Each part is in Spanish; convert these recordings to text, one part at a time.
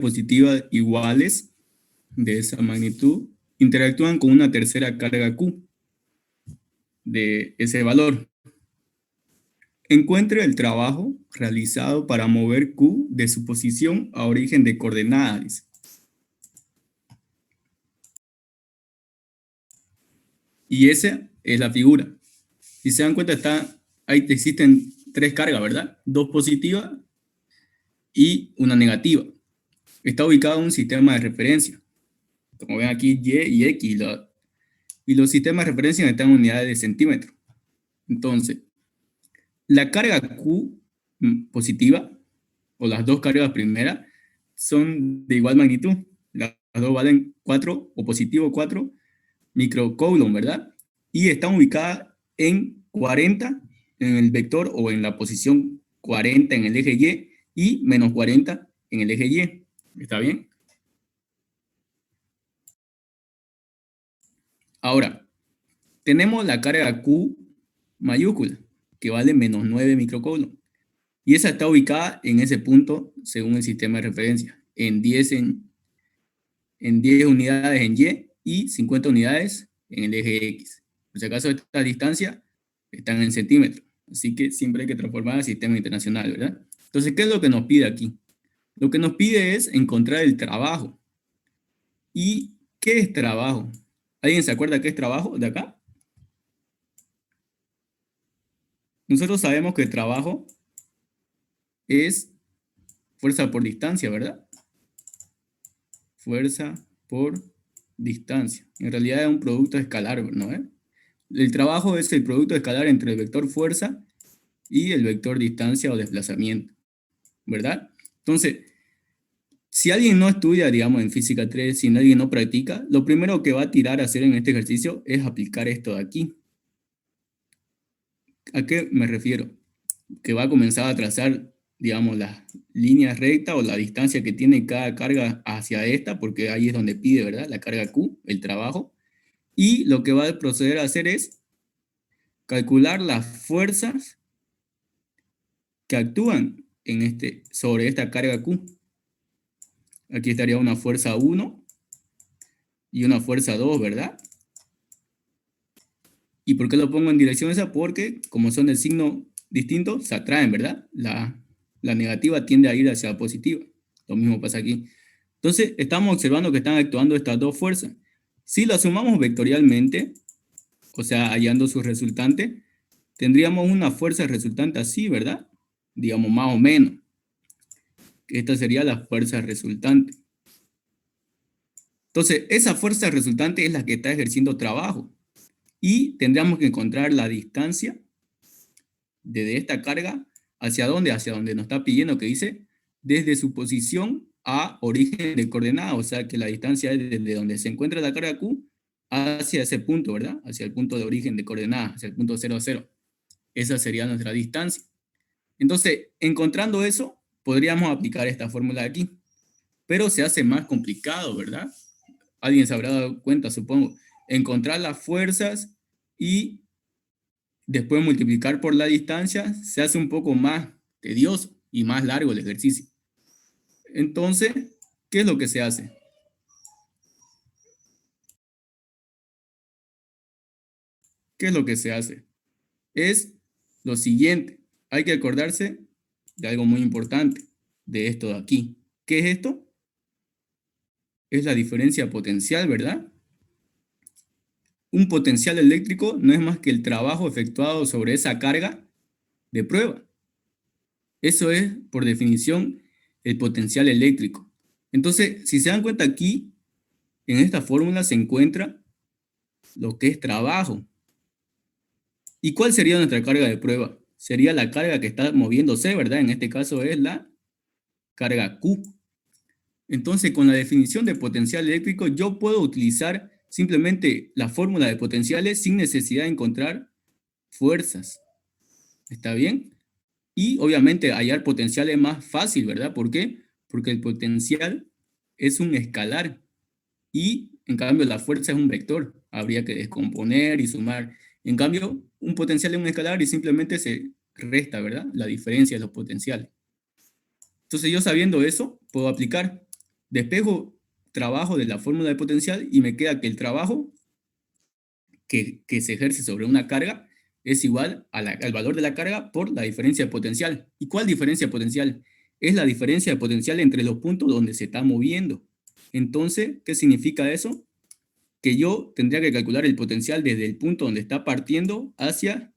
positiva iguales de esa magnitud interactúan con una tercera carga Q de ese valor. Encuentre el trabajo realizado para mover Q de su posición a origen de coordenadas. Y esa es la figura. Si se dan cuenta, ahí existen tres cargas, ¿verdad? Dos positivas y una negativa. Está ubicado en un sistema de referencia. Como ven aquí, Y y X. Y los sistemas de referencia están en unidades de centímetros. Entonces, la carga Q positiva, o las dos cargas primeras, son de igual magnitud. Las dos valen 4, o positivo 4 microcoulomb, ¿verdad? Y están ubicadas en 40 en el vector o en la posición 40 en el eje y menos 40 en el eje Y. ¿Está bien? Ahora, tenemos la carga Q mayúscula, que vale menos 9 microcoulomb. Y esa está ubicada en ese punto según el sistema de referencia, en 10 unidades en Y 50 unidades en el eje X. Por si acaso esta distancia están en centímetros, así que siempre hay que transformar al sistema internacional, ¿verdad? Entonces, ¿qué es lo que nos pide aquí? Lo que nos pide es encontrar el trabajo. ¿Y qué es trabajo? ¿Alguien se acuerda qué es trabajo de acá? Nosotros sabemos que trabajo es fuerza por distancia, ¿verdad? Fuerza por distancia. En realidad es un producto escalar, ¿no? El trabajo es el producto escalar entre el vector fuerza y el vector distancia o desplazamiento, ¿verdad? Entonces, si alguien no estudia, digamos, en física 3, si alguien no practica, lo primero que va a tirar a hacer en este ejercicio es aplicar esto de aquí. ¿A qué me refiero? Que va a comenzar a trazar, digamos, las líneas rectas o la distancia que tiene cada carga hacia esta, porque ahí es donde pide, ¿verdad? La carga Q, el trabajo. Y lo que va a proceder a hacer es calcular las fuerzas que actúan sobre esta carga Q. Aquí estaría una fuerza 1 y una fuerza 2, ¿verdad? ¿Y por qué lo pongo en dirección esa? Porque como son de signo distinto, se atraen, ¿verdad? La negativa tiende a ir hacia la positiva. Lo mismo pasa aquí. Entonces, estamos observando que están actuando estas dos fuerzas. Si lo sumamos vectorialmente, o sea, hallando su resultante, tendríamos una fuerza resultante así, ¿verdad? Digamos, más o menos. Esta sería la fuerza resultante. Entonces, esa fuerza resultante es la que está ejerciendo trabajo. Y tendríamos que encontrar la distancia de esta carga, ¿hacia dónde? Hacia donde nos está pidiendo, que dice, desde su posición a origen de coordenada, o sea que la distancia es desde donde se encuentra la carga Q hacia ese punto, ¿verdad? Hacia el punto de origen de coordenada, hacia el punto 0, 0. Esa sería nuestra distancia. Entonces, encontrando eso, podríamos aplicar esta fórmula de aquí, pero se hace más complicado, ¿verdad? Alguien se habrá dado cuenta, supongo. Encontrar las fuerzas y después multiplicar por la distancia se hace un poco más tedioso y más largo el ejercicio. Entonces, ¿qué es lo que se hace? ¿Qué es lo que se hace? Es lo siguiente. Hay que acordarse de algo muy importante, de esto de aquí. ¿Qué es esto? Es la diferencia potencial, ¿verdad? Un potencial eléctrico no es más que el trabajo efectuado sobre esa carga de prueba. Eso es, por definición, el potencial eléctrico. Entonces, si se dan cuenta aquí, en esta fórmula se encuentra lo que es trabajo. ¿Y cuál sería nuestra carga de prueba? Sería la carga que está moviéndose, ¿verdad? En este caso es la carga Q. Entonces, con la definición de potencial eléctrico, yo puedo utilizar simplemente la fórmula de potenciales sin necesidad de encontrar fuerzas. ¿Está bien? Y obviamente hallar potencial es más fácil, ¿verdad? ¿Por qué? Porque el potencial es un escalar y en cambio la fuerza es un vector. Habría que descomponer y sumar. En cambio, un potencial es un escalar y simplemente se resta, ¿verdad? La diferencia de los potenciales. Entonces yo sabiendo eso, puedo aplicar. Despejo trabajo de la fórmula de potencial y me queda que el trabajo que se ejerce sobre una carga es igual al valor de la carga por la diferencia de potencial. ¿Y cuál diferencia de potencial? Es la diferencia de potencial entre los puntos donde se está moviendo. Entonces, ¿qué significa eso? Que yo tendría que calcular el potencial desde el punto donde está partiendo hacia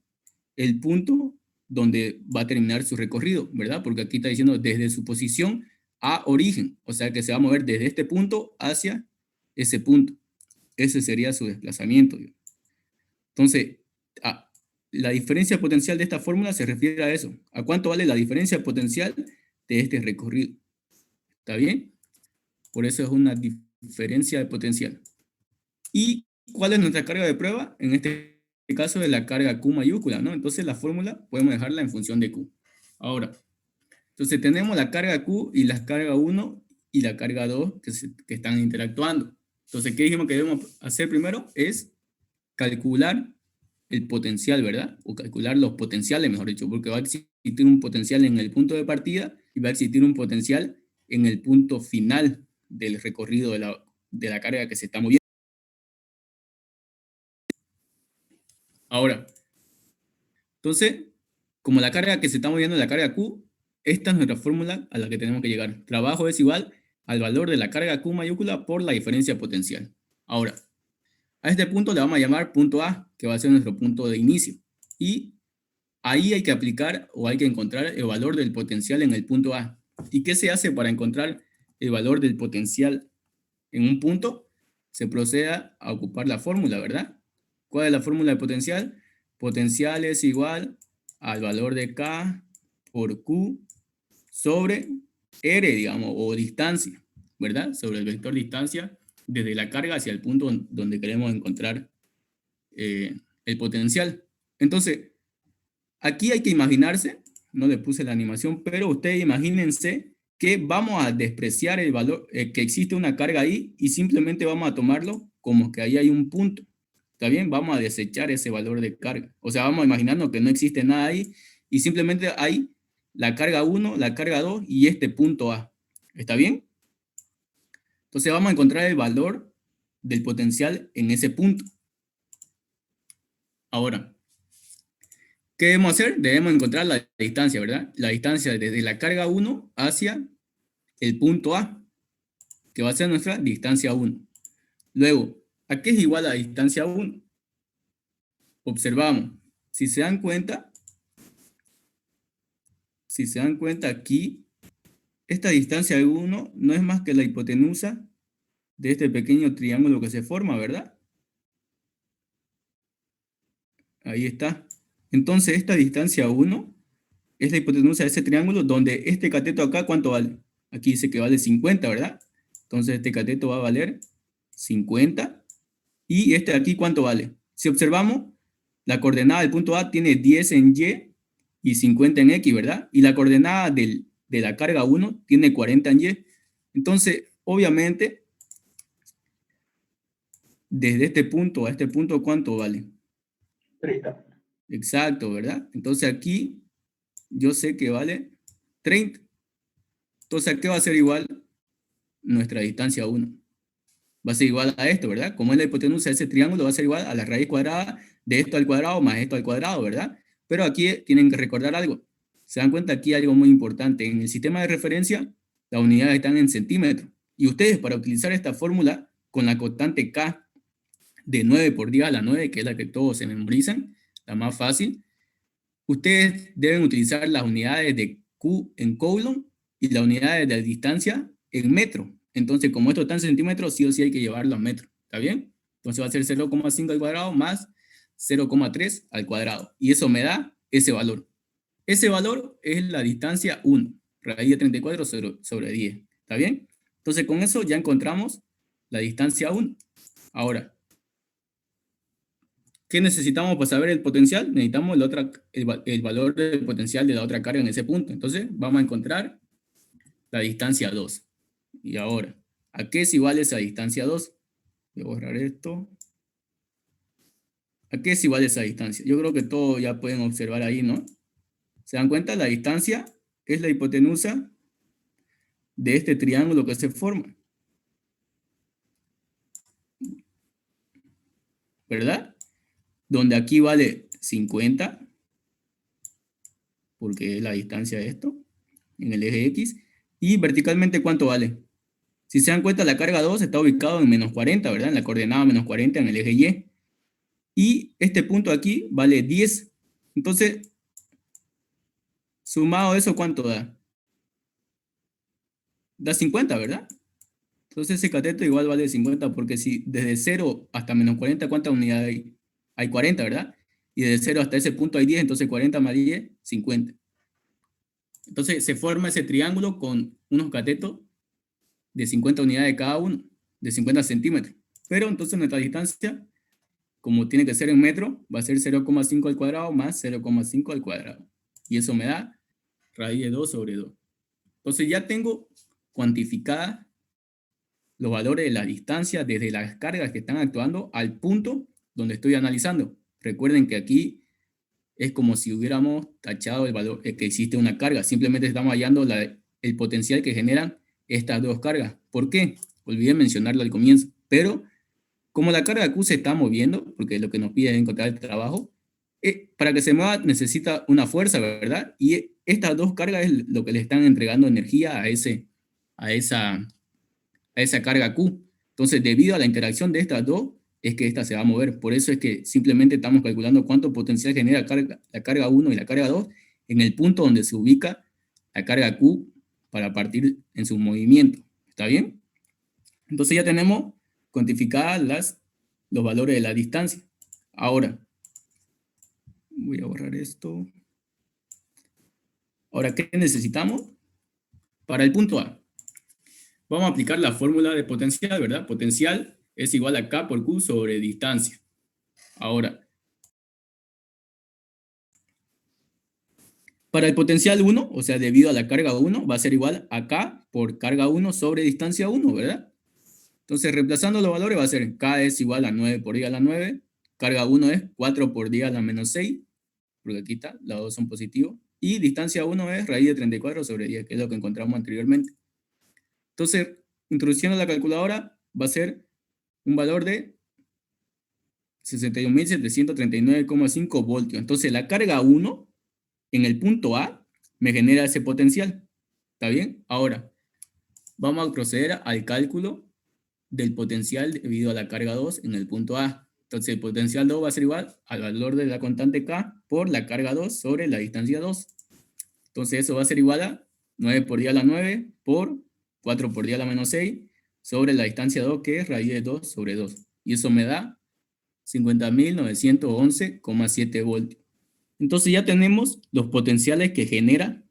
el punto donde va a terminar su recorrido, ¿verdad? Porque aquí está diciendo desde su posición a origen, o sea que se va a mover desde este punto hacia ese punto. Ese sería su desplazamiento. Entonces, la diferencia potencial de esta fórmula se refiere a eso. ¿A cuánto vale la diferencia potencial de este recorrido? ¿Está bien? Por eso es una diferencia de potencial. ¿Y cuál es nuestra carga de prueba? En este caso es la carga Q mayúscula, ¿no? Entonces la fórmula podemos dejarla en función de Q. Ahora, entonces tenemos la carga Q y la carga 1 y la carga 2 que están interactuando. Entonces, ¿qué dijimos que debemos hacer primero? Es calcular el potencial, ¿verdad? O calcular los potenciales, mejor dicho, porque va a existir un potencial en el punto de partida y va a existir un potencial en el punto final del recorrido de la carga que se está moviendo. Ahora, entonces, como la carga que se está moviendo es la carga Q, esta es nuestra fórmula a la que tenemos que llegar. Trabajo es igual al valor de la carga Q mayúscula por la diferencia potencial. Ahora, a este punto le vamos a llamar punto A, que va a ser nuestro punto de inicio. Y ahí hay que aplicar o hay que encontrar el valor del potencial en el punto A. ¿Y qué se hace para encontrar el valor del potencial en un punto? Se procede a ocupar la fórmula, ¿verdad? ¿Cuál es la fórmula de potencial? Potencial es igual al valor de K por Q sobre R, digamos, o distancia, ¿verdad? Sobre el vector distancia desde la carga hacia el punto donde queremos encontrar el potencial. Entonces, aquí hay que imaginarse, no le puse la animación, pero ustedes imagínense que vamos a despreciar el valor, que existe una carga ahí y simplemente vamos a tomarlo como que ahí hay un punto. ¿Está bien? Vamos a desechar ese valor de carga. O sea, vamos a imaginarnos que no existe nada ahí y simplemente hay la carga 1, la carga 2 y este punto A. ¿Está bien? Entonces vamos a encontrar el valor del potencial en ese punto. Ahora, ¿qué debemos hacer? Debemos encontrar la distancia, ¿verdad? La distancia desde la carga 1 hacia el punto A, que va a ser nuestra distancia 1. Luego, ¿a qué es igual la distancia 1? Observamos. Si se dan cuenta, aquí, esta distancia de 1 no es más que la hipotenusa de este pequeño triángulo que se forma, ¿verdad? Ahí está. Entonces, esta distancia 1 es la hipotenusa de ese triángulo donde este cateto acá, ¿cuánto vale? Aquí dice que vale 50, ¿verdad? Entonces, este cateto va a valer 50. ¿Y este de aquí cuánto vale? Si observamos, la coordenada del punto A tiene 10 en Y 50 en X, ¿verdad? Y la coordenada de la carga 1 tiene 40 en Y. Entonces, obviamente, desde este punto a este punto, ¿cuánto vale? 30. Exacto, ¿verdad? Entonces aquí yo sé que vale 30. Entonces, ¿a qué va a ser igual nuestra distancia 1? Va a ser igual a esto, ¿verdad? Como es la hipotenusa de ese triángulo, va a ser igual a la raíz cuadrada de esto al cuadrado más esto al cuadrado, ¿verdad? Pero aquí tienen que recordar algo. Se dan cuenta aquí hay algo muy importante. En el sistema de referencia, las unidades están en centímetros. Y ustedes, para utilizar esta fórmula con la constante K de 9 por 10 a la 9, que es la que todos se memorizan, la más fácil, ustedes deben utilizar las unidades de Q en coulomb y las unidades de distancia en metro. Entonces, como esto está en centímetros, sí o sí hay que llevarlo a metro. ¿Está bien? Entonces va a ser 0,5 al cuadrado más 0,3 al cuadrado. Y eso me da ese valor. Ese valor es la distancia 1, raíz de 34 sobre 10. ¿Está bien? Entonces, con eso ya encontramos la distancia 1. Ahora, ¿qué necesitamos para saber el potencial? Necesitamos el valor del potencial de la otra carga en ese punto. Entonces, vamos a encontrar la distancia 2. Y ahora, ¿a qué es igual esa distancia 2? Voy a borrar esto. ¿A qué es igual esa distancia? Yo creo que todos ya pueden observar ahí, ¿no? ¿Se dan cuenta? La distancia es la hipotenusa de este triángulo que se forma. ¿verdad? Donde aquí vale 50, porque es la distancia de esto, en el eje X. Y verticalmente, ¿cuánto vale? Si se dan cuenta, la carga 2 está ubicado en menos 40, ¿verdad? En la coordenada menos 40 en el eje Y. Y este punto aquí vale 10. Entonces, sumado eso, ¿cuánto da? Da 50, ¿verdad? Entonces ese cateto igual vale 50, porque si desde 0 hasta menos 40, ¿cuántas unidades hay? Hay 40, ¿verdad? Y desde 0 hasta ese punto hay 10, entonces 40 más 10, 50. Entonces se forma ese triángulo con unos catetos de 50 unidades cada uno, de 50 centímetros. Pero entonces nuestra distancia, como tiene que ser en metro, va a ser 0,5 al cuadrado más 0,5 al cuadrado. Y eso me da raíz de 2 sobre 2. Entonces ya tengo cuantificada los valores de la distancia desde las cargas que están actuando al punto donde estoy analizando. Recuerden que aquí es como si hubiéramos tachado el valor que existe una carga. Simplemente estamos hallando el potencial que generan estas dos cargas. ¿Por qué? Olvidé mencionarlo al comienzo. Pero como la carga Q se está moviendo, porque lo que nos pide es encontrar el trabajo, para que se mueva necesita una fuerza, ¿verdad? Y estas dos cargas es lo que le están entregando energía a esa a esa carga Q. Entonces, debido a la interacción de estas dos, es que esta se va a mover. Por eso es que simplemente estamos calculando cuánto potencial genera la carga 1 y la carga 2 en el punto donde se ubica la carga Q para partir en su movimiento. ¿Está bien? Entonces ya tenemos cuantificadas los valores de la distancia. Ahora, voy a borrar esto. Ahora, ¿qué necesitamos? Para el punto A, vamos a aplicar la fórmula de potencial, ¿verdad? Potencial es igual a K por Q sobre distancia. Ahora, para el potencial 1, o sea, debido a la carga 1, va a ser igual a K por carga 1 sobre distancia 1, ¿verdad? Entonces, reemplazando los valores, va a ser K es igual a 9 por 10 a la 9, carga 1 es 4 por 10 a la menos 6, porque aquí está, las dos son positivos, y distancia 1 es raíz de 34 sobre 10, que es lo que encontramos anteriormente. Entonces, introduciendo la calculadora, va a ser un valor de 61.739,5 voltios. Entonces, la carga 1 en el punto A me genera ese potencial. ¿Está bien? Ahora, vamos a proceder al cálculo del potencial debido a la carga 2 en el punto A. Entonces, el potencial 2 va a ser igual al valor de la constante K por la carga 2 sobre la distancia 2. Entonces, eso va a ser igual a 9 por 10 a la 9 por 4 por 10 a la menos 6 sobre la distancia 2, que es raíz de 2 sobre 2. Y eso me da 50.911,7 voltios. Entonces ya tenemos los potenciales que genera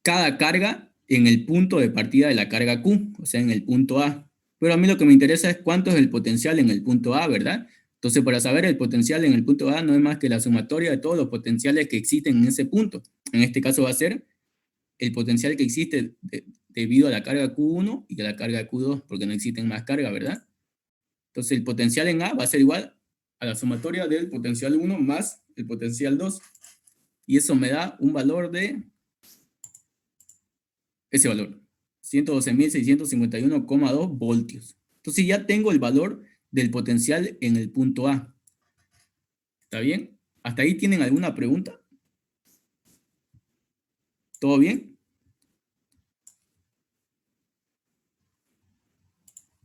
cada carga en el punto de partida de la carga Q, o sea, en el punto A. Pero a mí lo que me interesa es cuánto es el potencial en el punto A, ¿verdad? Entonces, para saber el potencial en el punto A no es más que la sumatoria de todos los potenciales que existen en ese punto. En este caso va a ser el potencial que existe debido a la carga Q1 y a la carga Q2, porque no existen más cargas, ¿verdad? Entonces, el potencial en A va a ser igual a la sumatoria del potencial 1 más el potencial 2. Y eso me da un valor de ese valor, 112.651,2 voltios. Entonces ya tengo el valor del potencial en el punto A. ¿Está bien? ¿Hasta ahí tienen alguna pregunta? ¿Todo bien?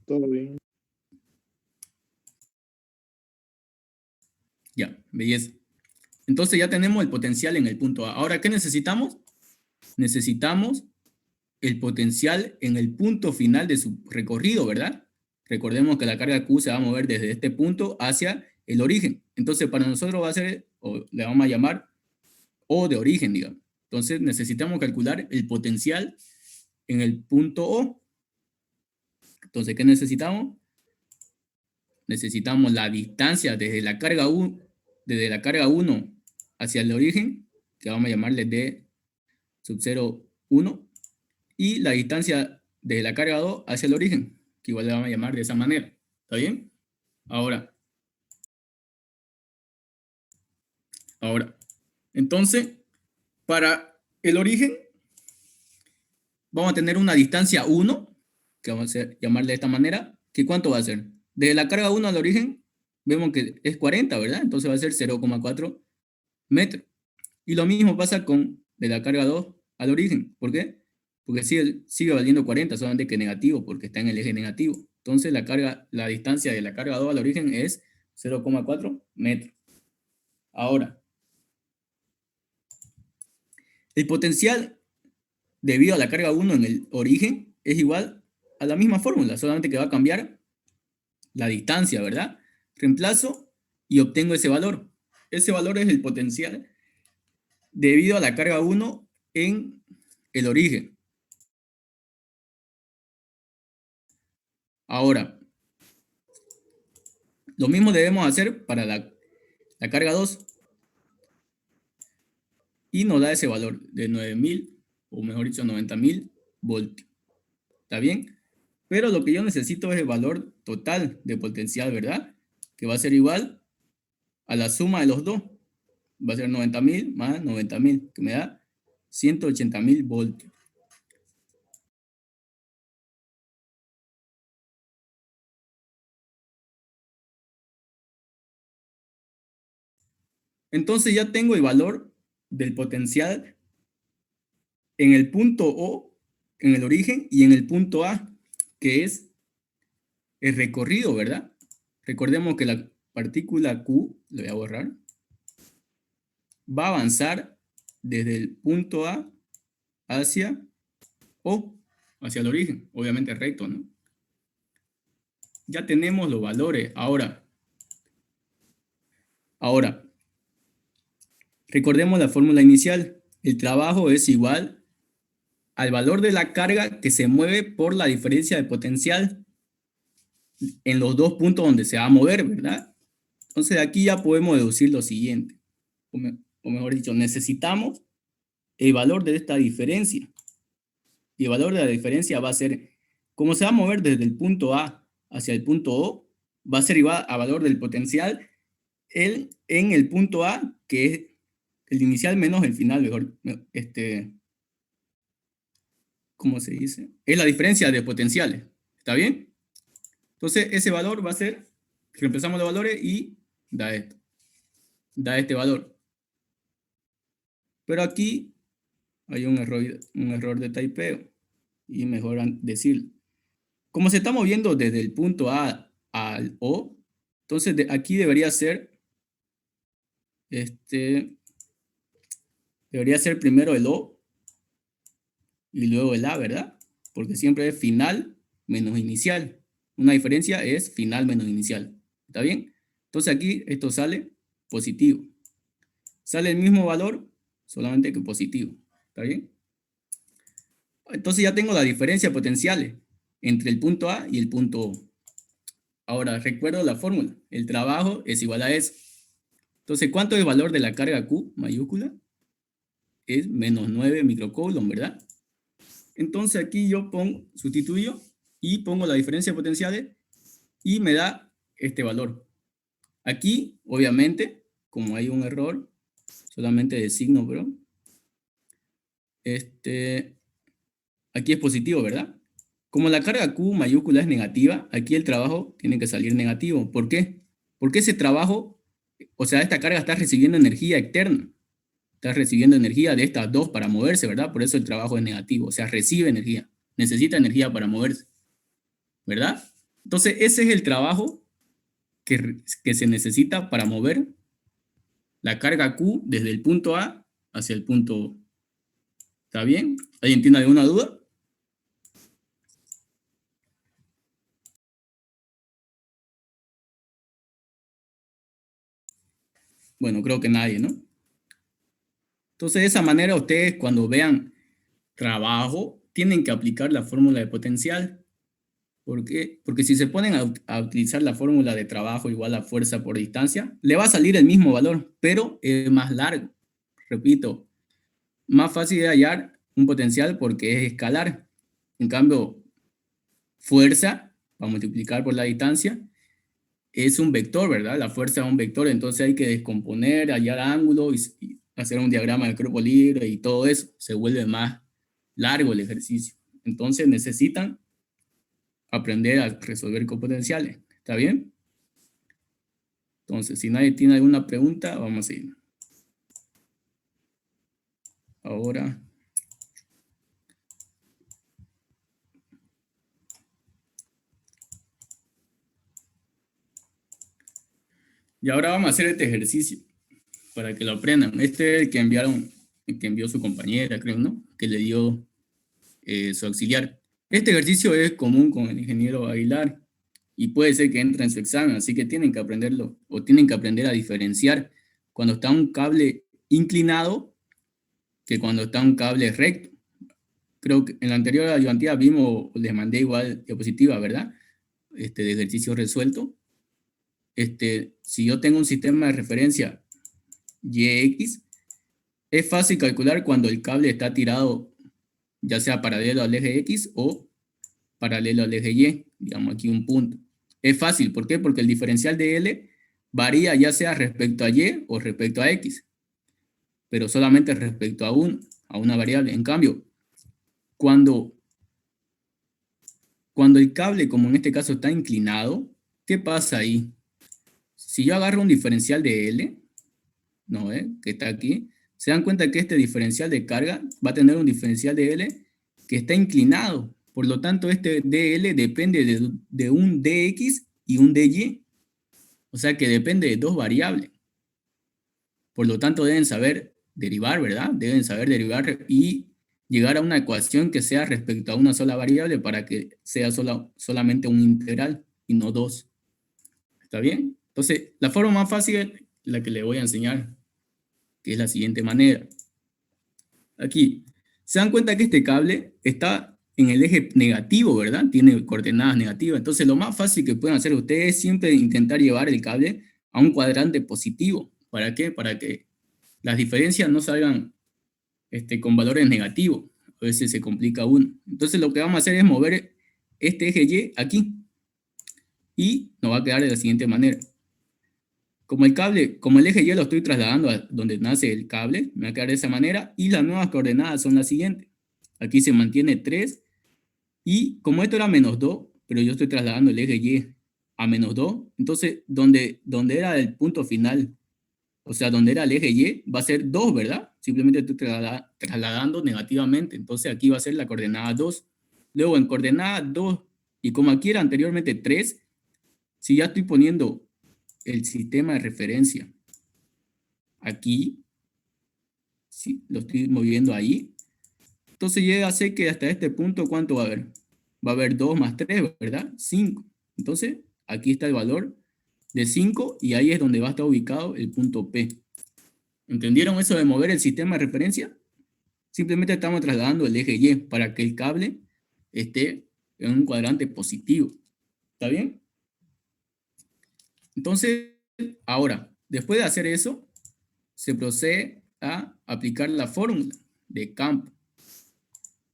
Todo bien. Ya, belleza. Entonces ya tenemos el potencial en el punto A. Ahora, ¿qué necesitamos? Necesitamos el potencial en el punto final de su recorrido, ¿verdad? Recordemos que la carga Q se va a mover desde este punto hacia el origen. Entonces, para nosotros va a ser, o le vamos a llamar O de origen, digamos. Entonces, necesitamos calcular el potencial en el punto O. Entonces, ¿qué necesitamos? Necesitamos la distancia desde la carga 1, hacia el origen, que vamos a llamarle D sub 0, 1, y la distancia desde la carga 2 hacia el origen, que igual le vamos a llamar de esa manera. ¿Está bien? Ahora, entonces, para el origen, vamos a tener una distancia 1, que vamos a llamarle de esta manera, que ¿cuánto va a ser? de la carga 1 al origen, vemos que es 40, ¿verdad? Entonces va a ser 0,4 metros. Y lo mismo pasa con de la carga 2 al origen. ¿Por qué? Porque sigue valiendo 40, solamente que negativo, porque está en el eje negativo. Entonces la distancia de la carga 2 al origen es 0,4 metros. Ahora, el potencial debido a la carga 1 en el origen es igual a la misma fórmula, solamente que va a cambiar la distancia, ¿verdad? Reemplazo y obtengo ese valor. Ese valor es el potencial debido a la carga 1 en el origen. Ahora, lo mismo debemos hacer para la carga 2 y nos da ese valor de 9000, o mejor dicho, 90.000 voltios. ¿Está bien? Pero lo que yo necesito es el valor total de potencial, ¿verdad? Que va a ser igual a la suma de los dos. Va a ser 90.000 más 90.000, que me da 180.000 voltios. Entonces ya tengo el valor del potencial en el punto O, en el origen, y en el punto A, que es el recorrido, ¿verdad? Recordemos que la partícula Q, lo voy a borrar, va a avanzar desde el punto A hacia O, hacia el origen, obviamente recto, ¿no? Ya tenemos los valores. Ahora, recordemos la fórmula inicial. El trabajo es igual al valor de la carga que se mueve por la diferencia de potencial en los dos puntos donde se va a mover, ¿verdad? Entonces aquí ya podemos deducir lo siguiente, o mejor dicho, necesitamos el valor de esta diferencia. Y el valor de la diferencia va a ser, como se va a mover desde el punto A hacia el punto O, va a ser igual a valor del potencial en el punto A, que es el inicial menos el final, mejor, ¿cómo se dice? Es la diferencia de potenciales, ¿está bien? Entonces ese valor va a ser, reemplazamos los valores y da esto, da este valor. Pero aquí hay un error de typeo y mejor decirlo. Como se está moviendo desde el punto A al O, entonces aquí este, debería ser primero el O y luego el A, ¿verdad? Porque siempre es final menos inicial. Una diferencia es final menos inicial. ¿Está bien? Entonces aquí esto sale positivo. Sale el mismo valor, solamente que positivo. ¿Está bien? Entonces ya tengo la diferencia potenciales entre el punto A y el punto O. Ahora, recuerdo la fórmula. El trabajo es igual a eso. Entonces, ¿cuánto es el valor de la carga Q mayúscula? Es menos 9 microcoulomb, ¿verdad? Entonces aquí yo sustituyo y pongo la diferencia de potenciales y me da este valor. Aquí, obviamente, como hay un error, solamente de signo, pero aquí es positivo, ¿verdad? Como la carga Q mayúscula es negativa, aquí el trabajo tiene que salir negativo. ¿Por qué? Porque ese trabajo, o sea, esta carga está recibiendo energía externa. Está recibiendo energía de estas dos para moverse, ¿verdad? Por eso el trabajo es negativo, o sea, recibe energía, necesita energía para moverse, ¿verdad? Entonces, ese es el trabajo que se necesita para mover la carga Q desde el punto A hacia el punto O. ¿Está bien? ¿Alguien tiene alguna duda? Bueno, creo que nadie, ¿no? Entonces, de esa manera, ustedes cuando vean trabajo, tienen que aplicar la fórmula de potencial. ¿Por qué? Porque si se ponen a utilizar la fórmula de trabajo igual a fuerza por distancia, le va a salir el mismo valor, pero es más largo. Repito, más fácil de hallar un potencial porque es escalar. En cambio, fuerza, para multiplicar por la distancia, es un vector, ¿verdad? La fuerza es un vector, entonces hay que descomponer, hallar ángulo y hacer un diagrama de cuerpo libre y todo eso. Se vuelve más largo el ejercicio. Entonces necesitan aprender a resolver con potenciales. ¿Está bien? Entonces, si nadie tiene alguna pregunta, vamos a ir. Ahora, y ahora vamos a hacer este ejercicio para que lo aprendan. Este es el que enviaron, el que envió su compañera, creo, ¿no? Que le dio su auxiliar. Este ejercicio es común con el ingeniero Aguilar y puede ser que entre en su examen, así que tienen que aprenderlo o tienen que aprender a diferenciar cuando está un cable inclinado que cuando está un cable recto. Creo que en la anterior ayudantía vimos, les mandé igual diapositiva, ¿verdad? De ejercicio resuelto. Si yo tengo un sistema de referencia YX, es fácil calcular cuando el cable está tirado ya sea paralelo al eje X o paralelo al eje Y, digamos aquí un punto. Es fácil, ¿por qué? Porque el diferencial de L varía ya sea respecto a Y o respecto a X, pero solamente respecto a una variable. En cambio, cuando, cuando el cable, como en este caso, está inclinado, ¿qué pasa ahí? Si yo agarro un diferencial de L, ¿no? Que está aquí, se dan cuenta que este diferencial de carga va a tener un diferencial de L que está inclinado. Por lo tanto, este dl depende de un dx y un dy. O sea que depende de dos variables. Por lo tanto, deben saber derivar, ¿verdad? Deben saber derivar y llegar a una ecuación que sea respecto a una sola variable para que sea solamente un integral y no dos. ¿Está bien? Entonces, la forma más fácil es la que le voy a enseñar, que es la siguiente manera. Aquí, se dan cuenta que este cable está en el eje negativo, ¿verdad? Tiene coordenadas negativas. Entonces, lo más fácil que pueden hacer ustedes es siempre intentar llevar el cable a un cuadrante positivo. ¿Para qué? Para que las diferencias no salgan con valores negativos. A veces se complica uno. Entonces, lo que vamos a hacer es mover este eje Y aquí. Y nos va a quedar de la siguiente manera. Como el eje Y lo estoy trasladando a donde nace el cable, me va a quedar de esa manera y las nuevas coordenadas son las siguientes. Aquí se mantiene 3 y como esto era -2, pero yo estoy trasladando el eje Y a -2, entonces donde era el punto final, o sea, donde era el eje Y, va a ser 2, ¿verdad? Simplemente estoy trasladando negativamente, entonces aquí va a ser la coordenada 2. Luego en coordenada 2, y como aquí era anteriormente 3, si ya estoy poniendo el sistema de referencia aquí, si lo estoy moviendo ahí, entonces ya sé que hasta este punto, ¿cuánto va a haber? Va a haber 2 más 3, ¿verdad? 5. Entonces, aquí está el valor de 5 y ahí es donde va a estar ubicado el punto P. ¿Entendieron eso de mover el sistema de referencia? Simplemente estamos trasladando el eje Y para que el cable esté en un cuadrante positivo. ¿Está bien? Entonces, ahora, después de hacer eso, se procede a aplicar la fórmula de campo.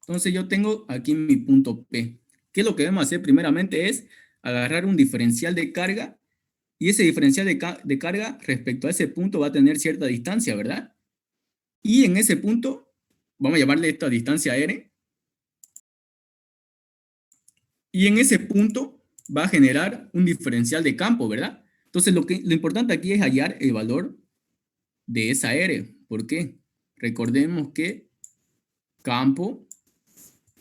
Entonces yo tengo aquí mi punto P. ¿Qué es lo que debemos hacer? Primeramente es agarrar un diferencial de carga y ese diferencial de carga respecto a ese punto va a tener cierta distancia, ¿verdad? Y en ese punto, vamos a llamarle esta distancia R, y en ese punto va a generar un diferencial de campo, ¿verdad? Entonces lo importante aquí es hallar el valor de esa R. ¿Por qué? Recordemos que campo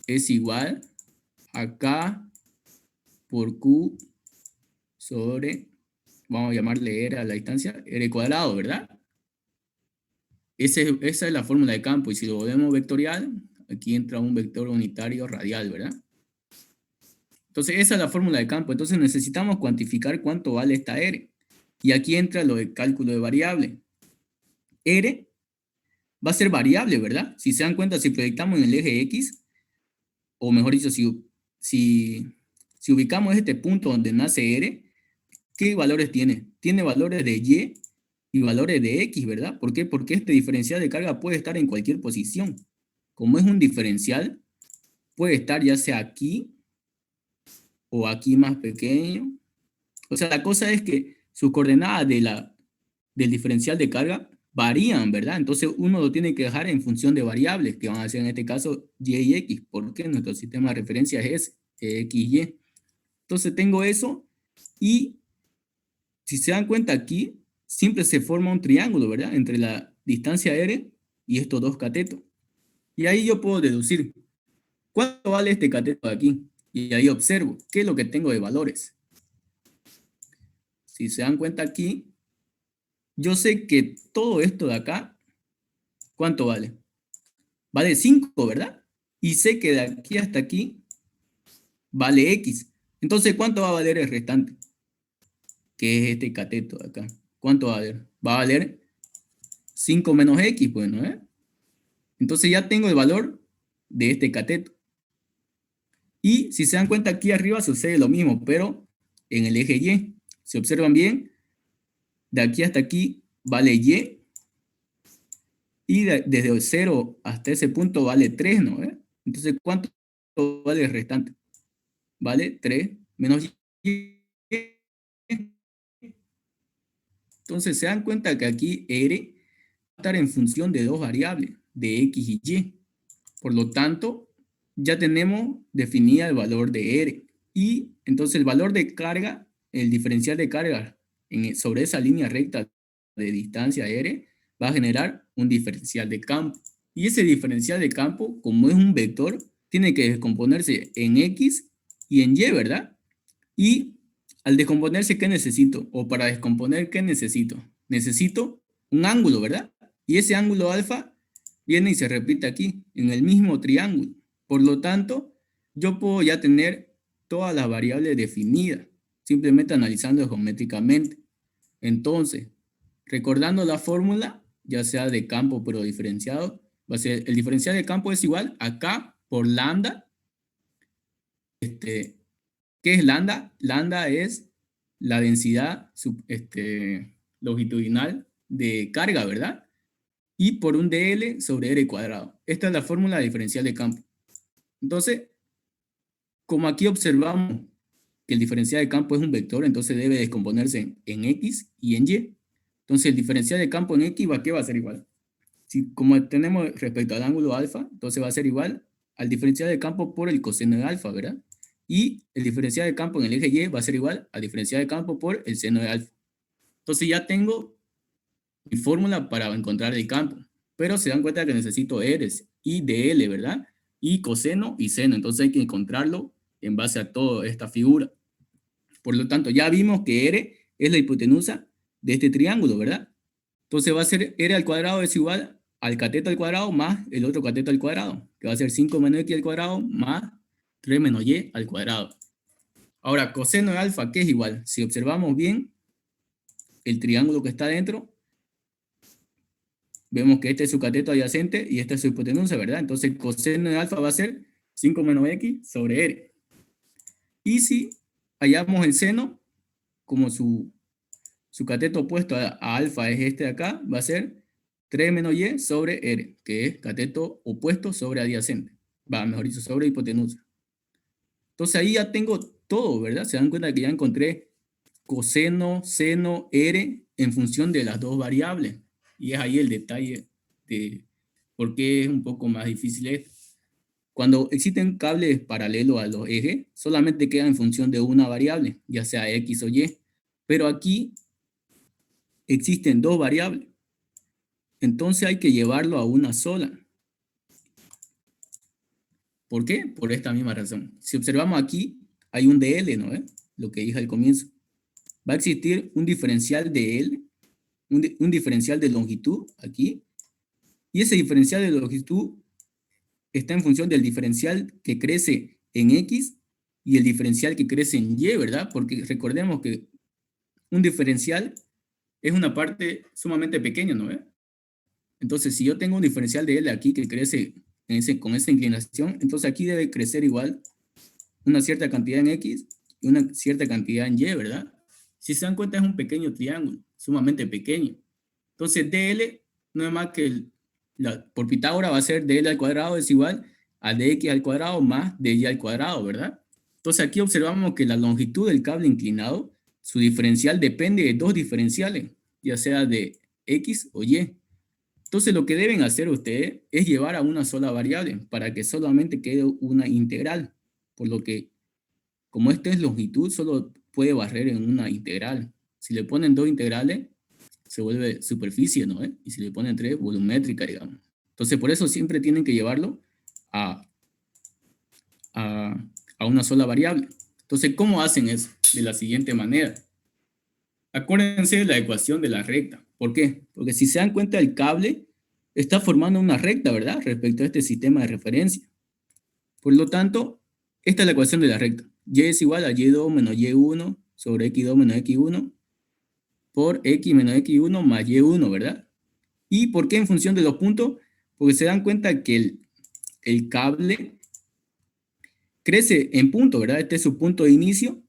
es igual a K por Q sobre, vamos a llamarle R a la distancia, R cuadrado, ¿verdad? Esa es la fórmula de campo, y si lo volvemos vectorial, aquí entra un vector unitario radial, ¿verdad? Entonces esa es la fórmula de campo, entonces necesitamos cuantificar cuánto vale esta R. Y aquí entra lo de cálculo de variable. R va a ser variable, ¿verdad? Si se dan cuenta, si proyectamos en el eje X, o mejor dicho, si ubicamos este punto donde nace R, ¿qué valores tiene? Tiene valores de Y y valores de X, ¿verdad? ¿Por qué? Porque este diferencial de carga puede estar en cualquier posición. Como es un diferencial, puede estar ya sea aquí o aquí más pequeño. O sea, la cosa es que sus coordenadas del diferencial de carga varían, ¿verdad? Entonces uno lo tiene que dejar en función de variables, que van a ser en este caso Y y X, porque nuestro sistema de referencia es X, Y. Entonces tengo eso Y si se dan cuenta aquí, siempre se forma un triángulo, ¿verdad? Entre la distancia R y estos dos catetos. Y ahí yo puedo deducir, ¿cuánto vale este cateto de aquí? Y ahí observo, ¿qué es lo que tengo de valores? Si se dan cuenta aquí, yo sé que todo esto de acá, ¿cuánto vale? Vale 5, ¿verdad? Y sé que de aquí hasta aquí vale X. Entonces, ¿cuánto va a valer el restante? Que es este cateto de acá. ¿Cuánto va a valer? Va a valer 5 menos X, pues, ¿no es? Entonces ya tengo el valor de este cateto. Y si se dan cuenta, aquí arriba sucede lo mismo, pero en el eje Y. Si observan bien, de aquí hasta aquí vale Y, y desde 0 hasta ese punto vale 3, ¿no? Entonces, ¿cuánto vale el restante? Vale 3 menos Y. Entonces, se dan cuenta que aquí R va a estar en función de dos variables, de X y Y. Por lo tanto, ya tenemos definida el valor de R. Y entonces el valor de carga, el diferencial de carga sobre esa línea recta de distancia R, va a generar un diferencial de campo. Y ese diferencial de campo, como es un vector, tiene que descomponerse en X y en Y, ¿verdad? Y al descomponerse, ¿qué necesito? O para descomponer, ¿qué necesito? Necesito un ángulo, ¿verdad? Y ese ángulo alfa viene y se repite aquí, en el mismo triángulo. Por lo tanto, yo puedo ya tener todas las variables definidas, simplemente analizando geométricamente. Entonces, recordando la fórmula, ya sea de campo pero diferenciado, va a ser el diferencial de campo es igual a K por lambda. ¿Qué es lambda? Lambda es la densidad longitudinal de carga, ¿verdad? Y por un dl sobre r cuadrado. Esta es la fórmula diferencial de campo. Entonces, como aquí observamos que el diferencial de campo es un vector, entonces debe descomponerse en x y en y. Entonces, el diferencial de campo en x, ¿qué va a ser igual? Si, como tenemos respecto al ángulo alfa, entonces va a ser igual al diferencial de campo por el coseno de alfa, ¿verdad? Y el diferencial de campo en el eje Y va a ser igual al diferencial de campo por el seno de alfa. Entonces ya tengo mi fórmula para encontrar el campo, pero se dan cuenta que necesito R y dl, ¿verdad? Y coseno y seno, entonces hay que encontrarlo en base a toda esta figura. Por lo tanto, ya vimos que R es la hipotenusa de este triángulo, ¿verdad? Entonces va a ser R al cuadrado es igual al cateto al cuadrado más el otro cateto al cuadrado, que va a ser 5 menos X al cuadrado más 3 menos Y al cuadrado. Ahora, coseno de alfa, ¿qué es igual? Si observamos bien el triángulo que está dentro, vemos que este es su cateto adyacente y esta es su hipotenusa, ¿verdad? Entonces, coseno de alfa va a ser 5 menos X sobre R. Y si hallamos el seno, como su cateto opuesto a alfa es este de acá, va a ser 3 menos Y sobre R, que es cateto opuesto sobre adyacente. Va, mejor dicho, sobre hipotenusa. Entonces ahí ya tengo todo, ¿verdad? Se dan cuenta que ya encontré coseno, seno, R en función de las dos variables. Y es ahí el detalle de por qué es un poco más difícil esto. Cuando existen cables paralelos a los ejes, solamente quedan en función de una variable, ya sea X o Y. Pero aquí existen dos variables. Entonces hay que llevarlo a una sola. ¿Por qué? Por esta misma razón. Si observamos aquí, hay un dl, ¿no? Lo que dije al comienzo. Va a existir un diferencial de L, un diferencial de longitud aquí, y ese diferencial de longitud está en función del diferencial que crece en X y el diferencial que crece en Y, ¿verdad? Porque recordemos que un diferencial es una parte sumamente pequeña, ¿no? Entonces, si yo tengo un diferencial de L aquí que crece con esa inclinación, entonces aquí debe crecer igual una cierta cantidad en X y una cierta cantidad en Y, ¿verdad? Si se dan cuenta, es un pequeño triángulo, sumamente pequeño. Entonces, dl no es más que, por Pitágoras va a ser dl al cuadrado es igual a dx al cuadrado más dy al cuadrado, ¿verdad? Entonces, aquí observamos que la longitud del cable inclinado, su diferencial depende de dos diferenciales, ya sea de x o y. Entonces, lo que deben hacer ustedes es llevar a una sola variable para que solamente quede una integral, por lo que como esto es longitud, solo puede barrer en una integral. Si le ponen dos integrales, se vuelve superficie, ¿no? Y si le ponen tres, volumétrica, digamos. Entonces, por eso siempre tienen que llevarlo a, a, a una sola variable. Entonces, ¿cómo hacen eso? De la siguiente manera. Acuérdense de la ecuación de la recta. ¿Por qué? Porque si se dan cuenta, el cable está formando una recta, ¿verdad? Respecto a este sistema de referencia. Por lo tanto, esta es la ecuación de la recta. Y es igual a y2 menos y1 sobre x2 menos x1 por x menos x1 más y1, ¿verdad? ¿Y por qué en función de los puntos? Porque se dan cuenta que el cable crece en punto, ¿verdad? Este es su punto de inicio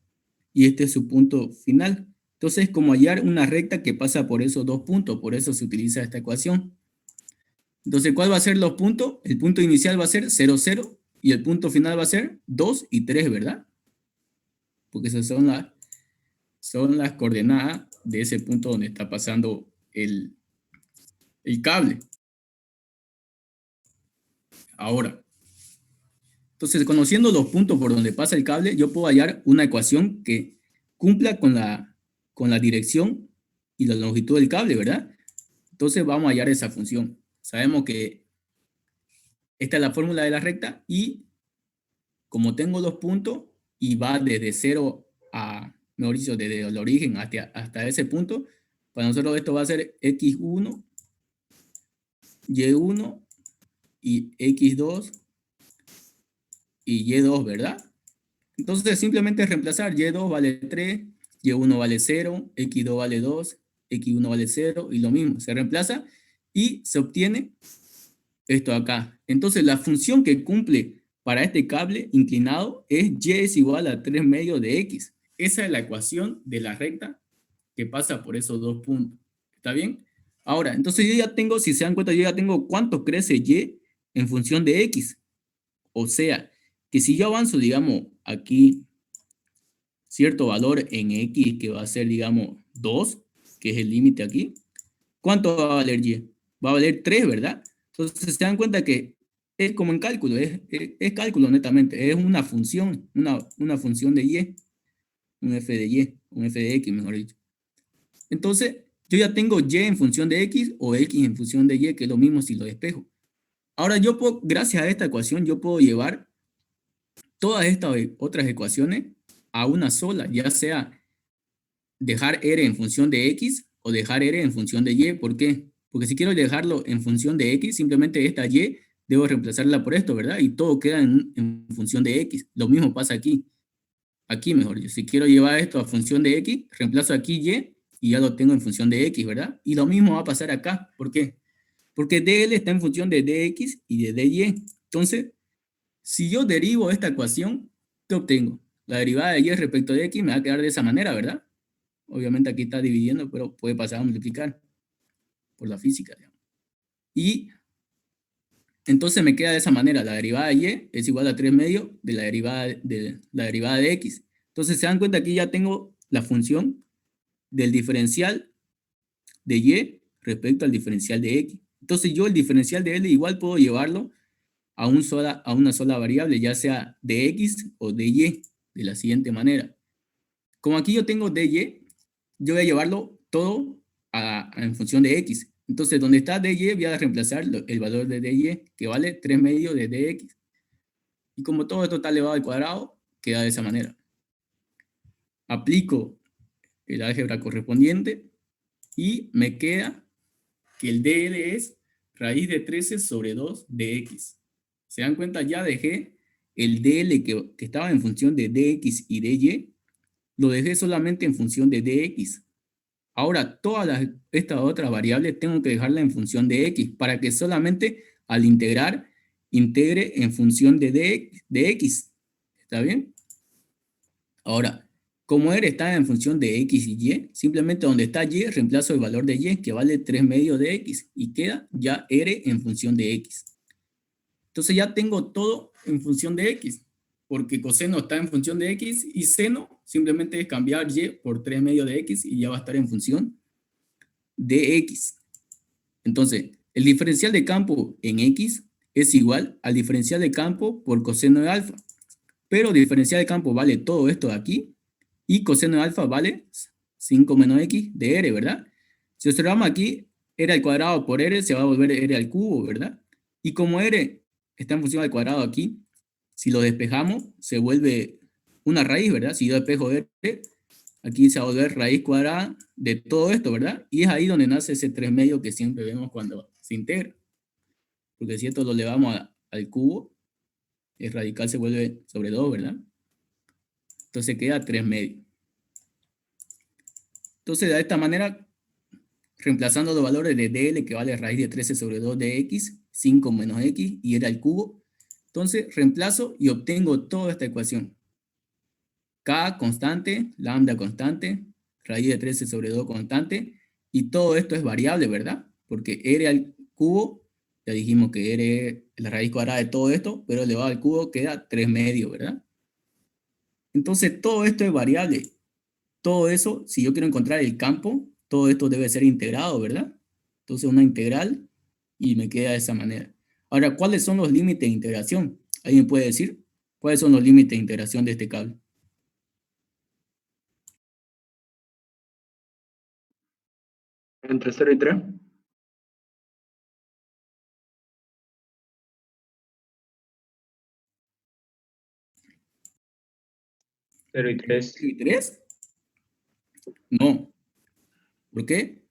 y este es su punto final. Entonces, es como hallar una recta que pasa por esos dos puntos, por eso se utiliza esta ecuación. Entonces, ¿cuál va a ser los puntos? El punto inicial va a ser 0, 0 y el punto final va a ser 2 y 3, ¿verdad? Porque esas son las coordenadas de ese punto donde está pasando el cable. Ahora, entonces, conociendo los puntos por donde pasa el cable, yo puedo hallar una ecuación que cumpla con la dirección y la longitud del cable, ¿verdad? Entonces, vamos a hallar esa función. Sabemos que esta es la fórmula de la recta y como tengo los puntos y va desde 0 a, mejor dicho, desde el origen hasta ese punto, para nosotros esto va a ser x1, y1 y x2 y y2, ¿verdad? Entonces simplemente reemplazar y2 vale 3, y1 vale 0, x2 vale 2, x1 vale 0 y lo mismo, se reemplaza y se obtiene esto acá. Entonces la función que cumple para este cable inclinado es y es igual a 3 medios de x. Esa es la ecuación de la recta que pasa por esos dos puntos. ¿Está bien? Ahora, entonces yo ya tengo, si se dan cuenta, yo ya tengo cuánto crece y en función de x. O sea, que si yo avanzo, digamos, aquí cierto valor en x que va a ser, digamos, 2, que es el límite aquí, ¿cuánto va a valer y? Va a valer 3, ¿verdad? Entonces se dan cuenta que es como en cálculo, es cálculo netamente, es una función de y, un f de y, un f de x, mejor dicho. Entonces, yo ya tengo y en función de x o x en función de y, que es lo mismo si lo despejo. Ahora yo puedo, gracias a esta ecuación, yo puedo llevar todas estas otras ecuaciones a una sola, ya sea dejar R en función de X o dejar R en función de Y. ¿Por qué? Porque si quiero dejarlo en función de X, simplemente esta Y debo reemplazarla por esto, ¿verdad? Y todo queda en función de X. Lo mismo pasa aquí. Aquí, mejor dicho. Si quiero llevar esto a función de X, reemplazo aquí y ya lo tengo en función de X, ¿verdad? Y lo mismo va a pasar acá. ¿Por qué? Porque DL está en función de DX y de DY. Entonces, si yo derivo esta ecuación, ¿qué obtengo? La derivada de Y respecto de X me va a quedar de esa manera, ¿verdad? Obviamente aquí está dividiendo, pero puede pasar a multiplicar por la física, digamos. Y entonces me queda de esa manera, la derivada de y es igual a 3 medios de la derivada de x. Entonces se dan cuenta que aquí ya tengo la función del diferencial de y respecto al diferencial de x. Entonces yo el diferencial de L igual puedo llevarlo a una sola variable, ya sea de x o de y, de la siguiente manera. Como aquí yo tengo dy, yo voy a llevarlo todo en función de x. Entonces, donde está dy, voy a reemplazar el valor de dy, que vale 3 medios de dx. Y como todo esto está elevado al cuadrado, queda de esa manera. Aplico el álgebra correspondiente y me queda que el dl es raíz de 13 sobre 2 de x. ¿Se dan cuenta? Ya dejé el dl que estaba en función de dx y dy, lo dejé solamente en función de dx. Ahora, todas estas otras variables tengo que dejarla en función de x para que solamente al integrar integre en función de x. ¿Está bien? Ahora, como R está en función de x y y, simplemente donde está y reemplazo el valor de y, que vale 3 medios de x, y queda ya R en función de x. Entonces ya tengo todo en función de x, porque coseno está en función de x y seno simplemente es cambiar y por 3 medios de x y ya va a estar en función de x. Entonces, el diferencial de campo en x es igual al diferencial de campo por coseno de alfa. pero diferencial de campo vale todo esto de aquí, y coseno de alfa vale 5 menos x de r, ¿verdad? Si observamos aquí, r al cuadrado por r se va a volver r al cubo, ¿verdad? Y como r está en función al cuadrado aquí, si lo despejamos, se vuelve una raíz, ¿verdad? Si yo despejo r, aquí se va a volver raíz cuadrada de todo esto, ¿verdad? Y es ahí donde nace ese 3 medio que siempre vemos cuando se integra. Porque si esto lo elevamos al cubo, el radical se vuelve sobre 2, ¿verdad? Entonces queda 3 medios. Entonces, de esta manera, reemplazando los valores de dl, que vale raíz de 13 sobre 2 de x, 5 menos x, y era el cubo, entonces reemplazo y obtengo toda esta ecuación. K constante, lambda constante, raíz de 13 sobre 2 constante, y todo esto es variable, ¿verdad? Porque r al cubo, ya dijimos que r es la raíz cuadrada de todo esto, pero elevado al cubo queda 3 medios, ¿verdad? Entonces todo esto es variable. Todo eso, si yo quiero encontrar el campo, todo esto debe ser integrado, ¿verdad? Entonces una integral y me queda de esa manera. Ahora, ¿cuáles son los límites de integración? ¿Alguien puede decir? ¿Cuáles son los límites de integración de este cable? Entre 0 y 3. 0 y 3. ¿Y 3? No. ¿Por qué?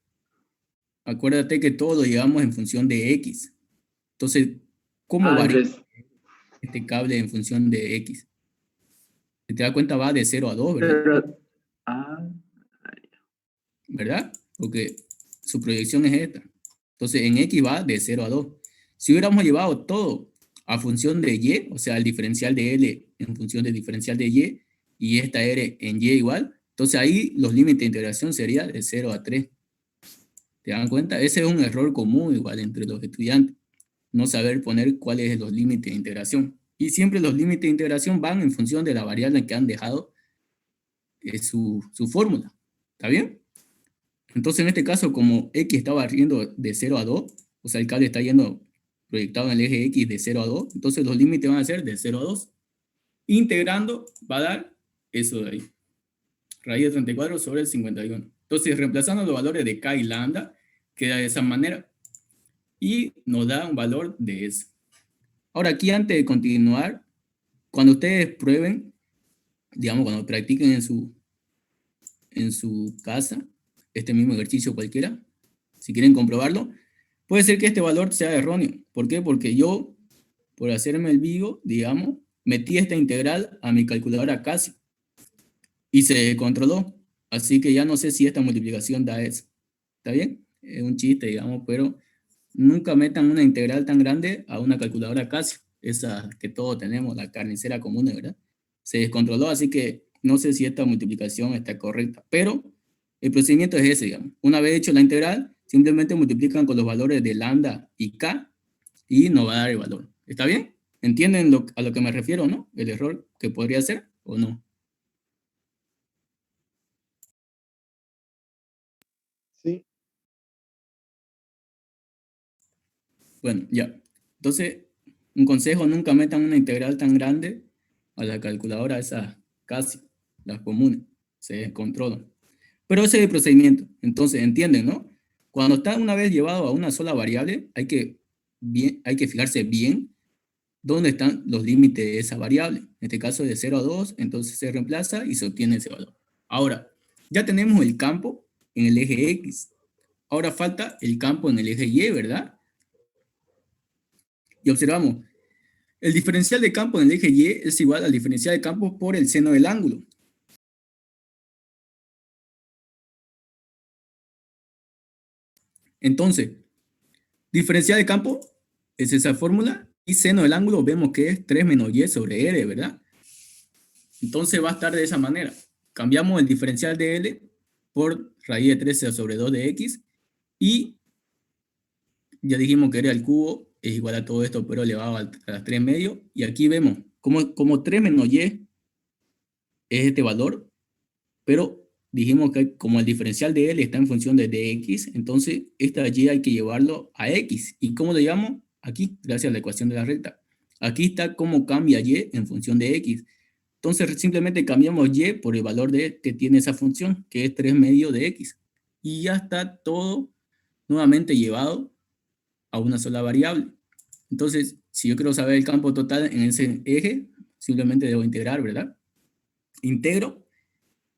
Acuérdate que todo lo llevamos en función de x. Entonces, ¿cómo varía Antes. este cable en función de x? Si te das cuenta, va de 0 a 2, ¿verdad? Pero, ah, ¿Verdad? Porque su proyección es esta. Entonces, en x va de 0 a 2. Si hubiéramos llevado todo a función de y, o sea, el diferencial de L en función del diferencial de y esta R en y igual, entonces ahí los límites de integración serían de 0 a 3. ¿Te dan cuenta? Ese es un error común igual entre los estudiantes, no saber poner cuáles son los límites de integración. Y siempre los límites de integración van en función de la variable que han dejado su fórmula. ¿Está bien? Entonces, en este caso, como x estaba yendo de 0 a 2, o sea, el cable está yendo proyectado en el eje x de 0 a 2, entonces los límites van a ser de 0 a 2. Integrando va a dar eso de ahí. Raíz de 34 sobre el 51. Entonces, reemplazando los valores de k y lambda, queda de esa manera. Y nos da un valor de eso. Ahora, aquí antes de continuar, cuando ustedes prueben, digamos, cuando practiquen en su casa, este mismo ejercicio cualquiera, si quieren comprobarlo, puede ser que este valor sea erróneo. ¿Por qué? Porque yo, por hacerme el vivo, digamos, metí esta integral a mi calculadora casi y se controló. Así que ya no sé si esta multiplicación da eso. ¿Está bien? Es un chiste, digamos, pero nunca metan una integral tan grande a una calculadora casi. Esa que todos tenemos, la carnicera común, ¿verdad? Se descontroló, así que no sé si esta multiplicación está correcta. Pero el procedimiento es ese, digamos. Una vez hecho la integral, simplemente multiplican con los valores de lambda y k y nos va a dar el valor. ¿Está bien? ¿Entienden a lo que me refiero, no? El error que podría ser o no. sí. Bueno, ya. Entonces, un consejo, nunca metan una integral tan grande a la calculadora, esas casi, las comunes, se descontrolan. Pero ese es el procedimiento. Entonces, entienden, ¿no? Cuando está una vez llevado a una sola variable, hay que fijarse bien dónde están los límites de esa variable. En este caso, de 0 a 2, entonces se reemplaza y se obtiene ese valor. Ahora, ya tenemos el campo en el eje X. Ahora falta el campo en el eje Y, ¿verdad? Y observamos, el diferencial de campo en el eje Y es igual al diferencial de campo por el seno del ángulo. Entonces, diferencial de campo es esa fórmula y seno del ángulo vemos que es 3 menos y sobre r, ¿verdad? Entonces va a estar de esa manera. Cambiamos el diferencial de L por raíz de 13 sobre 2 de x y ya dijimos que r al cubo es igual a todo esto pero elevado a las 3 medios y aquí vemos como 3 menos y es este valor, pero dijimos que como el diferencial de L está en función de dx, entonces esta y hay que llevarlo a x. ¿Y cómo lo llamo? Aquí, gracias a la ecuación de la recta. Aquí está cómo cambia y en función de x. Entonces simplemente cambiamos y por el valor que tiene esa función, que es 3 medios de x. Y ya está todo nuevamente llevado a una sola variable. Entonces, si yo quiero saber el campo total en ese eje, simplemente debo integrar, ¿verdad? Integro.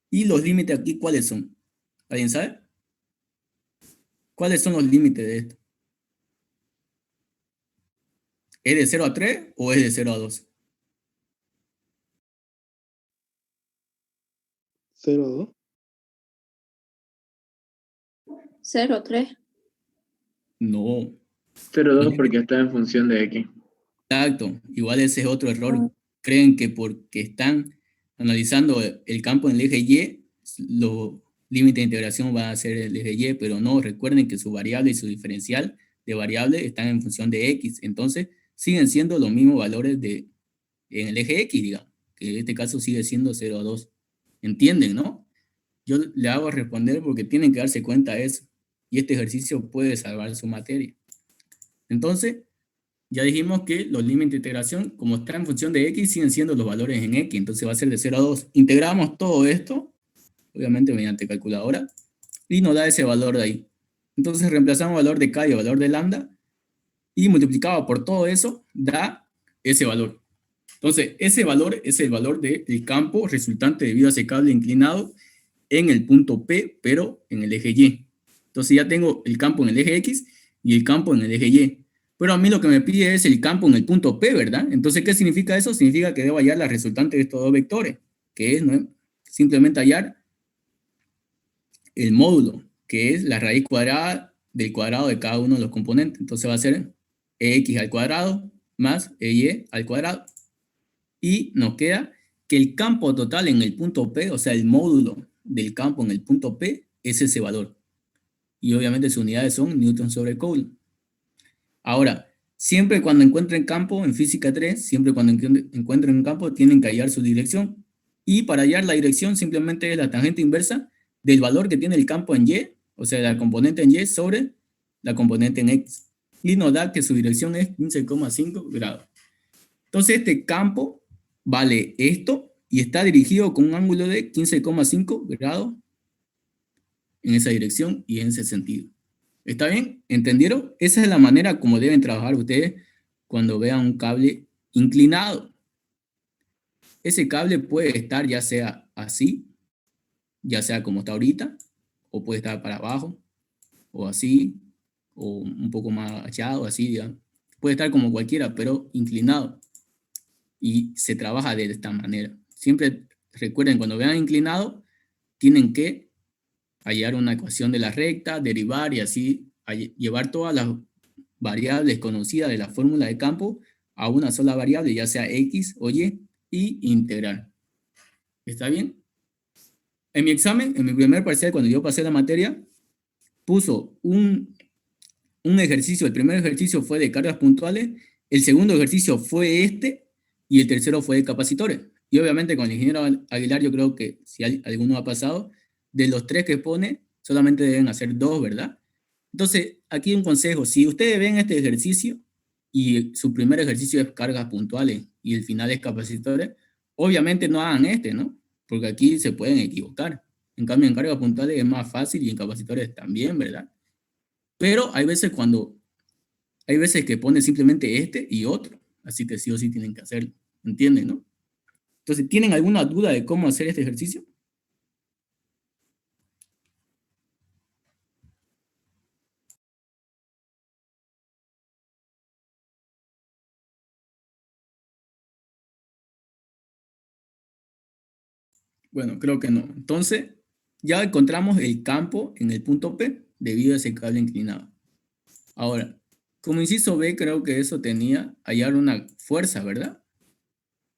Y los límites aquí, ¿cuáles son? ¿Alguien sabe? ¿Cuáles son los límites de esto? ¿Es de 0 a 3 o es de 0 a 2? 0, 2. 0,3. No. 0, Los 2 porque límites, está en función de x. exacto. Igual ese es otro error. Creen que porque están analizando el campo en el eje Y, los límites de integración van a ser el eje Y, pero no. Recuerden que su variable y su diferencial de variable están en función de X. Entonces, siguen siendo los mismos valores en el eje X, digamos. Que en este caso sigue siendo 0 a 2. ¿Entienden, no? Yo le hago responder porque tienen que darse cuenta de eso. Y este ejercicio puede salvar su materia. Entonces, ya dijimos que los límites de integración, como está en función de x, siguen siendo los valores en x. Entonces va a ser de 0 a 2. Integramos todo esto, obviamente mediante calculadora, y nos da ese valor de ahí. Entonces reemplazamos valor de k y valor de lambda, y multiplicado por todo eso, da ese valor. Entonces, ese valor es el valor del campo resultante debido a ese cable inclinado en el punto P, pero en el eje Y. Entonces ya tengo el campo en el eje X y el campo en el eje Y. Pero a mí lo que me pide es el campo en el punto P, ¿verdad? Entonces, ¿qué significa eso? Significa que debo hallar la resultante de estos dos vectores, que es, ¿no?, simplemente hallar el módulo, que es la raíz cuadrada del cuadrado de cada uno de los componentes. Entonces va a ser EX al cuadrado más EY al cuadrado. Y nos queda que el campo total en el punto P, o sea, el módulo del campo en el punto P, es ese valor. Y obviamente sus unidades son Newton sobre Coulomb. Ahora, siempre cuando encuentren campo en física 3, siempre cuando encuentren un campo, tienen que hallar su dirección. Y para hallar la dirección simplemente es la tangente inversa del valor que tiene el campo en Y, o sea, la componente en Y sobre la componente en X. Y nos da que su dirección es 15,5 grados. Entonces este campo vale esto y está dirigido con un ángulo de 15,5 grados en esa dirección y en ese sentido. ¿Está bien? ¿Entendieron? Esa es la manera como deben trabajar ustedes cuando vean un cable inclinado. Ese cable puede estar ya sea así, ya sea como está ahorita, o puede estar para abajo, o así, o un poco más agachado, así, digamos. Puede estar como cualquiera, pero inclinado. Y se trabaja de esta manera. Siempre recuerden, cuando vean inclinado, tienen que hallar una ecuación de la recta, derivar y así llevar todas las variables conocidas de la fórmula de campo a una sola variable, ya sea X o y integrar. ¿Está bien? En mi examen, en mi primer parcial, cuando yo pasé la materia, puso un ejercicio. El primer ejercicio fue de cargas puntuales, el segundo ejercicio fue este, y el tercero fue de capacitores. Y obviamente con el ingeniero Aguilar, yo creo que si alguno ha pasado, de los tres que pone, solamente deben hacer dos, ¿verdad? Entonces, aquí un consejo: si ustedes ven este ejercicio y su primer ejercicio es cargas puntuales y el final es capacitores, obviamente no hagan este, ¿no? Porque aquí se pueden equivocar. En cambio, en cargas puntuales es más fácil y en capacitores también, ¿verdad? Pero hay veces que pone simplemente este y otro, así que sí o sí tienen que hacerlo, ¿entienden, no? Entonces, ¿tienen alguna duda de cómo hacer este ejercicio? Bueno, creo que no. Entonces, ya encontramos el campo en el punto P debido a ese cable inclinado. Ahora, como inciso B, creo que eso tenía hallar una fuerza, ¿verdad?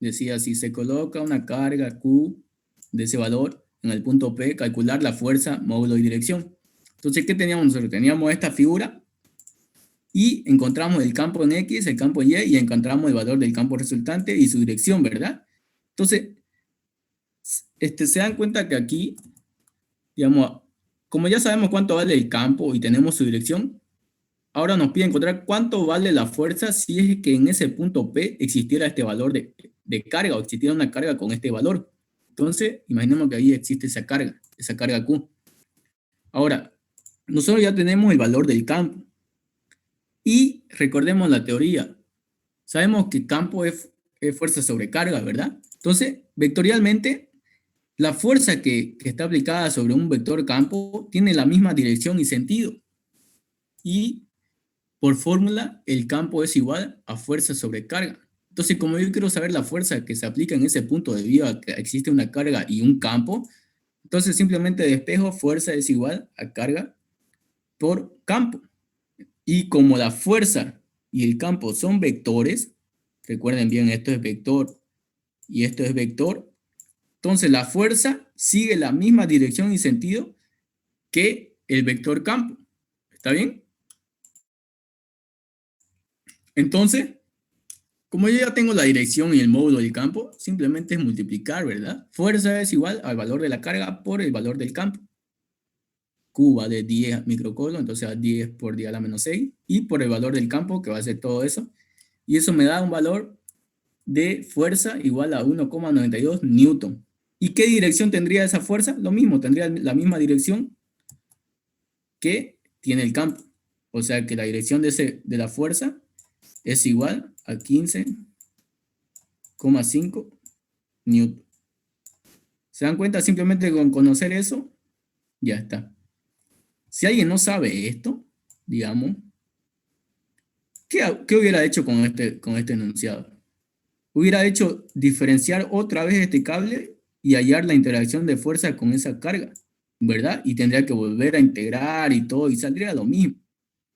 Decía, si se coloca una carga Q de ese valor en el punto P, calcular la fuerza, módulo y dirección. Entonces, ¿qué teníamos nosotros? Teníamos esta figura y encontramos el campo en X, el campo en Y, y encontramos el valor del campo resultante y su dirección, ¿verdad? Entonces, se dan cuenta que aquí, digamos, como ya sabemos cuánto vale el campo y tenemos su dirección, ahora nos pide encontrar cuánto vale la fuerza si es que en ese punto P existiera este valor de carga o existiera una carga con este valor. Entonces, imaginemos que ahí existe esa carga Q. Ahora, nosotros ya tenemos el valor del campo. Y recordemos la teoría. Sabemos que campo es fuerza sobre carga, ¿verdad? Entonces, vectorialmente, la fuerza que está aplicada sobre un vector campo tiene la misma dirección y sentido. Y por fórmula, el campo es igual a fuerza sobre carga. Entonces, como yo quiero saber la fuerza que se aplica en ese punto debido a que existe una carga y un campo, entonces simplemente despejo fuerza es igual a carga por campo. Y como la fuerza y el campo son vectores, recuerden bien, esto es vector y esto es vector, entonces la fuerza sigue la misma dirección y sentido que el vector campo. ¿Está bien? Entonces, como yo ya tengo la dirección y el módulo del campo, simplemente es multiplicar, ¿verdad? Fuerza es igual al valor de la carga por el valor del campo. Q vale 10 microcoulomb, entonces a 10 por 10 a la menos 6, y por el valor del campo, que va a ser todo eso, y eso me da un valor de fuerza igual a 1,92 newton. ¿Y qué dirección tendría esa fuerza? Lo mismo, tendría la misma dirección que tiene el campo. O sea que la dirección de la fuerza es igual a 15,5 newton. ¿Se dan cuenta? Simplemente con conocer eso, ya está. Si alguien no sabe esto, digamos, ¿qué hubiera hecho con este enunciado? Hubiera hecho diferenciar otra vez este cable y hallar la interacción de fuerza con esa carga, ¿verdad? Y tendría que volver a integrar y todo, y saldría lo mismo.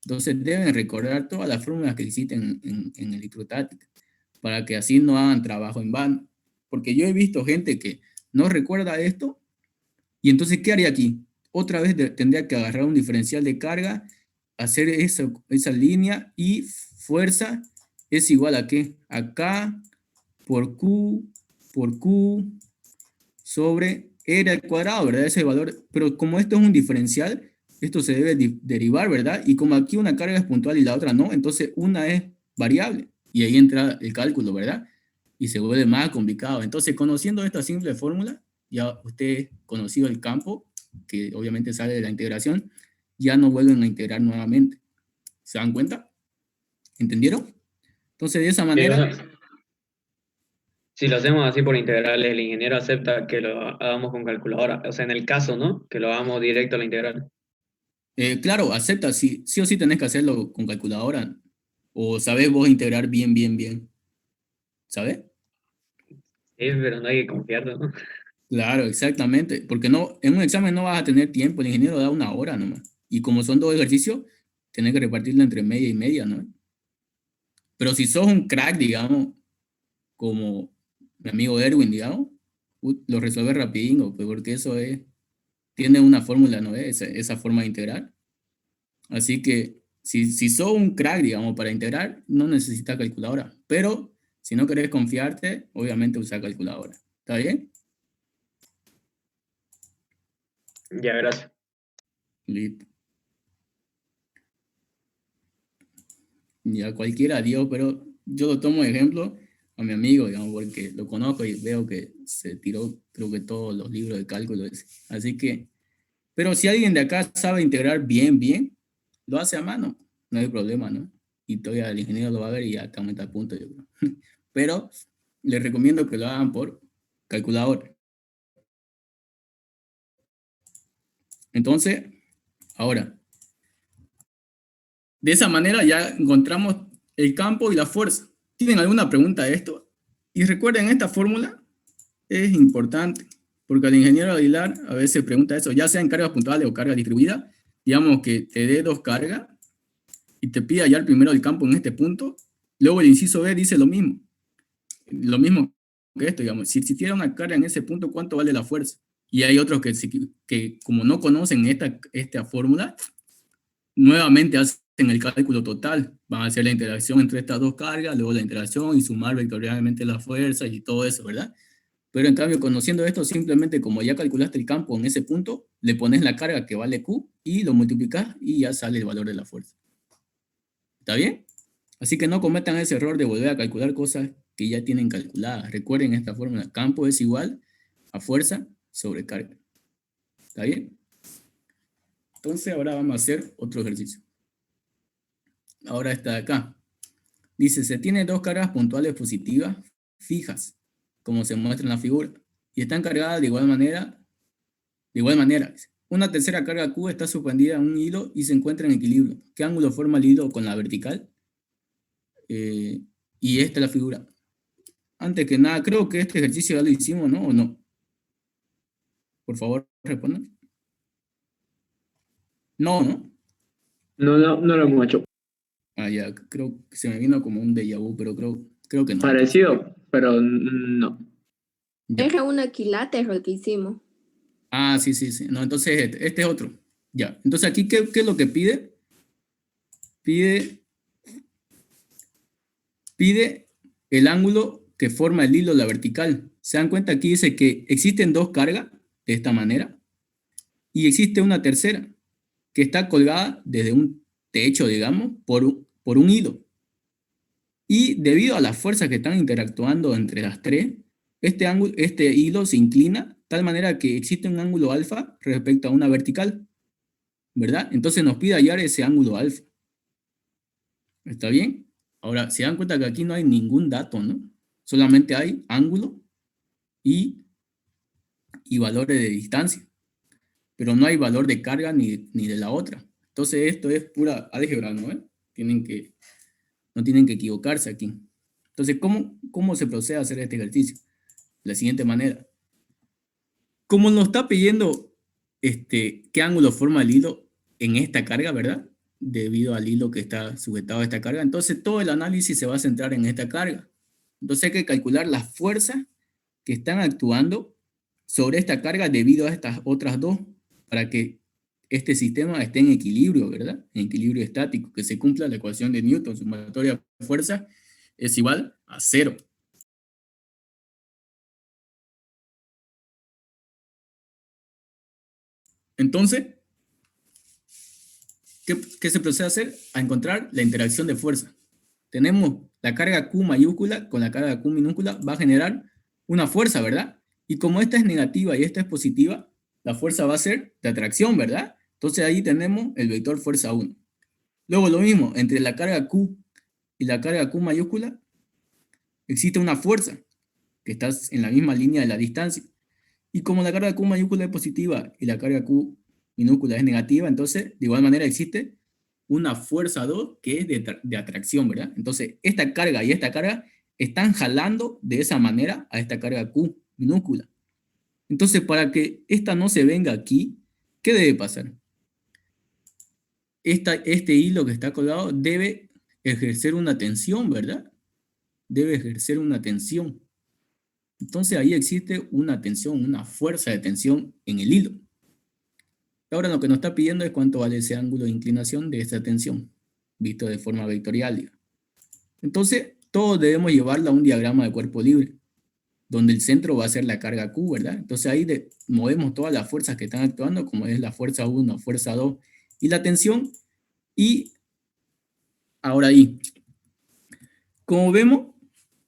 Entonces deben recordar todas las fórmulas que existen en electrostática, para que así no hagan trabajo en vano. Porque yo he visto gente que no recuerda esto, y entonces, ¿qué haría aquí? Otra vez tendría que agarrar un diferencial de carga, hacer esa línea, y fuerza es igual a ¿qué? Acá por Q sobre R al cuadrado, ¿verdad? Ese valor, pero como esto es un diferencial, esto se debe derivar, ¿verdad? Y como aquí una carga es puntual y la otra no, entonces una es variable, y ahí entra el cálculo, ¿verdad? Y se vuelve más complicado. Entonces, conociendo esta simple fórmula, ya usted conocido el campo, que obviamente sale de la integración, ya no vuelven a integrar nuevamente. ¿Se dan cuenta? ¿Entendieron? Entonces, de esa Sí, o manera, sea, si lo hacemos así por integrales, el ingeniero acepta que lo hagamos con calculadora. O sea, en el caso, ¿no? Que lo hagamos directo a la integral. claro, acepta, sí o sí tenés que hacerlo con calculadora, o sabés vos integrar bien, bien, bien, ¿sabes? Sí, pero no hay que confiar, ¿no? Claro, exactamente, porque no, en un examen no vas a tener tiempo, el ingeniero da una hora nomás, y como son dos ejercicios, tenés que repartirlo entre media y media, ¿no? Pero si sos un crack, digamos, como mi amigo Erwin, digamos, lo resuelves rapidinho, pues, porque tiene una fórmula, ¿no? Esa forma de integrar. Así que si sos un crack, digamos, para integrar, no necesitas calculadora. Pero si no querés confiarte, obviamente usa calculadora. ¿Está bien? Ya, gracias. Listo. Ya cualquiera dio, pero yo lo tomo de ejemplo a mi amigo, digamos, porque lo conozco y veo que se tiró, creo que todos los libros de cálculo ese. Así que, pero si alguien de acá sabe integrar bien, bien, lo hace a mano, no hay problema, ¿no? Y todavía el ingeniero lo va a ver y ya te aumenta el punto, yo creo. Pero les recomiendo que lo hagan por calculadora. Entonces, ahora, de esa manera ya encontramos el campo y la fuerza. ¿Tienen alguna pregunta de esto? Y recuerden, esta fórmula es importante, porque el ingeniero Aguilar a veces pregunta eso, ya sea en cargas puntuales o cargas distribuidas, digamos que te dé dos cargas y te pida hallar primero el campo en este punto, luego el inciso B dice lo mismo que esto, digamos, si existiera una carga en ese punto, ¿cuánto vale la fuerza? Y hay otros que como no conocen esta fórmula, nuevamente hacen el cálculo total, van a hacer la interacción entre estas dos cargas, luego la interacción y sumar vectorialmente las fuerzas y todo eso, ¿verdad? Pero en cambio, conociendo esto, simplemente como ya calculaste el campo en ese punto, le pones la carga que vale Q y lo multiplicas y ya sale el valor de la fuerza. ¿Está bien? Así que no cometan ese error de volver a calcular cosas que ya tienen calculadas. Recuerden esta fórmula. Campo es igual a fuerza sobre carga. ¿Está bien? Entonces ahora vamos a hacer otro ejercicio. Ahora está de acá. Dice, se tiene dos cargas puntuales positivas fijas, como se muestra en la figura, y están cargadas de igual manera. Dice, una tercera carga Q está suspendida en un hilo y se encuentra en equilibrio. ¿Qué ángulo forma el hilo con la vertical? Y esta es la figura. Antes que nada, creo que este ejercicio ya lo hicimos, ¿no? ¿O no? Por favor, respondan. No, ¿no? No lo hemos hecho. Ah, ya, creo que se me vino como un déjà vu, pero creo que no. Entonces. Parecido, pero no. Ya. Era una quilátero el que hicimos. Ah, sí, sí, sí. No, entonces este es otro. Ya. Entonces aquí, ¿qué es lo que pide? Pide el ángulo que forma el hilo, la vertical. ¿Se dan cuenta? Aquí dice que existen dos cargas de esta manera y existe una tercera que está colgada desde un techo, digamos, por un hilo. Y debido a las fuerzas que están interactuando entre las tres, este hilo se inclina de tal manera que existe un ángulo alfa respecto a una vertical, ¿verdad? Entonces nos pide hallar ese ángulo alfa. ¿Está bien? Ahora, se dan cuenta que aquí no hay ningún dato, ¿no? Solamente hay ángulo y, y valores de distancia, pero no hay valor de carga ni de la otra. Entonces esto es pura álgebra, ¿no? No tienen que equivocarse aquí. Entonces, ¿cómo se procede a hacer este ejercicio? De la siguiente manera. Como nos está pidiendo qué ángulo forma el hilo en esta carga, ¿verdad? Debido al hilo que está sujetado a esta carga, entonces todo el análisis se va a centrar en esta carga. Entonces hay que calcular las fuerzas que están actuando sobre esta carga debido a estas otras dos, para que este sistema esté en equilibrio, ¿verdad? En equilibrio estático, que se cumpla la ecuación de Newton, sumatoria de fuerza es igual a cero. Entonces, ¿qué se procede a hacer? A encontrar la interacción de fuerza. Tenemos la carga Q mayúscula con la carga Q minúscula, va a generar una fuerza, ¿verdad? Y como esta es negativa y esta es positiva, la fuerza va a ser de atracción, ¿verdad? Entonces ahí tenemos el vector fuerza 1. Luego lo mismo, entre la carga Q y la carga Q mayúscula, existe una fuerza que está en la misma línea de la distancia. Y como la carga Q mayúscula es positiva y la carga Q minúscula es negativa, entonces de igual manera existe una fuerza 2 que es de atracción, ¿verdad? Entonces esta carga y esta carga están jalando de esa manera a esta carga Q minúscula. Entonces para que esta no se venga aquí, ¿qué debe pasar? Este hilo que está colgado debe ejercer una tensión, ¿verdad? Debe ejercer una tensión. Entonces ahí existe una tensión, una fuerza de tensión en el hilo. Ahora lo que nos está pidiendo es cuánto vale ese ángulo de inclinación de esta tensión, visto de forma vectorial. Entonces, todos debemos llevarlo a un diagrama de cuerpo libre, donde el centro va a ser la carga Q, ¿verdad? Entonces ahí movemos todas las fuerzas que están actuando, como es la fuerza 1, fuerza 2 y la tensión. Y ahora ahí, como vemos,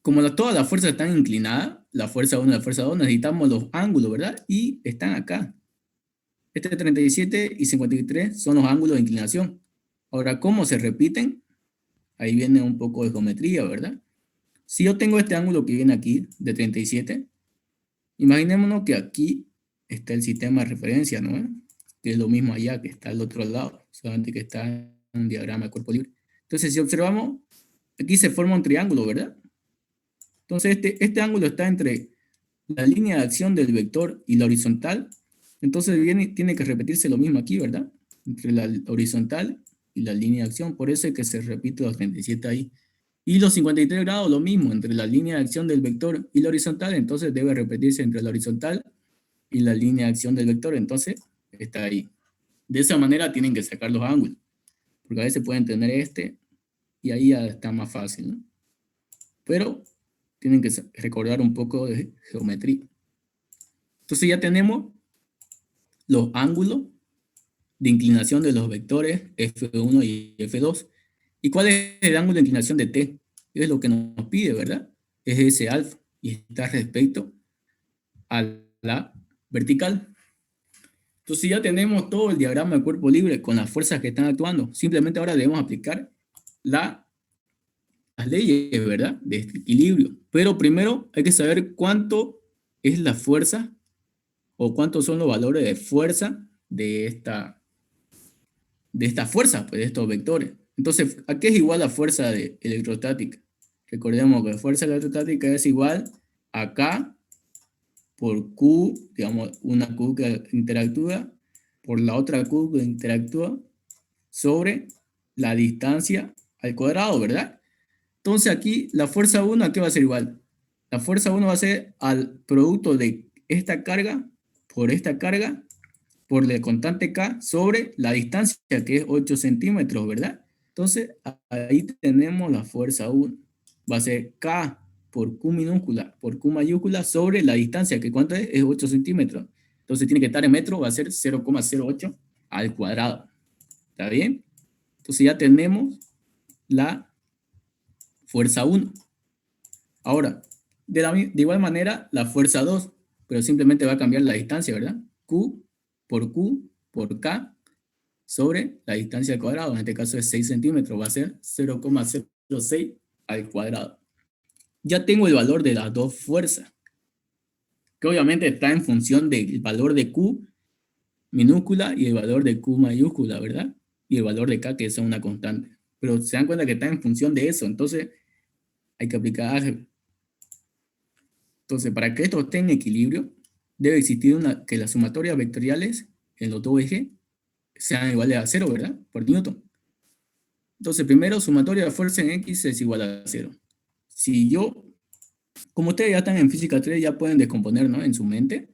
como todas las fuerzas están inclinadas, la fuerza 1 y la fuerza 2, necesitamos los ángulos, ¿verdad? Y están acá. Este 37 y 53 son los ángulos de inclinación. Ahora, ¿cómo se repiten? Ahí viene un poco de geometría, ¿verdad? Si yo tengo este ángulo que viene aquí, de 37, imaginémonos que aquí está el sistema de referencia, ¿no? Que es lo mismo allá, que está al otro lado, solamente que está en un diagrama de cuerpo libre. Entonces, si observamos, aquí se forma un triángulo, ¿verdad? Entonces, este ángulo está entre la línea de acción del vector y la horizontal. Entonces, tiene que repetirse lo mismo aquí, ¿verdad? Entre la horizontal y la línea de acción. Por eso es que se repite los 37 ahí. Y los 53 grados, lo mismo, entre la línea de acción del vector y la horizontal, entonces debe repetirse entre la horizontal y la línea de acción del vector, entonces está ahí. De esa manera tienen que sacar los ángulos, porque a veces pueden tener y ahí ya está más fácil, ¿no? Pero tienen que recordar un poco de geometría. Entonces ya tenemos los ángulos de inclinación de los vectores F1 y F2. ¿Y cuál es el ángulo de inclinación de T? Es lo que nos pide, ¿verdad? Es ese alfa y está respecto a la vertical. Entonces ya tenemos todo el diagrama de cuerpo libre con las fuerzas que están actuando. Simplemente ahora debemos aplicar las leyes, ¿verdad? De este equilibrio. Pero primero hay que saber cuánto es la fuerza o cuántos son los valores de fuerza de esta fuerza, pues de estos vectores. Entonces, ¿a qué es igual la fuerza electrostática? Recordemos que la fuerza electrostática es igual a K por Q, digamos, una Q que interactúa, por la otra Q que interactúa, sobre la distancia al cuadrado, ¿verdad? Entonces aquí la fuerza 1, ¿a qué va a ser igual? La fuerza 1 va a ser al producto de esta carga por esta carga por la constante K sobre la distancia que es 8 centímetros, ¿verdad? Entonces ahí tenemos la fuerza 1. Va a ser K por Q minúscula por Q mayúscula sobre la distancia, que ¿cuánto es? Es 8 centímetros. Entonces tiene que estar en metros, va a ser 0,08 al cuadrado. ¿Está bien? Entonces ya tenemos la fuerza 1. Ahora, de igual manera, la fuerza 2, pero simplemente va a cambiar la distancia, ¿verdad? Q por K sobre la distancia al cuadrado, en este caso es 6 centímetros, va a ser 0,06 al cuadrado. Ya tengo el valor de las dos fuerzas, que obviamente está en función del valor de Q minúscula y el valor de Q mayúscula, ¿verdad? Y el valor de K, que es una constante. Pero se dan cuenta que está en función de eso, entonces hay que aplicar álgebra. Entonces, para que esto esté en equilibrio, debe existir que las sumatorias vectoriales en los dos ejes sean iguales a 0, ¿verdad? Por Newton. Entonces, primero, sumatoria de fuerza en X es igual a 0. Si yo, como ustedes ya están en física 3, ya pueden descomponer, ¿no? En su mente.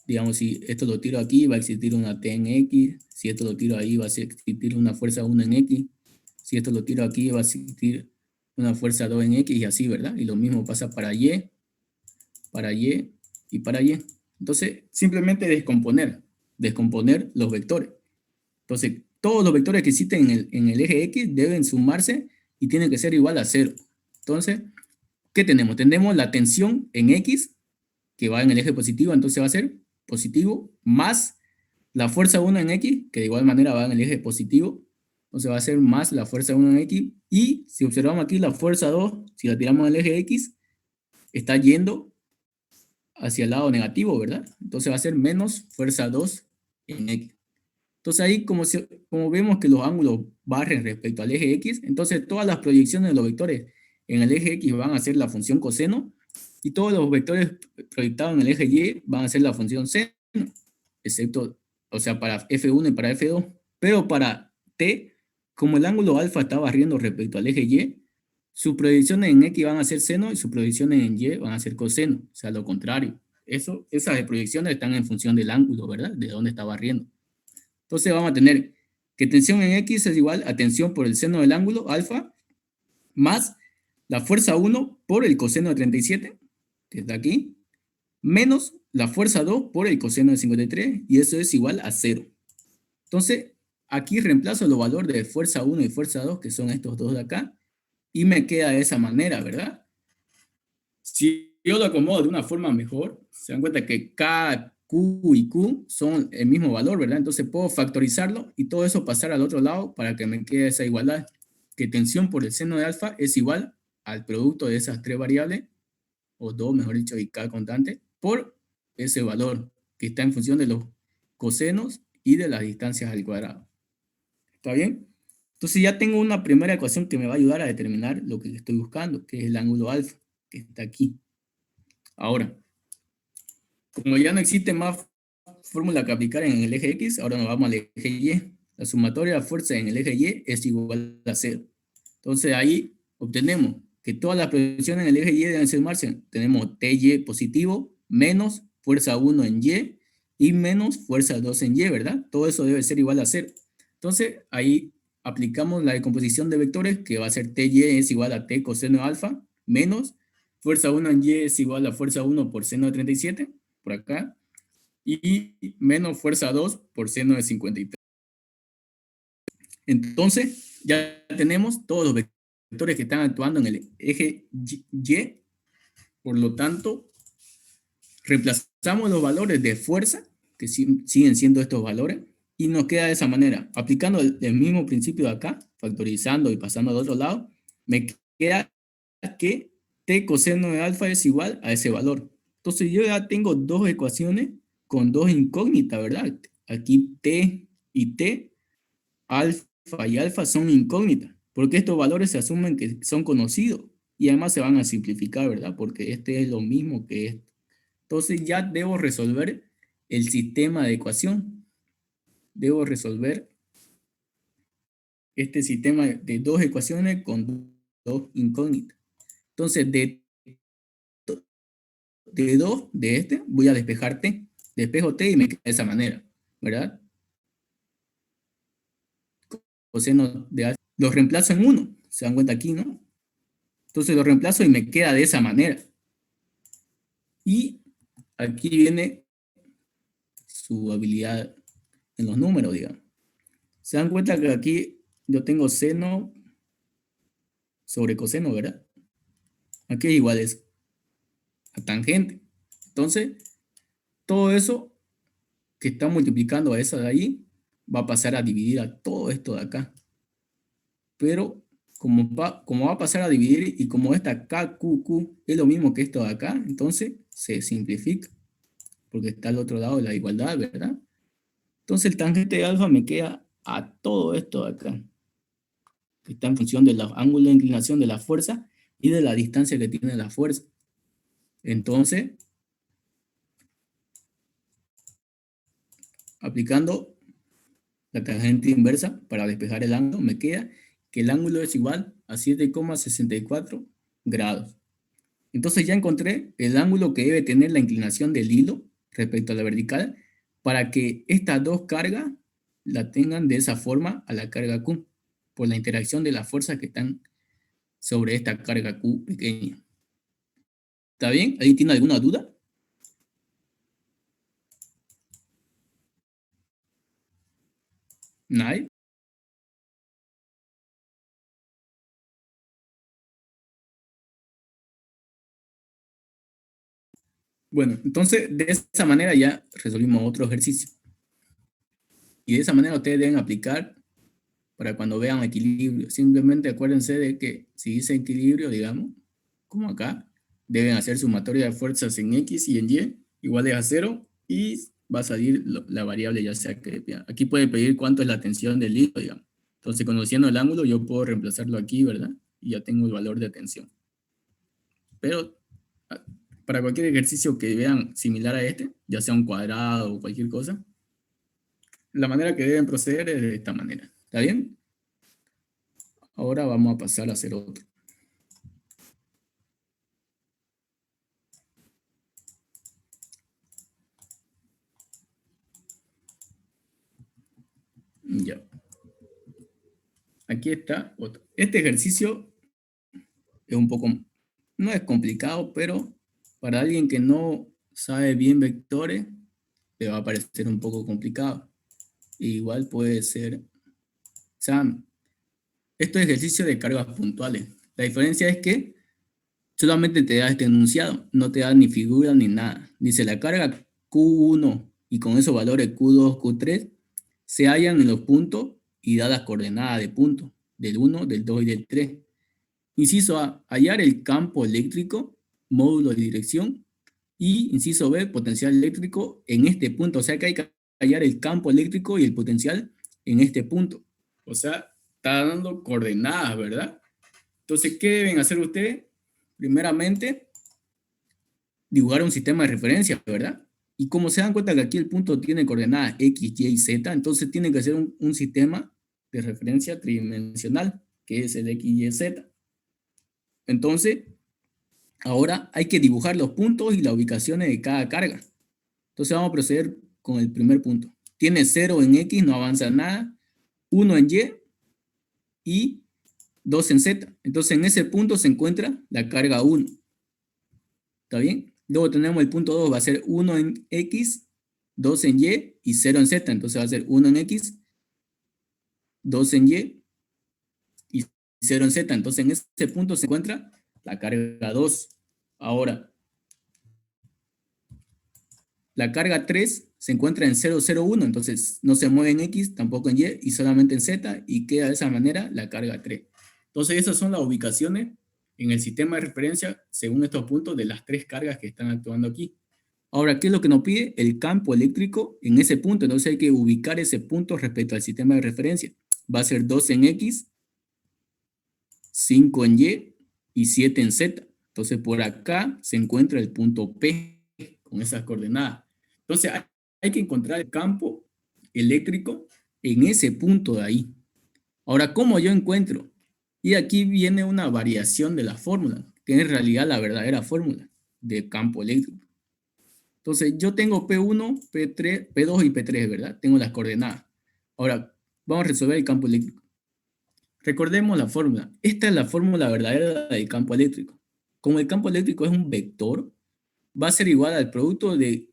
Digamos, si esto lo tiro aquí, va a existir una T en X. Si esto lo tiro ahí, va a existir una fuerza 1 en X. Si esto lo tiro aquí, va a existir una fuerza 2 en X y así, ¿verdad? Y lo mismo pasa para Y y para Y. Entonces, simplemente descomponer los vectores. Entonces, todos los vectores que existen en el eje X deben sumarse y tienen que ser igual a 0. Entonces, ¿qué tenemos? Tenemos la tensión en X, que va en el eje positivo, entonces va a ser positivo, más la fuerza 1 en X, que de igual manera va en el eje positivo, entonces va a ser más la fuerza 1 en X, y si observamos aquí la fuerza 2, si la tiramos en el eje X, está yendo hacia el lado negativo, ¿verdad? Entonces va a ser menos fuerza 2 en X. Entonces ahí como vemos que los ángulos barren respecto al eje X, entonces todas las proyecciones de los vectores en el eje X van a ser la función coseno y todos los vectores proyectados en el eje Y van a ser la función seno, excepto, o sea, para F1 y para F2. Pero para T, como el ángulo alfa está barriendo respecto al eje Y, sus proyecciones en X van a ser seno y sus proyecciones en Y van a ser coseno, o sea, lo contrario. Esas proyecciones están en función del ángulo, ¿verdad? De dónde está barriendo. Entonces vamos a tener que tensión en X es igual a tensión por el seno del ángulo, alfa, más la fuerza 1 por el coseno de 37, que está aquí, menos la fuerza 2 por el coseno de 53, y eso es igual a 0. Entonces, aquí reemplazo los valores de fuerza 1 y fuerza 2, que son estos dos de acá, y me queda de esa manera, ¿verdad? Si yo lo acomodo de una forma mejor, se dan cuenta que K, Q y Q son el mismo valor, ¿verdad? Entonces puedo factorizarlo y todo eso pasar al otro lado para que me quede esa igualdad, que tensión por el seno de alfa es igual al producto de esas tres variables, o dos, mejor dicho, y K constante, por ese valor que está en función de los cosenos y de las distancias al cuadrado. ¿Está bien? Entonces ya tengo una primera ecuación que me va a ayudar a determinar lo que estoy buscando, que es el ángulo alfa, que está aquí. Ahora, como ya no existe más fórmula que aplicar en el eje X, ahora nos vamos al eje Y. La sumatoria de fuerza en el eje Y es igual a 0. Entonces ahí obtenemos que todas las proyecciones en el eje Y deben sumarse. Tenemos TY positivo menos fuerza 1 en Y menos fuerza 2 en Y, ¿verdad? Todo eso debe ser igual a 0. Entonces ahí aplicamos la decomposición de vectores, que va a ser TY es igual a T coseno de alfa menos fuerza 1 en Y es igual a fuerza 1 por seno de 37, por acá, y menos fuerza 2 por seno de 53. Entonces, ya tenemos todos los vectores que están actuando en el eje Y. Por lo tanto, reemplazamos los valores de fuerza, que siguen siendo estos valores, y nos queda de esa manera. Aplicando el mismo principio de acá, factorizando y pasando al otro lado, me queda que t coseno de alfa es igual a ese valor. Entonces yo ya tengo dos ecuaciones con dos incógnitas, ¿verdad? Aquí t y t, alfa y alfa son incógnitas, porque estos valores se asumen que son conocidos y además se van a simplificar, ¿verdad? Porque este es lo mismo que este. Entonces ya debo resolver el sistema de ecuación. Debo resolver este sistema de dos ecuaciones con dos incógnitas. Entonces, de 2 de este, voy a despejar t. Despejo t y me queda de esa manera, ¿verdad? Coseno de alfa. Lo reemplazo en 1. Se dan cuenta aquí, ¿no? Entonces lo reemplazo y me queda de esa manera. Y aquí viene su habilidad en los números, digamos. Se dan cuenta que aquí yo tengo seno sobre coseno, ¿verdad? Aquí es igual a tangente. Entonces, todo eso que está multiplicando a esa de ahí va a pasar a dividir a todo esto de acá. Pero como va a pasar a dividir y como esta KQQ es lo mismo que esto de acá, entonces se simplifica porque está al otro lado de la igualdad, ¿verdad? Entonces el tangente de alfa me queda a todo esto de acá, que está en función del ángulo de inclinación de la fuerza y de la distancia que tiene la fuerza. Entonces, aplicando la tangente inversa para despejar el ángulo, me queda que el ángulo es igual a 7,64 grados. Entonces ya encontré el ángulo que debe tener la inclinación del hilo respecto a la vertical para que estas dos cargas la tengan de esa forma a la carga Q, por la interacción de las fuerzas que están sobre esta carga Q pequeña. ¿Está bien? ¿Alguien tiene alguna duda? ¿Nadie? Bueno, entonces de esa manera ya resolvimos otro ejercicio. Y de esa manera ustedes deben aplicar para cuando vean equilibrio. Simplemente acuérdense de que si dice equilibrio, digamos, como acá, deben hacer sumatoria de fuerzas en X y en Y iguales a 0 y va a salir la variable ya sea que... Aquí puede pedir cuánto es la tensión del hilo, digamos. Entonces, conociendo el ángulo, yo puedo reemplazarlo aquí, ¿verdad? Y ya tengo el valor de tensión. Pero para cualquier ejercicio que vean similar a este, ya sea un cuadrado o cualquier cosa, la manera que deben proceder es de esta manera. ¿Está bien? Ahora vamos a pasar a hacer otro. Ya. Aquí está otro. Este ejercicio es un poco, no es complicado, pero para alguien que no sabe bien vectores, le va a parecer un poco complicado. Igual puede ser, o sea, esto es ejercicio de cargas puntuales. La diferencia es que solamente te da este enunciado, no te da ni figura ni nada. Dice la carga Q1 y con esos valores Q2, Q3 se hallan en los puntos y dadas coordenadas de puntos, del 1, del 2 y del 3. Inciso A, hallar el campo eléctrico, módulo de dirección. Y inciso B, potencial eléctrico en este punto. O sea que hay que hallar el campo eléctrico y el potencial en este punto. O sea, está dando coordenadas, ¿verdad? Entonces, ¿qué deben hacer ustedes? Primeramente, dibujar un sistema de referencia, ¿verdad? Y como se dan cuenta que aquí el punto tiene coordenadas X, Y y Z, entonces tienen que hacer un sistema de referencia tridimensional, que es el X, Y, Z. Entonces, ahora hay que dibujar los puntos y las ubicaciones de cada carga. Entonces vamos a proceder con el primer punto. Tiene 0 en X, no avanza nada. 1 en Y y 2 en Z. Entonces en ese punto se encuentra la carga 1. ¿Está bien? Luego tenemos el punto 2, va a ser 1 en X, 2 en Y y 0 en Z. Entonces va a ser 1 en X, 2 en y 0 en Z. Entonces en ese punto se encuentra la carga 2. Ahora, la carga 3 se encuentra en 0, 0, 1, entonces no se mueve en X, tampoco en Y, y solamente en Z, y queda de esa manera la carga 3. Entonces esas son las ubicaciones en el sistema de referencia, según estos puntos, de las 3 cargas que están actuando aquí. Ahora, ¿qué es lo que nos pide? El campo eléctrico en ese punto, entonces hay que ubicar ese punto respecto al sistema de referencia. Va a ser 2 en X, 5 en y 7 en Z. Entonces por acá se encuentra el punto P con esas coordenadas. Entonces hay que encontrar el campo eléctrico en ese punto de ahí. Ahora, ¿cómo yo encuentro? Y aquí viene una variación de la fórmula, que es en realidad la verdadera fórmula de campo eléctrico. Entonces yo tengo P1, P3, P2 y P3, ¿verdad? Tengo las coordenadas. Ahora, vamos a resolver el campo eléctrico. Recordemos la fórmula. Esta es la fórmula verdadera del campo eléctrico. Como el campo eléctrico es un vector, va a ser igual al producto de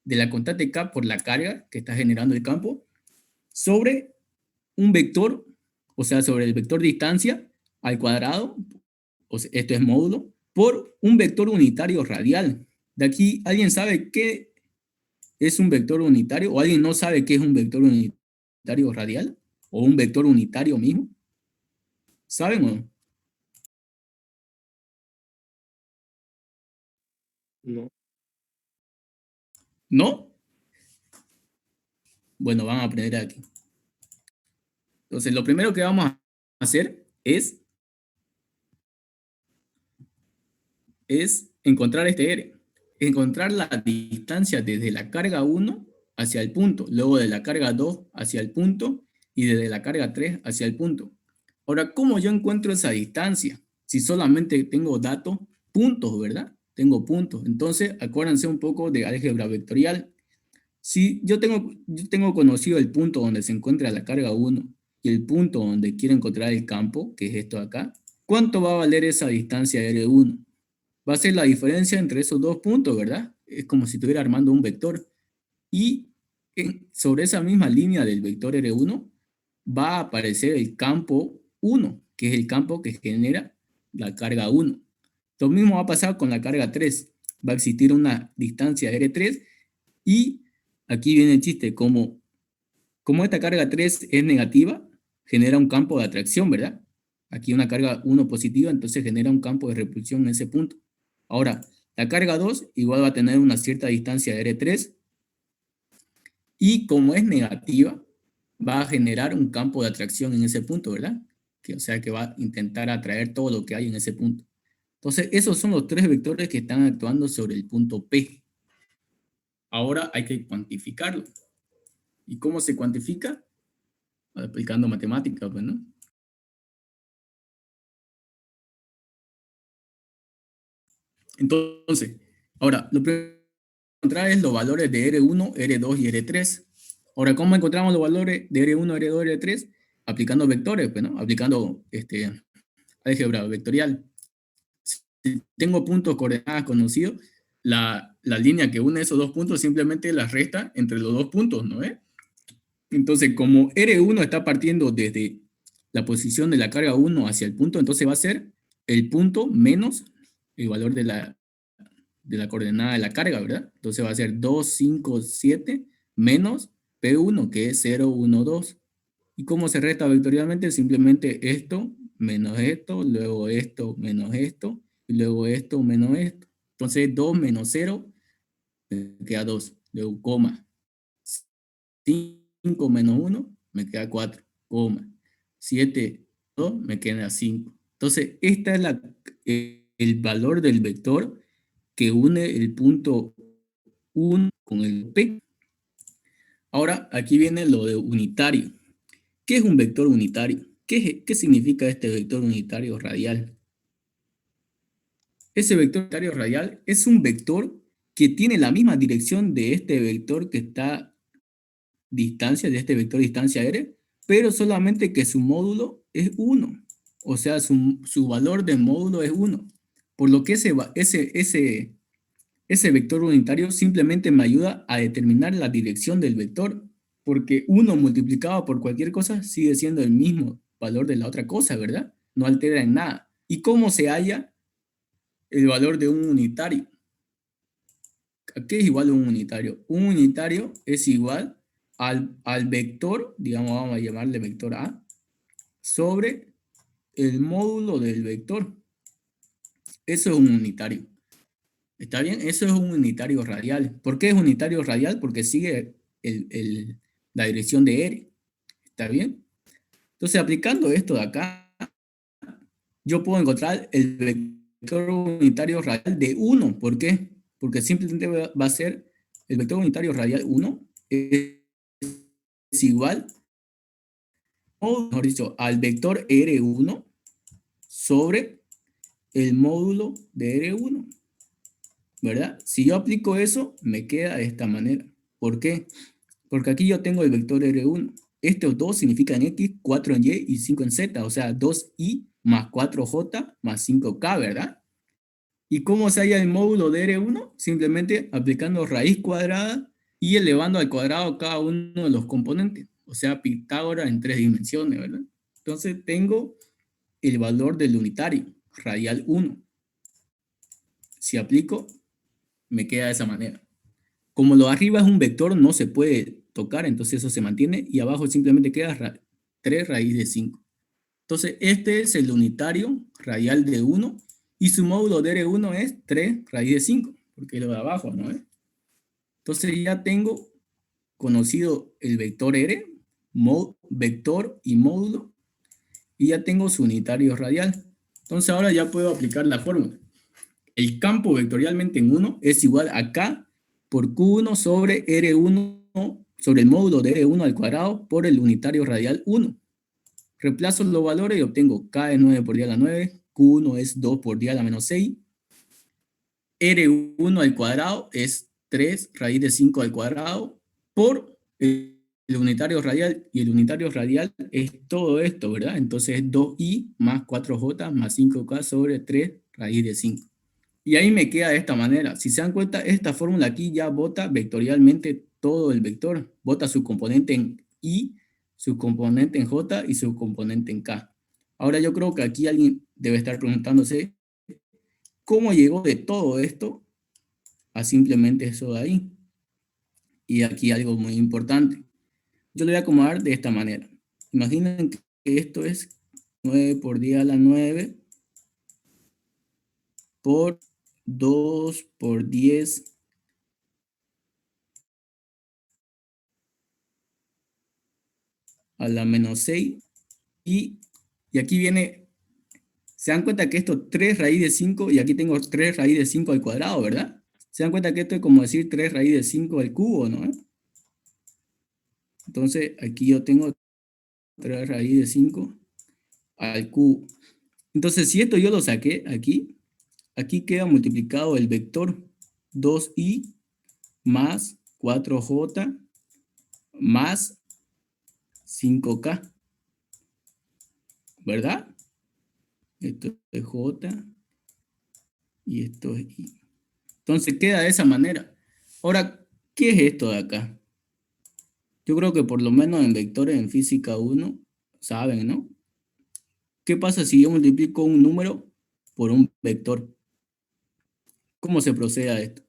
la constante K por la carga que está generando el campo sobre un vector, o sea, sobre el vector distancia al cuadrado, o sea, esto es módulo, por un vector unitario radial. De aquí, ¿alguien sabe qué es un vector unitario? ¿O alguien no sabe qué es un vector unitario radial? ¿O un vector unitario mismo? ¿Saben o no? No. ¿No? Bueno, van a aprender aquí. Entonces, lo primero que vamos a hacer es encontrar este R. Encontrar la distancia desde la carga 1 hacia el punto, luego de la carga 2 hacia el punto y desde la carga 3 hacia el punto. Ahora, ¿cómo yo encuentro esa distancia? Si solamente tengo datos, puntos, ¿verdad? Tengo puntos. Entonces, acuérdense un poco de álgebra vectorial. Si yo tengo conocido el punto donde se encuentra la carga 1 y el punto donde quiero encontrar el campo, que es esto de acá, ¿cuánto va a valer esa distancia R1? Va a ser la diferencia entre esos dos puntos, ¿verdad? Es como si estuviera armando un vector. Y sobre esa misma línea del vector R1 va a aparecer el campo 1, que es el campo que genera la carga 1. Lo mismo va a pasar con la carga 3. Va a existir una distancia R3 y aquí viene el chiste, como esta carga 3 es negativa, genera un campo de atracción, ¿verdad? Aquí una carga 1 positiva, entonces genera un campo de repulsión en ese punto. Ahora, la carga 2 igual va a tener una cierta distancia de R3 y como es negativa, va a generar un campo de atracción en ese punto, ¿verdad? O sea que va a intentar atraer todo lo que hay en ese punto. Entonces, esos son los 3 vectores que están actuando sobre el punto P. Ahora hay que cuantificarlo. ¿Y cómo se cuantifica? Aplicando matemáticas, pues, ¿no? Entonces, ahora, lo primero que encontrar es los valores de R1, R2 y R3. Ahora, ¿cómo encontramos los valores de R1, R2 y R3? Aplicando vectores, pues, ¿no? Aplicando álgebra vectorial. Si tengo puntos coordenadas conocidos, la línea que une esos dos puntos simplemente la resta entre los dos puntos, ¿no es? Entonces, como R1 está partiendo desde la posición de la carga 1 hacia el punto, entonces va a ser el punto menos el valor de la coordenada de la carga, ¿verdad? Entonces va a ser 2, 5, 7 menos P1, que es 0, 1, 2. ¿Y cómo se resta vectorialmente? Simplemente esto menos esto, luego esto menos esto, y luego esto menos esto. Entonces 2 menos 0 me queda 2, luego coma. 5 menos 1 me queda 4, coma. 7, 2 me queda 5. Entonces, esta es el valor del vector que une el punto 1 con el P. Ahora, aquí viene lo de unitario. ¿Qué es un vector unitario? ¿Qué significa este vector unitario radial? Ese vector unitario radial es un vector que tiene la misma dirección de este vector que está distancia, de este vector distancia R, pero solamente que su módulo es 1. O sea, su valor de módulo es 1. Por lo que ese vector unitario simplemente me ayuda a determinar la dirección del vector. Porque uno multiplicado por cualquier cosa sigue siendo el mismo valor de la otra cosa, ¿verdad? No altera en nada. ¿Y cómo se halla el valor de un unitario? ¿A qué es igual a un unitario? Un unitario es igual al vector, digamos, vamos a llamarle vector A, sobre el módulo del vector. Eso es un unitario. ¿Está bien? Eso es un unitario radial. ¿Por qué es unitario radial? Porque sigue la dirección de R. ¿Está bien? Entonces, aplicando esto de acá, yo puedo encontrar el vector unitario radial de 1. ¿Por qué? Porque simplemente va a ser el vector unitario radial 1 es igual, o mejor dicho, al vector R1 sobre el módulo de R1, ¿verdad? Si yo aplico eso, me queda de esta manera. ¿Por qué? Porque aquí yo tengo el vector R1. Estos dos significan X, 4 en Y y 5 en Z, o sea, 2Y más 4J más 5K, ¿verdad? ¿Y cómo se halla el módulo de R1? Simplemente aplicando raíz cuadrada y elevando al cuadrado cada uno de los componentes. O sea, Pitágoras en 3 dimensiones, ¿verdad? Entonces tengo el valor del unitario, radial 1. Si aplico, me queda de esa manera. Como lo de arriba es un vector, no se puede tocar, entonces eso se mantiene y abajo simplemente queda 3 raíz de 5. Entonces este es el unitario radial de 1 y su módulo de R1 es 3 raíz de 5, porque es lo de abajo, ¿no es? Entonces ya tengo conocido el vector R, vector y módulo, y ya tengo su unitario radial. Entonces ahora ya puedo aplicar la fórmula. El campo vectorialmente en 1 es igual a K por Q1 sobre R1 sobre el módulo de R1 al cuadrado por el unitario radial 1. Reemplazo los valores y obtengo K es 9 por 10 a la 9, Q1 es 2 por 10 a la menos 6, R1 al cuadrado es 3 raíz de 5 al cuadrado por el unitario radial, y el unitario radial es todo esto, ¿verdad? Entonces es 2i más 4j más 5k sobre 3 raíz de 5. Y ahí me queda de esta manera. Si se dan cuenta, esta fórmula aquí ya bota vectorialmente todo el vector. Bota su componente en i, su componente en j y su componente en k. Ahora yo creo que aquí alguien debe estar preguntándose cómo llegó de todo esto a simplemente eso de ahí. Y aquí algo muy importante. Yo lo voy a acomodar de esta manera. Imaginen que esto es 9 por 10 a la 9 por 2 por 10 a la menos 6. Y aquí viene, se dan cuenta que esto es 3 raíz de 5 y aquí tengo 3 raíz de 5 al cuadrado, ¿verdad? Se dan cuenta que esto es como decir 3 raíz de 5 al cubo, ¿no? Entonces aquí yo tengo 3 raíz de 5 al cubo. Entonces si esto yo lo saqué aquí, aquí queda multiplicado el vector 2i más 4j más 5k, ¿verdad? Esto es j y esto es i. Entonces queda de esa manera. Ahora, ¿qué es esto de acá? Yo creo que por lo menos en vectores en física 1 saben, ¿no? ¿Qué pasa si yo multiplico un número por un vector? ¿Cómo se procede a esto?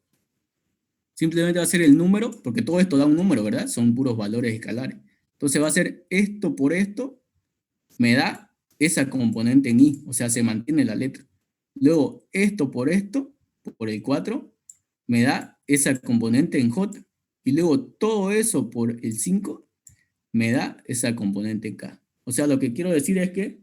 Simplemente va a ser el número, porque todo esto da un número, ¿verdad? Son puros valores escalares. Entonces va a ser esto por esto, me da esa componente en i, o sea, se mantiene la letra. Luego, esto, por el 4, me da esa componente en j. Y luego todo eso por el 5 me da esa componente en k. O sea, lo que quiero decir es que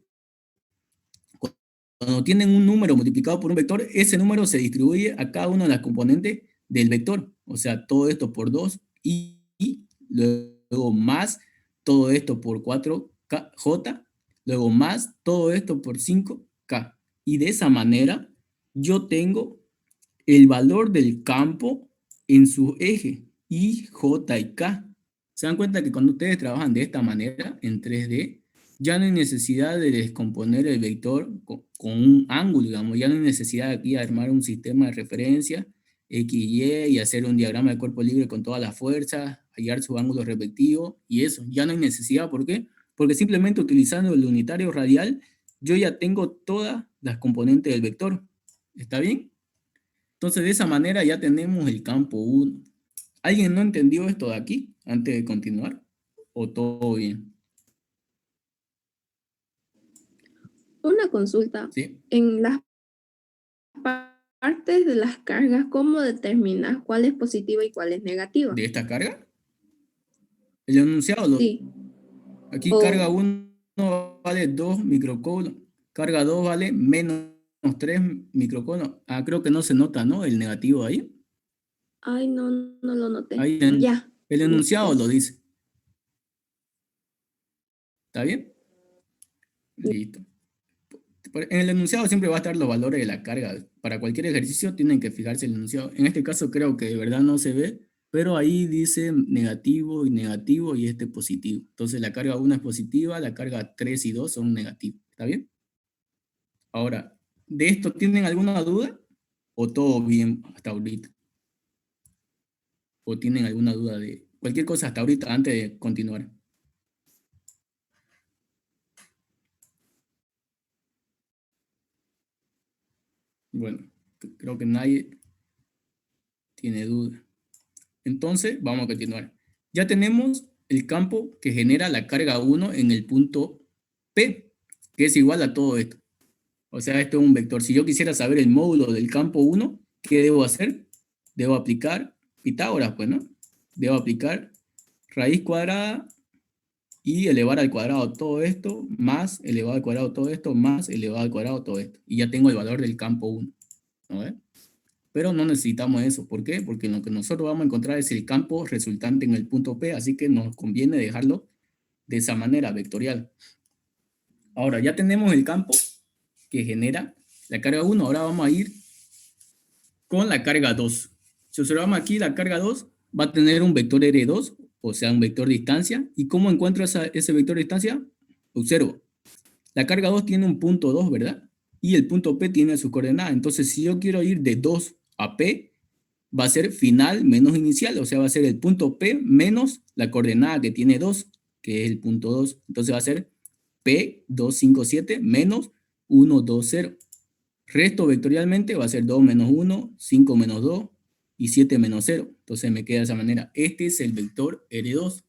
cuando tienen un número multiplicado por un vector, ese número se distribuye a cada una de las componentes del vector. O sea, todo esto por 2 y luego más todo esto por 4j, luego más todo esto por 5k. Y de esa manera yo tengo el valor del campo en su eje I, J y K. Se dan cuenta que cuando ustedes trabajan de esta manera en 3D, ya no hay necesidad de descomponer el vector con un ángulo, digamos, ya no hay necesidad de aquí armar un sistema de referencia X y hacer un diagrama de cuerpo libre con todas las fuerzas, hallar sus ángulos respectivos y eso. Ya no hay necesidad, ¿por qué? Porque simplemente utilizando el unitario radial, yo ya tengo todas las componentes del vector. ¿Está bien? Entonces, de esa manera ya tenemos el campo 1. ¿Alguien no entendió esto de aquí antes de continuar? ¿O todo bien? Una consulta. ¿Sí? En las partes de las cargas, ¿cómo determinas cuál es positiva y cuál es negativa? ¿De esta carga? El enunciado, Sí. aquí carga O, 1 vale 2 microcoulombs, carga 2 vale menos 3 microcoulombs. Ah, creo que no se nota, ¿no? El negativo ahí. ay, no, no lo noté. Ahí Ya. el enunciado lo Listo. dice. ¿Está bien? Listo. En el enunciado siempre va a estar los valores de la carga. Para cualquier ejercicio tienen que fijarse el enunciado. En este caso creo que de verdad no se ve, pero ahí dice negativo y este positivo. Entonces la carga 1 es positiva, la carga 3 y 2 son negativos. ¿Está bien? Ahora, ¿de esto tienen alguna duda? ¿O todo bien hasta ahorita? ¿O tienen alguna duda de cualquier cosa hasta ahorita antes de continuar? Bueno, creo que nadie tiene duda. Entonces, vamos a continuar. Ya tenemos el campo que genera la carga 1 en el punto P, que es igual a todo esto. O sea, esto es un vector. Si yo quisiera saber el módulo del campo 1, ¿qué debo hacer? Debo aplicar Pitágoras, pues, ¿no? Debo aplicar raíz cuadrada y elevar al cuadrado todo esto, más elevado al cuadrado todo esto, más elevado al cuadrado todo esto. Y ya tengo el valor del campo 1. ¿No ves? Pero no necesitamos eso. ¿Por qué? Porque lo que nosotros vamos a encontrar es el campo resultante en el punto P, así que nos conviene dejarlo de esa manera, vectorial. Ahora, ya tenemos el campo que genera la carga 1. Ahora vamos a ir con la carga 2. Si observamos aquí, la carga 2 va a tener un vector R2, o sea, un vector de distancia. ¿Y cómo encuentro ese vector de distancia? Observo. La carga 2 tiene un punto 2, ¿verdad? Y el punto P tiene su coordenada. Entonces, si yo quiero ir de 2 a P, va a ser final menos inicial, o sea, va a ser el punto P menos la coordenada que tiene 2, que es el punto 2. Entonces va a ser P257 menos 120. Resto vectorialmente va a ser 2 menos 1, 5 menos 2 y 7 menos 0. Entonces me queda de esa manera. Este es el vector R2.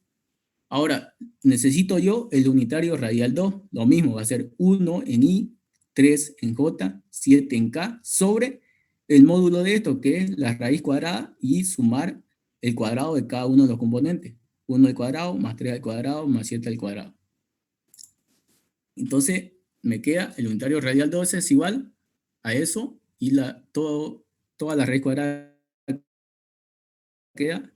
Ahora, necesito yo el unitario radial 2. Lo mismo, va a ser 1 en I, 3 en J, 7 en K, sobre el módulo de esto, que es la raíz cuadrada, y sumar el cuadrado de cada uno de los componentes. 1 al cuadrado, más 3 al cuadrado, más 7 al cuadrado. Entonces, me queda el unitario radial 2 es igual a eso, y toda la raíz cuadrada queda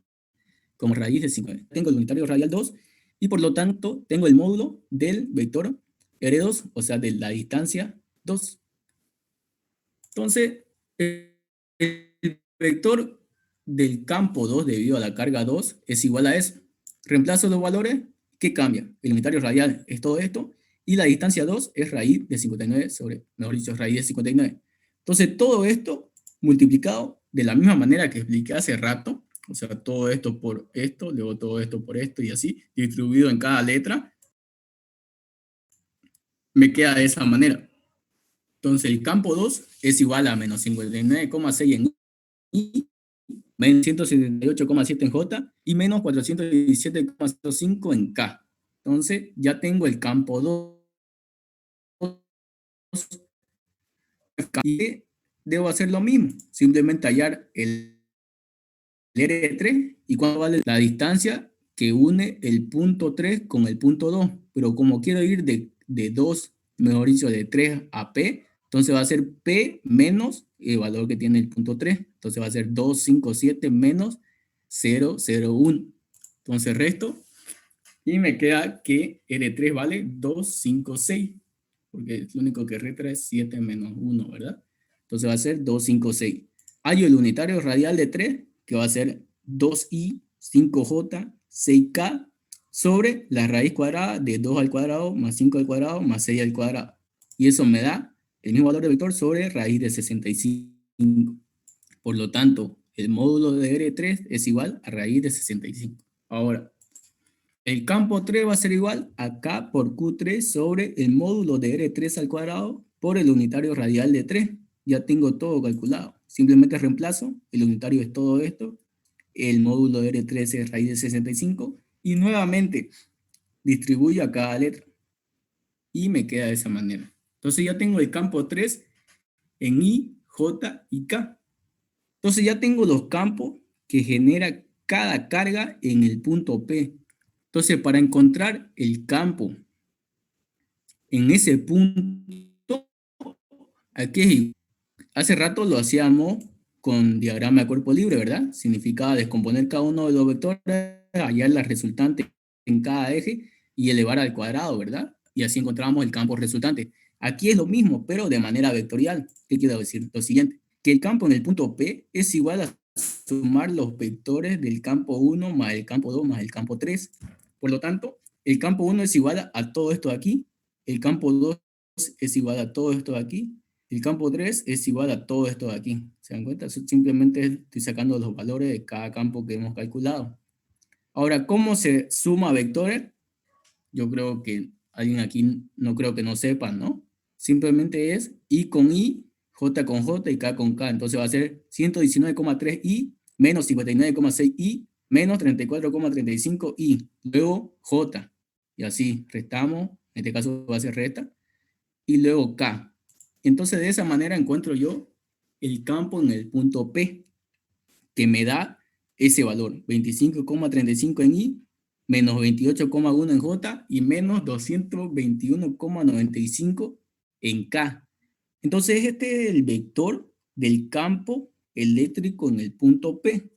como raíz de 5. Tengo el unitario radial 2 y por lo tanto tengo el módulo del vector R2, o sea, de la distancia 2. Entonces, el vector del campo 2 debido a la carga 2 es igual a eso. Reemplazo los valores, ¿qué cambia? El unitario radial es todo esto y la distancia 2 es raíz de 59 sobre, mejor dicho, raíz de 59. Entonces, todo esto multiplicado de la misma manera que expliqué hace rato, o sea, todo esto por esto, luego todo esto por esto y así, distribuido en cada letra, me queda de esa manera. Entonces, el campo 2 es igual a menos 59,6 en I, menos 178,7 en J y menos 417,05 en K. Entonces, ya tengo el campo 2. Y debo hacer lo mismo, simplemente hallar el R3 y cuánto vale la distancia que une el punto 3 con el punto 2. Pero como quiero ir de 2, mejor dicho, de 3 a P, entonces va a ser P menos el valor que tiene el punto 3. Entonces va a ser 257 menos 001. Entonces resto y me queda que R3 vale 256, porque lo único que resta es 7 menos 1, ¿verdad? Entonces va a ser 256. Hallo el unitario radial de 3, que va a ser 2i, 5j, 6k, sobre la raíz cuadrada de 2 al cuadrado, más 5 al cuadrado, más 6 al cuadrado. Y eso me da el mismo valor de vector sobre raíz de 65. Por lo tanto, el módulo de R3 es igual a raíz de 65. Ahora, el campo 3 va a ser igual a K por Q3 sobre el módulo de R3 al cuadrado por el unitario radial de 3. Ya tengo todo calculado. Simplemente reemplazo, el unitario es todo esto, el módulo de R3 es raíz de 65, y nuevamente distribuyo a cada letra. Y me queda de esa manera. Entonces ya tengo el campo 3 en I, J y K. Entonces ya tengo los campos que genera cada carga en el punto P. Entonces, para encontrar el campo en ese punto, aquí es igual. Hace rato lo hacíamos con diagrama de cuerpo libre, ¿verdad? Significaba descomponer cada uno de los vectores, hallar la resultante en cada eje y elevar al cuadrado, ¿verdad? Y así encontrábamos el campo resultante. Aquí es lo mismo, pero de manera vectorial. ¿Qué quiero decir? Lo siguiente, que el campo en el punto P es igual a sumar los vectores del campo 1 más el campo 2 más el campo 3. Por lo tanto, el campo 1 es igual a todo esto de aquí, el campo 2 es igual a todo esto de aquí, el campo 3 es igual a todo esto de aquí. ¿Se dan cuenta? Simplemente estoy sacando los valores de cada campo que hemos calculado. Ahora, ¿cómo se suma vectores? Yo creo que alguien aquí no creo que no sepa, ¿no? Simplemente es I con I, J con J y K con K. Entonces va a ser 119,3 I menos 59,6 I menos 34,35 I. Luego J. Y así restamos. En este caso va a ser resta. Y luego K. Entonces de esa manera encuentro yo el campo en el punto P, que me da ese valor, 25,35 en I, menos 28,1 en J y menos 221,95 en K. Entonces este es el vector del campo eléctrico en el punto P.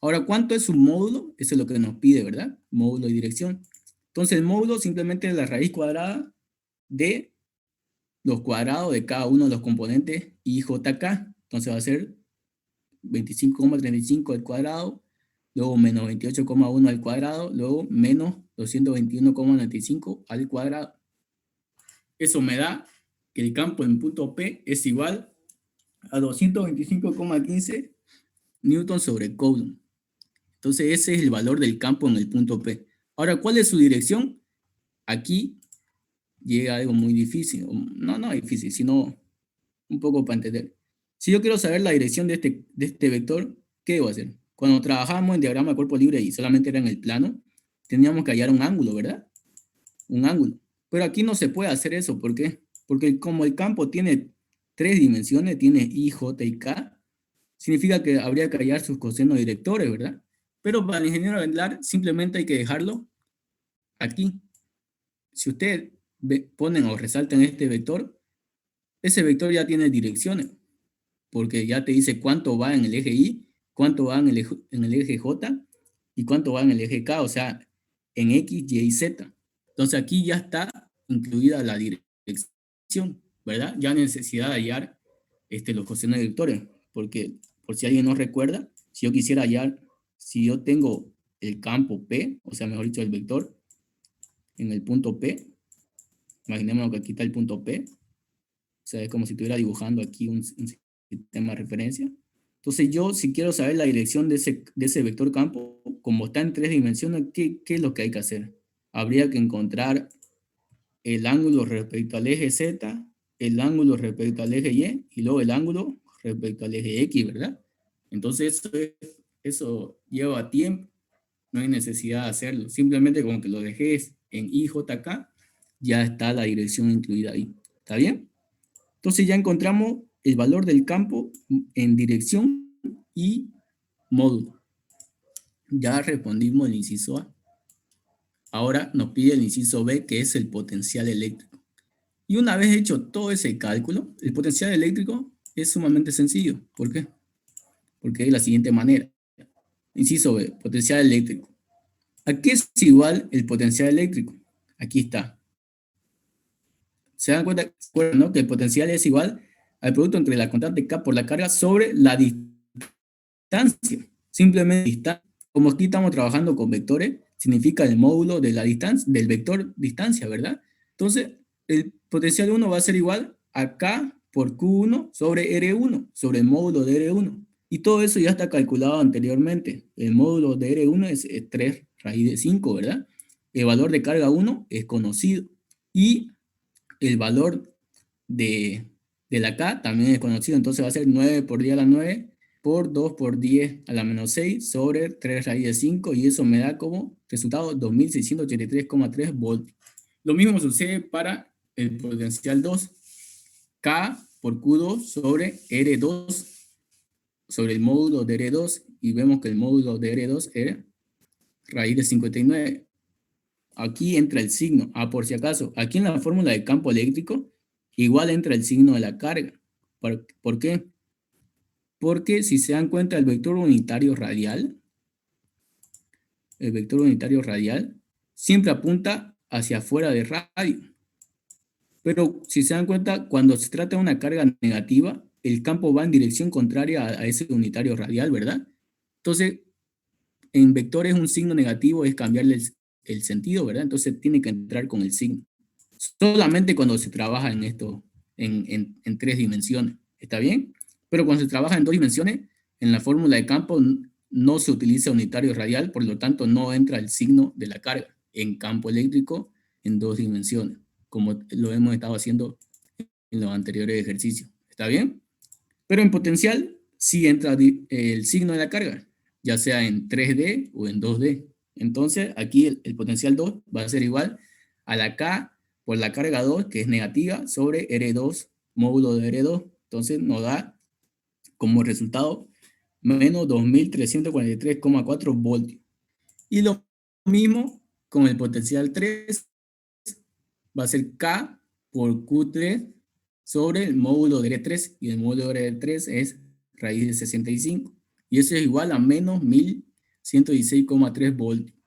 Ahora, ¿cuánto es su módulo? Eso es lo que nos pide, ¿verdad? Módulo y dirección. Entonces el módulo simplemente es la raíz cuadrada de los cuadrados de cada uno de los componentes IJK. Entonces va a ser 25,35 al cuadrado, luego menos 28,1 al cuadrado, luego menos 221,95 al cuadrado. Eso me da que el campo en punto P es igual a 225,15 newton sobre coulomb. Entonces ese es el valor del campo en el punto P. Ahora, ¿cuál es su dirección? Aquí llega algo muy difícil. No difícil, sino un poco para entender. Si yo quiero saber la dirección de este vector, ¿qué debo hacer? Cuando trabajábamos en diagrama de cuerpo libre y solamente era en el plano, teníamos que hallar un ángulo, ¿verdad? Un ángulo. Pero aquí no se puede hacer eso. ¿Por qué? Porque como el campo tiene 3 dimensiones, tiene I, J y K, significa que habría que hallar sus cosenos directores, ¿verdad? Pero para el ingeniero Vendlar simplemente hay que dejarlo aquí. Si ustedes ponen o resaltan este vector, ese vector ya tiene direcciones, porque ya te dice cuánto va en el eje Y, cuánto va en el eje J y cuánto va en el eje K, o sea, en X, Y y Z. Entonces aquí ya está incluida la dirección, ¿verdad? Ya necesidad de hallar los cosenos directores, porque por si alguien no recuerda, si yo quisiera hallar, si yo tengo el campo P, o sea, mejor dicho, el vector en el punto P, imaginémonos que aquí está el punto P, o sea, es como si estuviera dibujando aquí un sistema de referencia. Entonces yo, si quiero saber la dirección de ese vector campo, como está en 3 dimensiones, ¿qué es lo que hay que hacer? Habría que encontrar el ángulo respecto al eje Z, el ángulo respecto al eje Y, y luego el ángulo respecto al eje X, ¿verdad? Entonces eso lleva tiempo, no hay necesidad de hacerlo. Simplemente con que lo dejes en IJK, ya está la dirección incluida ahí. ¿Está bien? Entonces ya encontramos el valor del campo en dirección y módulo. Ya respondimos el inciso A. Ahora nos pide el inciso B, que es el potencial eléctrico. Y una vez hecho todo ese cálculo, el potencial eléctrico es sumamente sencillo. ¿Por qué? Porque es de la siguiente manera. Inciso B, potencial eléctrico. ¿A qué es igual el potencial eléctrico? Aquí está. ¿Se dan cuenta, no? Que el potencial es igual al producto entre la constante K por la carga sobre la distancia. Simplemente distancia. Como aquí estamos trabajando con vectores, significa el módulo de la distancia, del vector distancia, ¿verdad? Entonces, el potencial 1 va a ser igual a K por Q1 sobre R1, sobre el módulo de R1. Y todo eso ya está calculado anteriormente. El módulo de R1 es 3 raíz de 5, ¿verdad? El valor de carga 1 es conocido. Y el valor de la K también es conocido. Entonces va a ser 9 por 10 a la 9 por 2 por 10 a la menos 6 sobre 3 raíz de 5. Y eso me da como resultado 2683,3 voltios. Lo mismo sucede para el potencial 2. K por Q2 sobre R2 sobre el módulo de R2 y vemos que el módulo de R2 era raíz de 59. Aquí entra el signo, por si acaso, aquí en la fórmula de campo eléctrico igual entra el signo de la carga. ¿Por qué? Porque si se dan cuenta el vector unitario radial siempre apunta hacia afuera de radio. Pero si se dan cuenta, cuando se trata de una carga negativa, el campo va en dirección contraria a ese unitario radial, ¿verdad? Entonces, en vectores un signo negativo es cambiarle el sentido, ¿verdad? Entonces tiene que entrar con el signo. Solamente cuando se trabaja en esto, en 3 dimensiones, ¿está bien? Pero cuando se trabaja en 2 dimensiones, en la fórmula de campo no se utiliza unitario radial, por lo tanto no entra el signo de la carga en campo eléctrico en 2 dimensiones, como lo hemos estado haciendo en los anteriores ejercicios, ¿está bien? Pero en potencial sí entra el signo de la carga, ya sea en 3D o en 2D. Entonces aquí el potencial 2 va a ser igual a la K por la carga 2, que es negativa, sobre R2, módulo de R2. Entonces nos da como resultado menos 2343,4 voltios. Y lo mismo con el potencial 3, va a ser K por Q3 sobre el módulo de R3, y el módulo de R3 es raíz de 65, y eso es igual a menos 1116,3 voltios.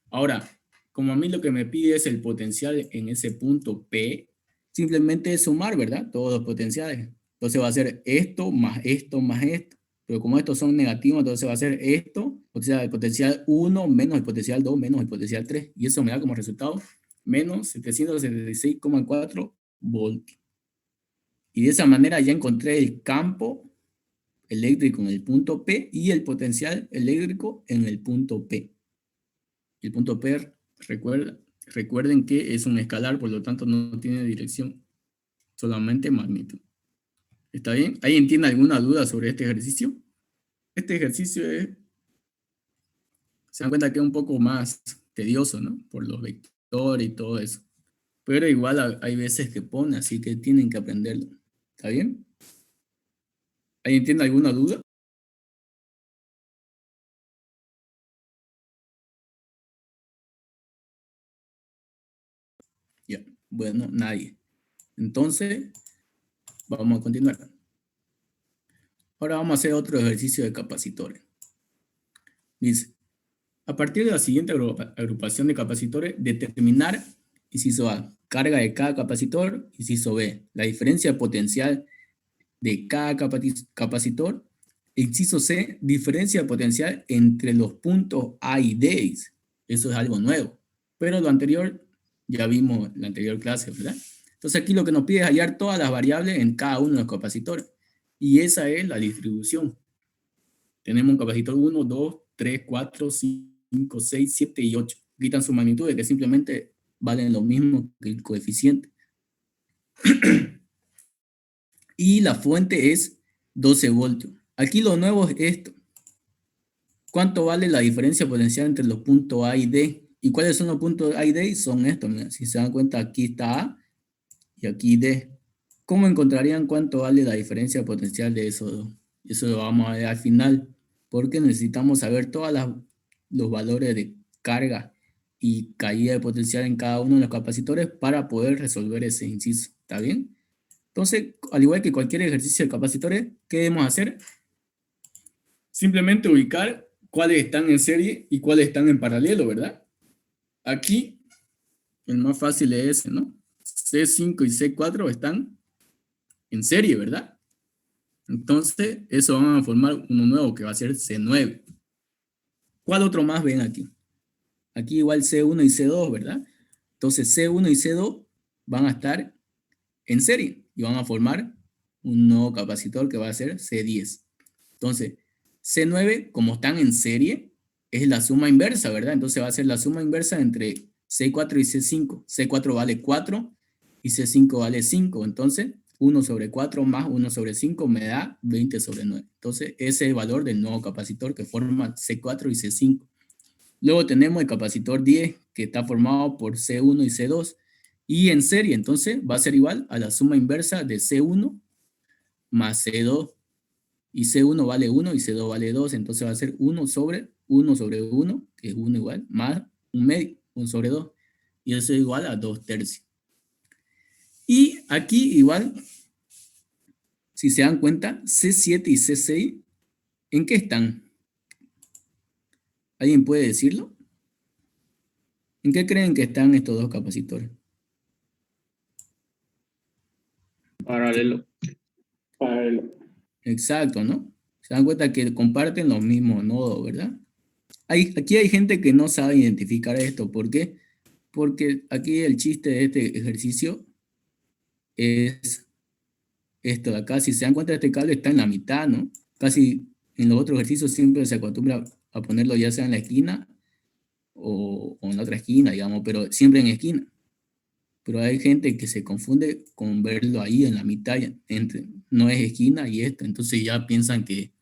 Ahora, como a mí lo que me pide es el potencial en ese punto P, simplemente es sumar, ¿verdad? Todos los potenciales. Entonces va a ser esto más esto más esto. Pero como estos son negativos, entonces va a ser esto, o sea, el potencial 1 menos el potencial 2 menos el potencial 3. Y eso me da como resultado menos 776,4 voltios. Y de esa manera ya encontré el campo eléctrico en el punto P y el potencial eléctrico en el punto P. El punto P, recuerden que es un escalar, por lo tanto no tiene dirección, solamente magnitud. ¿Está bien? ¿Alguien tiene alguna duda sobre este ejercicio? Este ejercicio se dan cuenta que es un poco más tedioso, ¿no? Por los vectores y todo eso. Pero igual hay veces que pone, así que tienen que aprenderlo. ¿Está bien? ¿Alguien tiene alguna duda? Ya, bueno, nadie. Entonces, vamos a continuar. Ahora vamos a hacer otro ejercicio de capacitores. Dice, a partir de la siguiente agrupación de capacitores, determinar, inciso A, carga de cada capacitor, inciso B, la diferencia potencial de cada capacitor, inciso C, diferencia potencial entre los puntos A y D. Eso es algo nuevo, pero lo anterior ya vimos en la anterior clase, ¿verdad? Entonces aquí lo que nos pide es hallar todas las variables en cada uno de los capacitores, y esa es la distribución. Tenemos un capacitor 1, 2, 3, 4, 5, 6, 7 y 8. Quitan su magnitud, que simplemente valen lo mismo que el coeficiente. Y la fuente es 12 voltios. Aquí lo nuevo es esto. ¿Cuánto vale la diferencia potencial entre los puntos A y D? ¿Y cuáles son los puntos A y D? Son estos. Mira, si se dan cuenta, aquí está A y aquí D. ¿Cómo encontrarían cuánto vale la diferencia potencial de esos dos? Eso lo vamos a ver al final, porque necesitamos saber todos los valores de carga y caída de potencial en cada uno de los capacitores para poder resolver ese inciso. ¿Está bien? Entonces, al igual que cualquier ejercicio de capacitores, ¿qué debemos hacer? Simplemente ubicar cuáles están en serie y cuáles están en paralelo, ¿verdad? Aquí, el más fácil es ese, ¿no? C5 y C4 están en serie, ¿verdad? Entonces, eso van a formar uno nuevo que va a ser C9. ¿Cuál otro más ven aquí? Aquí igual C1 y C2, ¿verdad? Entonces, C1 y C2 van a estar en serie y van a formar un nuevo capacitor que va a ser C10. Entonces, C9, como están en serie, es la suma inversa, ¿verdad? Entonces va a ser la suma inversa entre C4 y C5. C4 vale 4 y C5 vale 5. Entonces, 1 sobre 4 más 1 sobre 5 me da 20 sobre 9. Entonces, ese es el valor del nuevo capacitor que forma C4 y C5. Luego tenemos el capacitor 10, que está formado por C1 y C2. Y en serie, entonces, va a ser igual a la suma inversa de C1 más C2. Y C1 vale 1 y C2 vale 2, entonces va a ser 1 sobre 1, que es 1 igual, más un medio, 1 sobre 2. Y eso es igual a 2 tercios. Y aquí igual, si se dan cuenta, C7 y C6, ¿en qué están? ¿Alguien puede decirlo? ¿En qué creen que están estos dos capacitores? Paralelo. Exacto, ¿no? Se dan cuenta que comparten los mismos nodos, ¿verdad? Aquí hay gente que no sabe identificar esto. ¿Por qué? Porque aquí el chiste de este ejercicio es esto de acá. Si se dan cuenta, este cable está en la mitad, ¿no? Casi en los otros ejercicios siempre se acostumbra a ponerlo ya sea en la esquina o en la otra esquina, digamos, pero siempre en esquina. Pero hay gente que se confunde con verlo ahí en la mitad, entre, no es esquina y esto, entonces ya piensan que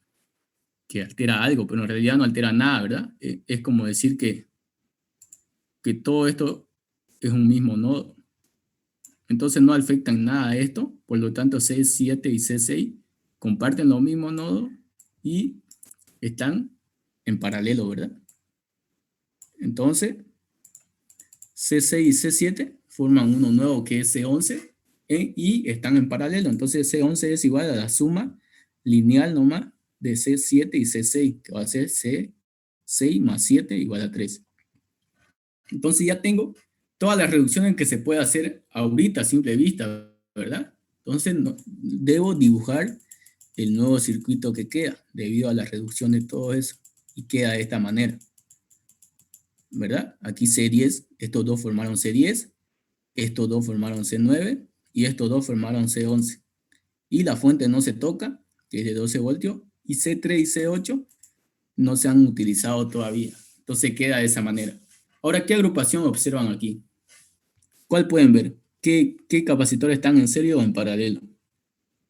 altera algo, pero en realidad no altera nada, ¿verdad? Es como decir que todo esto es un mismo nodo. Entonces no afectan nada a esto, por lo tanto C7 y C6 comparten los mismos nodos y están en paralelo, ¿verdad? Entonces C6 y C7 forman uno nuevo que es C11 y están en paralelo. Entonces C11 es igual a la suma lineal nomás de C7 y C6, que va a ser C6 más 7 igual a 3. Entonces ya tengo todas las reducciones que se puede hacer ahorita a simple vista, ¿verdad? Entonces debo dibujar el nuevo circuito que queda debido a la reducción de todo eso y queda de esta manera, ¿verdad? Aquí C10, estos dos formaron C10, estos dos formaron C9 y estos dos formaron C11. Y la fuente no se toca, que es de 12 voltios, y C3 y C8 no se han utilizado todavía. Entonces queda de esa manera. Ahora, ¿qué agrupación observan aquí? ¿Cuál pueden ver? ¿Qué capacitores están en serie o en paralelo?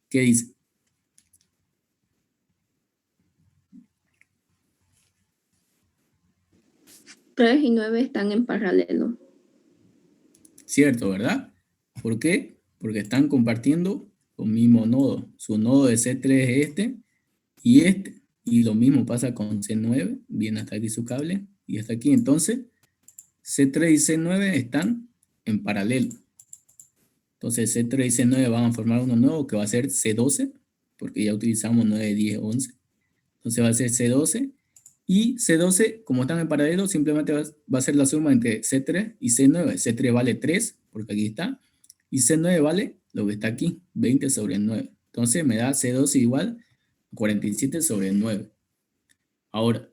¿Qué dice? 3 y 9 están en paralelo. Cierto, ¿verdad? ¿Por qué? Porque están compartiendo los mismos nodos. Su nodo de C3 es este y este. Y lo mismo pasa con C9. Viene hasta aquí su cable y hasta aquí. Entonces, C3 y C9 están en paralelo. Entonces, C3 y C9 van a formar uno nuevo que va a ser C12, porque ya utilizamos 9, 10, 11. Entonces va a ser C12. Y C12, como están en paralelo, simplemente va a ser la suma entre C3 y C9. C3 vale 3, porque aquí está. Y C9 vale lo que está aquí, 20 sobre 9. Entonces me da C12 igual a 47 sobre 9. Ahora,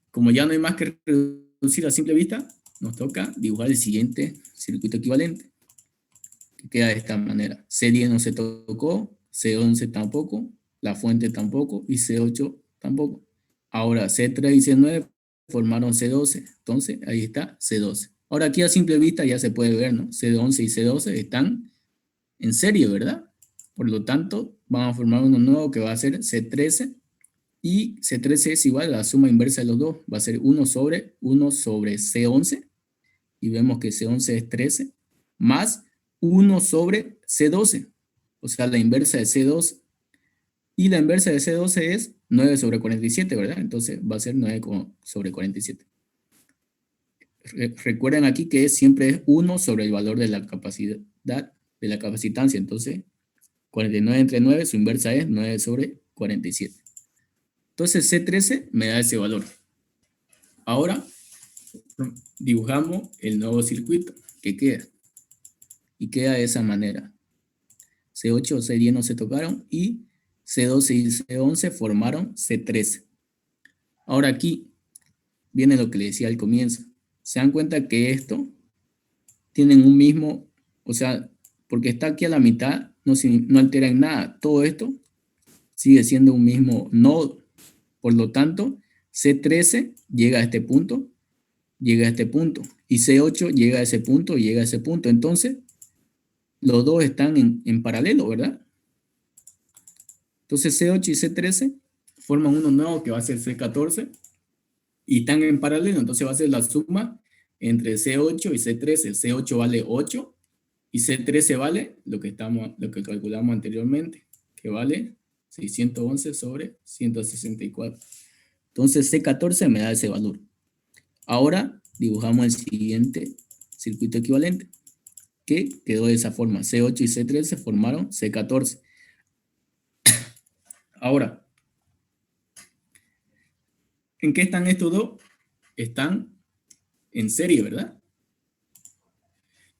como ya no hay más que reducir a simple vista, nos toca dibujar el siguiente circuito equivalente, que queda de esta manera. C10 no se tocó, C11 tampoco, la fuente tampoco y C8 tampoco. Ahora C3 y C9 formaron C12, entonces ahí está C12. Ahora aquí a simple vista ya se puede ver, ¿no? C11 y C12 están en serie, ¿verdad? Por lo tanto, vamos a formar uno nuevo que va a ser C13 y C13 es igual a la suma inversa de los dos, va a ser 1 sobre C11 y vemos que C11 es 13 más 1 sobre C12, o sea, la inversa de C12. Y la inversa de C12 es 9 sobre 47, ¿verdad? Entonces va a ser 9 sobre 47. Recuerden aquí que siempre es 1 sobre el valor de la capacidad, de la capacitancia. Entonces, 49 entre 9, su inversa es 9 sobre 47. Entonces, C13 me da ese valor. Ahora, dibujamos el nuevo circuito que queda. Y queda de esa manera. C8 o C10 no se tocaron y C12 y C11 formaron C13. Ahora aquí viene lo que le decía al comienzo. Se dan cuenta que esto tienen un mismo, o sea, porque está aquí a la mitad, no altera en nada. Todo esto sigue siendo un mismo nodo. Por lo tanto, C13 llega a este punto, llega a este punto, y C8 llega a ese punto y llega a ese punto. Entonces, los dos están en paralelo, ¿verdad? Entonces, C8 y C13 forman uno nuevo que va a ser C14 y están en paralelo. Entonces, va a ser la suma entre C8 y C13. C8 vale 8 y C13 vale lo que calculamos anteriormente, que vale 611 sobre 164. Entonces, C14 me da ese valor. Ahora dibujamos el siguiente circuito equivalente, que quedó de esa forma. C8 y C13 formaron C14. Ahora, ¿en qué están estos dos? Están en serie, ¿verdad?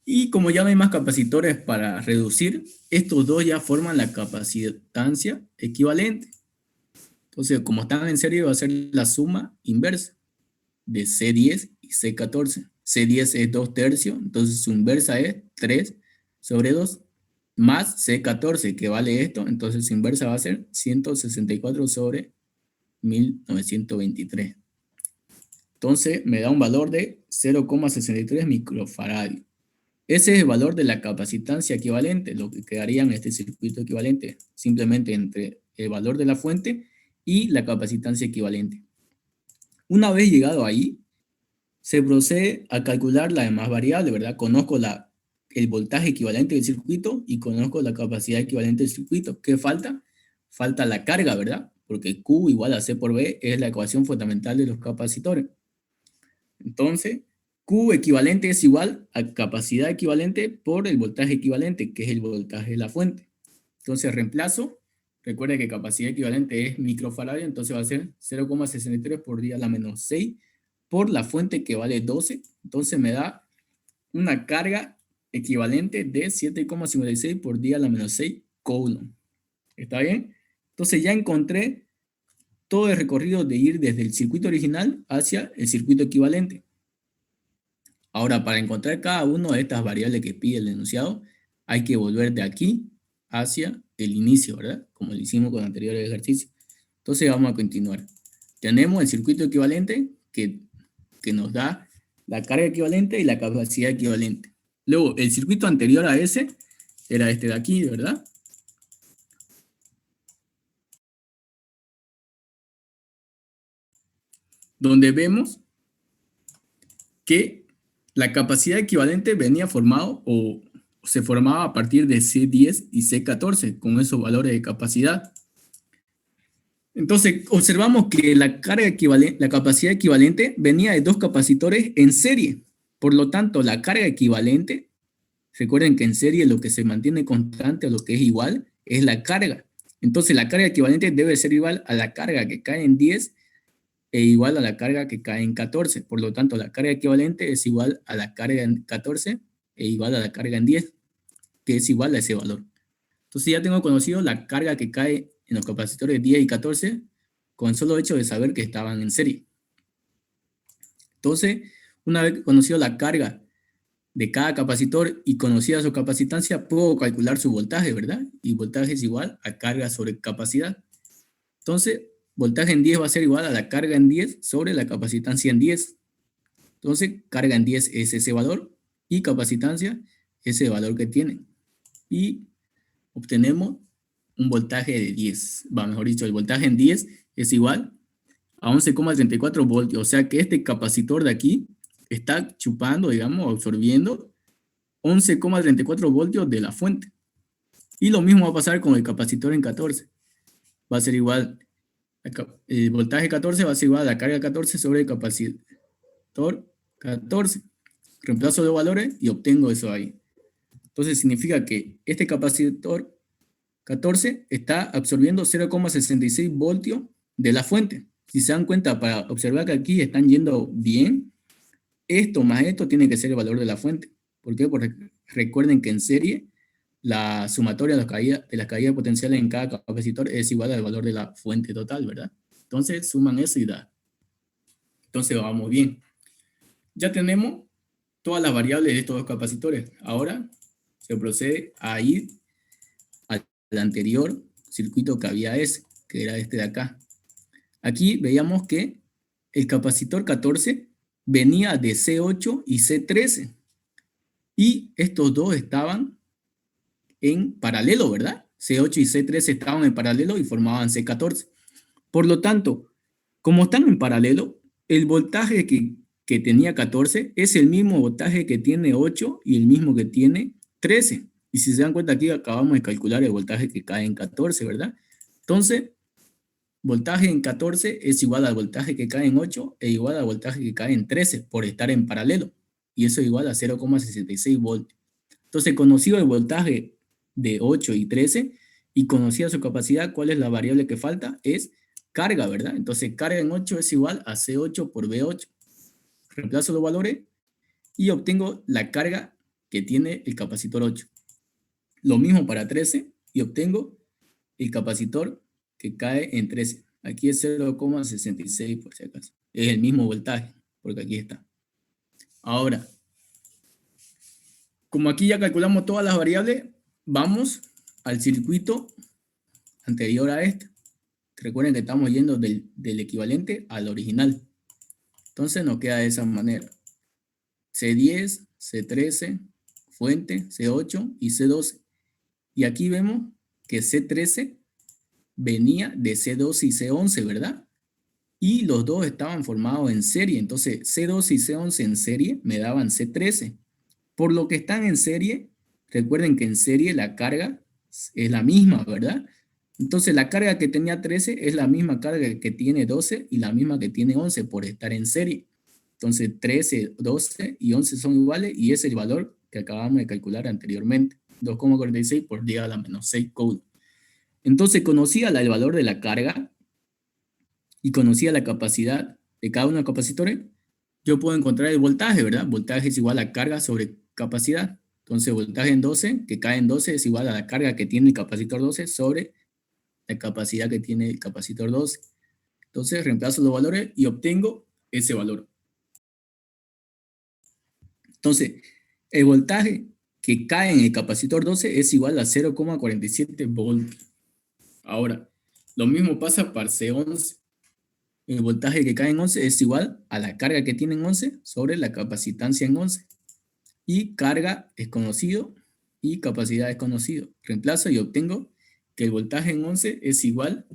Y como ya no hay más capacitores para reducir, estos dos ya forman la capacitancia equivalente. Entonces, como están en serie, va a ser la suma inversa de C10 y C14. C10 es 2 tercios, entonces su inversa es 3 sobre 2, más C14, que vale esto, entonces su inversa va a ser 164 sobre 1923. Entonces me da un valor de 0,63 microfaradios. Ese es el valor de la capacitancia equivalente, lo que quedaría en este circuito equivalente, simplemente entre el valor de la fuente y la capacitancia equivalente. Una vez llegado ahí, se procede a calcular las demás variables, ¿verdad? Conozco el voltaje equivalente del circuito y conozco la capacidad equivalente del circuito. ¿Qué falta? Falta la carga, ¿verdad? Porque Q igual a C por B es la ecuación fundamental de los capacitores. Entonces, Q equivalente es igual a capacidad equivalente por el voltaje equivalente, que es el voltaje de la fuente. Entonces, reemplazo. Recuerda que capacidad equivalente es microfaradio, entonces va a ser 0,63 por 10 a la menos 6 por la fuente que vale 12. Entonces me da una carga equivalente de 7,56 por 10 a la menos 6 coulomb. ¿Está bien? Entonces ya encontré todo el recorrido de ir desde el circuito original hacia el circuito equivalente. Ahora, para encontrar cada una de estas variables que pide el enunciado, hay que volver de aquí hacia el inicio, ¿verdad? Como lo hicimos con el anterior ejercicio. Entonces vamos a continuar. Tenemos el circuito equivalente que nos da la carga equivalente y la capacidad equivalente. Luego, el circuito anterior a ese era este de aquí, ¿verdad? Donde vemos que la capacidad equivalente venía formado o se formaba a partir de C10 y C14 con esos valores de capacidad. Entonces, observamos que la capacidad equivalente venía de dos capacitores en serie. Por lo tanto, la carga equivalente, recuerden que en serie lo que se mantiene constante o lo que es igual es la carga. Entonces, la carga equivalente debe ser igual a la carga que cae en 10 e igual a la carga que cae en 14. Por lo tanto, la carga equivalente es igual a la carga en 14 e igual a la carga en 10, que es igual a ese valor. Entonces ya tengo conocido la carga que cae en los capacitores 10 y 14 con el solo hecho de saber que estaban en serie. Entonces, una vez conocido la carga de cada capacitor y conocida su capacitancia, puedo calcular su voltaje, ¿verdad? Y voltaje es igual a carga sobre capacidad. Entonces, voltaje en 10 va a ser igual a la carga en 10 sobre la capacitancia en 10. Entonces, carga en 10 es ese valor y capacitancia ese valor que tiene. Y obtenemos un voltaje de 10. Mejor dicho, el voltaje en 10 es igual a 11,34 voltios. O sea que este capacitor de aquí está chupando, digamos, absorbiendo 11,34 voltios de la fuente. Y lo mismo va a pasar con el capacitor en 14. Va a ser igual, el voltaje 14 va a ser igual a la carga 14 sobre el capacitor 14. Reemplazo los valores y obtengo eso ahí. Entonces significa que este capacitor 14 está absorbiendo 0,66 voltios de la fuente. Si se dan cuenta, para observar que aquí están yendo bien, esto más esto tiene que ser el valor de la fuente. ¿Por qué? Porque recuerden que en serie la sumatoria de las caídas potenciales en cada capacitor es igual al valor de la fuente total, ¿verdad? Entonces suman eso y da. Entonces vamos bien. Ya tenemos todas las variables de estos dos capacitores. Ahora se procede a ir al anterior circuito que había ese, que era este de acá. Aquí veíamos que el capacitor 14 venía de C8 y C13. Y estos dos estaban en paralelo, ¿verdad? C8 y C13 estaban en paralelo y formaban C14. Por lo tanto, como están en paralelo, el voltaje que tenía 14 es el mismo voltaje que tiene 8 y el mismo que tiene 13. Y si se dan cuenta aquí acabamos de calcular el voltaje que cae en 14, ¿verdad? Entonces, voltaje en 14 es igual al voltaje que cae en 8 e igual al voltaje que cae en 13 por estar en paralelo. Y eso es igual a 0,66 voltios. Entonces, conocido el voltaje de 8 y 13 y conocida su capacidad, ¿cuál es la variable que falta? Es carga, ¿verdad? Entonces, carga en 8 es igual a C8 por B8. Reemplazo los valores y obtengo la carga que tiene el capacitor 8. Lo mismo para 13 y obtengo el capacitor que cae en 13. Aquí es 0,66 por si acaso. Es el mismo voltaje, porque aquí está. Ahora, como aquí ya calculamos todas las variables, vamos al circuito anterior a este. Recuerden que estamos yendo del equivalente al original. Entonces nos queda de esa manera. C10, C13, fuente, C8 y C12. Y aquí vemos que C13 venía de C12 y C11, ¿verdad? Y los dos estaban formados en serie. Entonces C12 y C11 en serie me daban C13. Por lo que están en serie, recuerden que en serie la carga es la misma, ¿verdad? Entonces la carga que tenía 13 es la misma carga que tiene 12 y la misma que tiene 11 por estar en serie. Entonces 13, 12 y 11 son iguales y es el valor que acabamos de calcular anteriormente. 2,46 por 10 a la menos 6 coulomb. Entonces conocía el valor de la carga y conocía la capacidad de cada uno de los capacitores, yo puedo encontrar el voltaje, ¿verdad? Voltaje es igual a carga sobre capacidad. Entonces, voltaje en 12, que cae en 12, es igual a la carga que tiene el capacitor 12 sobre la capacidad que tiene el capacitor 12. Entonces, reemplazo los valores y obtengo ese valor. Entonces, el voltaje que cae en el capacitor 12 es igual a 0,47 voltios. Ahora, lo mismo pasa para C11. El voltaje que cae en 11 es igual a la carga que tiene en 11 sobre la capacitancia en 11. Y carga es conocido y capacidad es conocido. Reemplazo y obtengo que el voltaje en 11 es igual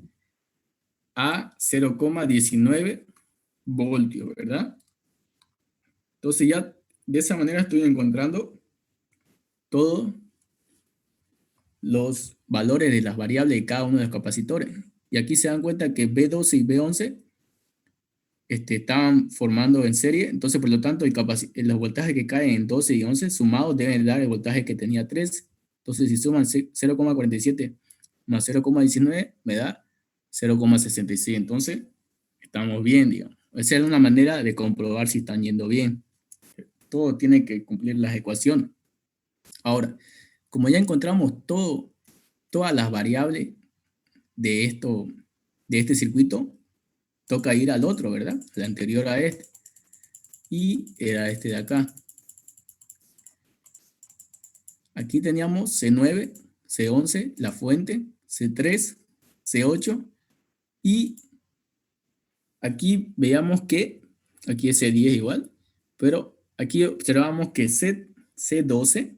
a 0,19 voltios, ¿verdad? Entonces ya de esa manera estoy encontrando todos los valores de las variables de cada uno de los capacitores. Y aquí se dan cuenta que B12 y B11 estaban formando en serie, entonces por lo tanto los voltajes que caen en 12 y 11 sumados deben dar el voltaje que tenía 3. Entonces si suman 0,47 más 0,19 me da 0,66. Entonces estamos bien, digamos. Esa es una manera de comprobar si están yendo bien. Todo tiene que cumplir las ecuaciones. Ahora, como ya encontramos todas las variables de este circuito, toca ir al otro, ¿verdad? Al anterior a este. Y era este de acá. Aquí teníamos C9, C11, la fuente, C3, C8 y aquí veíamos que, aquí es C10 igual, pero aquí observamos que C12